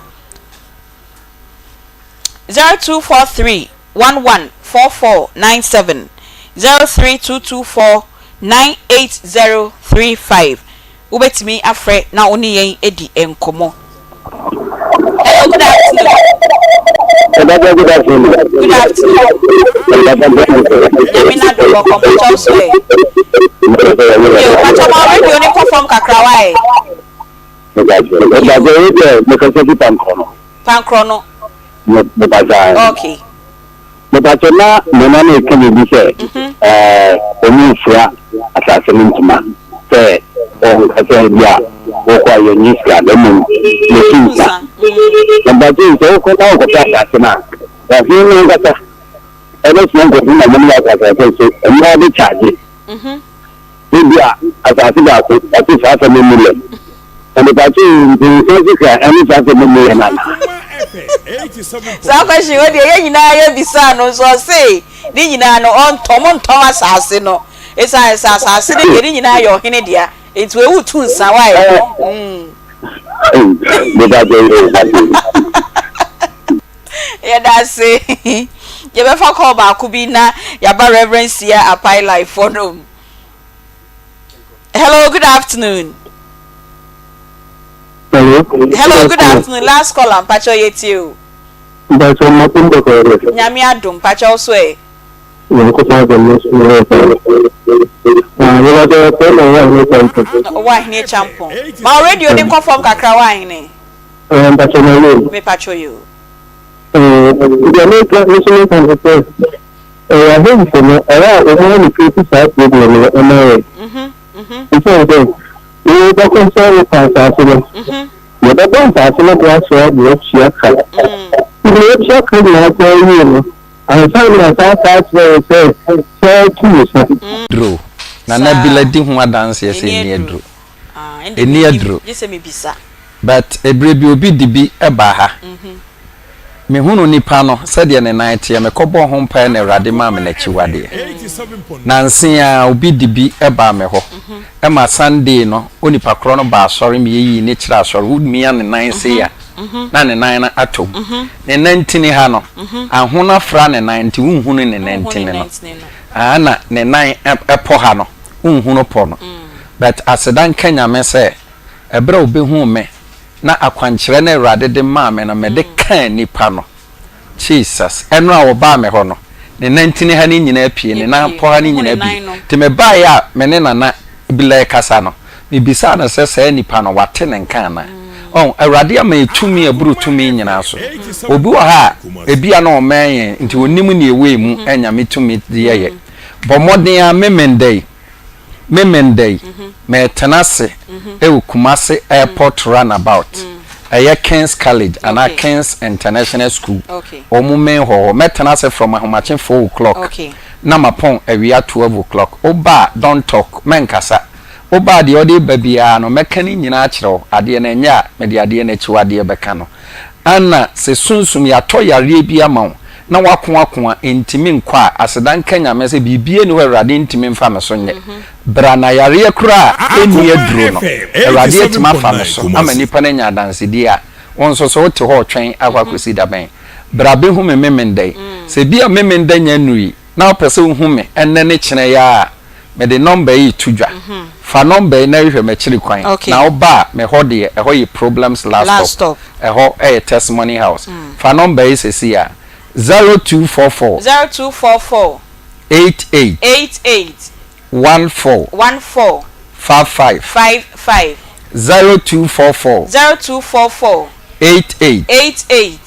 0243 114497 03224 98035. Ubetimi afre na oni yen edi enkomo. Hello, good afternoon. Good afternoon. Yamina do welcome to Chelsea. Yo, achama radio ni confirm kakra why. Pankrono. Okay. But na monane kemi bi se omi fia assassin ntuma se on kase bia wo kwa yo niska le mu le kinsa but you so ko na ko assassin na ya fi no ngata ene so ngo na mo ya ka so mo bi charge bia assassin ba ko ati fa fa mo le and but you so ka any fa fa mo le na so question we dey yen nyina ya bisa no so say ni nyina no on tom asase no esa asase de yeri nyina ya ohene dia enti we wutu nsa why yeah that's it ye be fa call ba ku bi na ya ba reverence here apply life for no. Hello, good afternoon. Hello, good afternoon. Last call on Pacho Yetio. That's one more thing. Nyami adum Pacho Swe. Why near champon? My radio didn't confirm kakra wine. Me Pacho you. the American national conference. I think for me, I want to criticize the American. You don't concern with us. You don't actually go to the check. You check the you. And finally, I Drew. Nana Biladi who dance yes in Drew. Near Drew. But a baby will be the be a baha. Me hunu ni pano said ya night ya me kobo home pen radima me na chiwade. Nansi ya obi di bi eba me ho. Ema Sunday no oni pakro no ba sorry me yi ni kira sorry would me an 9 say ya. Na ne 9 na atom. Ne 19 ha no. Ahuna fra ne 90 unhunu ne 19 no. Ana ne 9 epo ha no. Unhunu po no. But asedan Kenya me say ebra obi hu me na akwankyere na Awurade de ma me na me de kan nipa no Jesus eno a wo ba me ho no ne 19 ha ni nyina apie ne na po ha ni nyina bi te me ba ya me ne na bila kasa no me bisa na se nipa no wate ne kan na Awurade ama etumi aburu tumi nyina so obi wa ha ebia na o men nti onim ne ewe mu enya metumi de ye bomoden a memendei me tenase Kumasi airport runabout King's College and King's International School omumen ho me tenase from ahomachen 4 o'clock na mapon awia 12 o'clock oba don't talk menkasa oba de odi babia no mekani nyina akire ade na nya me de ade na chiwade beka no ana se sunsum ya to yare bia ma na wako intimi nkwa asedan Kenya me se bibie ni Awurade intimi mfa me so nye bra na yare kura eni aduro no Awurade etima fa me so ama nipa na nya danse dia wonso so wote ho twen akwakosi da ben bra be hu me memendai se bia memendai nya nui na opese hu me enne ne kine ya me de number yi tudwa fa number na hwe me kiri kwan na oba me ho de yi problems last stop ho testimony house fa number yi se sia 0244 88 14 55 0244 88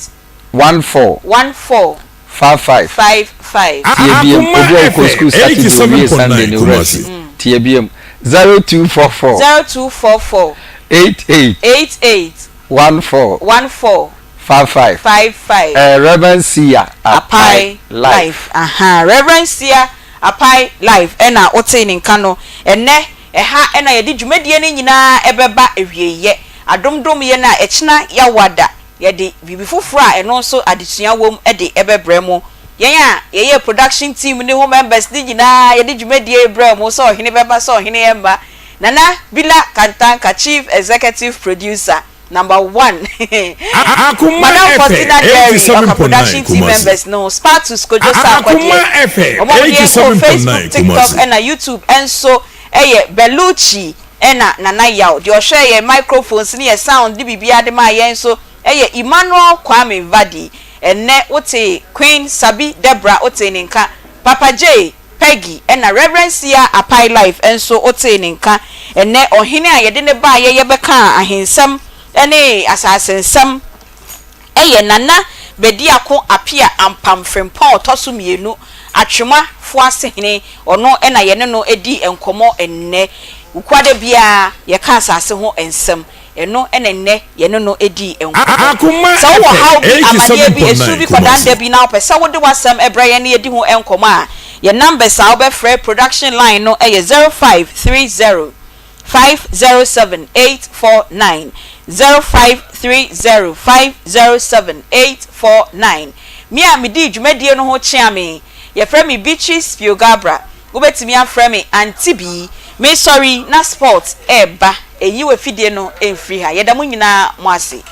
14 55 TBM obo ko school Saturday Sunday ni rest TBM 0244 88 14 55 Reverend Sia Apai Life Reverend Sia Apai Life ena otening kano ene ha ena yedi dwumadie ne nyina ebeba ewieye adomdom ye na echina yawada yedi bibi fufura eno so adesua wom ede ebebremo ye production team ne ho members di nyina yedi dwumadie bremo so ohene beba so ohene emba nana bila kantanka chief executive producer number 1 Madam Fortina Jerry production team members no Spartus Kojosa Akwadie Facebook TikTok and YouTube and so Belucci ena Nana Yao the share microphones ni sound di bibia de ma yen so Emmanuel Kwame Vadi ene wote Queen Sabi Debra wote ninka Papa J Peggy ena Reverend Sia Apai Life and so wote ninka ene ohene a yede ne ba ye beka ahensam ene asasensam nana bedi ako apia ampam frempon toso mienu atwema fo asehene ono ena yene no edi enkomo enne ukwade bia ye ka asase ho ensem eno enenne yene no edi enkomo so wo how bi amade bi esu bi kodanda bi na opesa wo de wasam ebraye ne edi ho enkomo a ye numbers a obefre production line no 0530 507849 0530507849 mi a mi di dwumadie no ho chia me ye frɛ me Beatrice Piogabra wo betimi afrɛ me Aunty bi me sorry na sport eba eyi we fidie no emfiri ha ye da mo nyina mo ase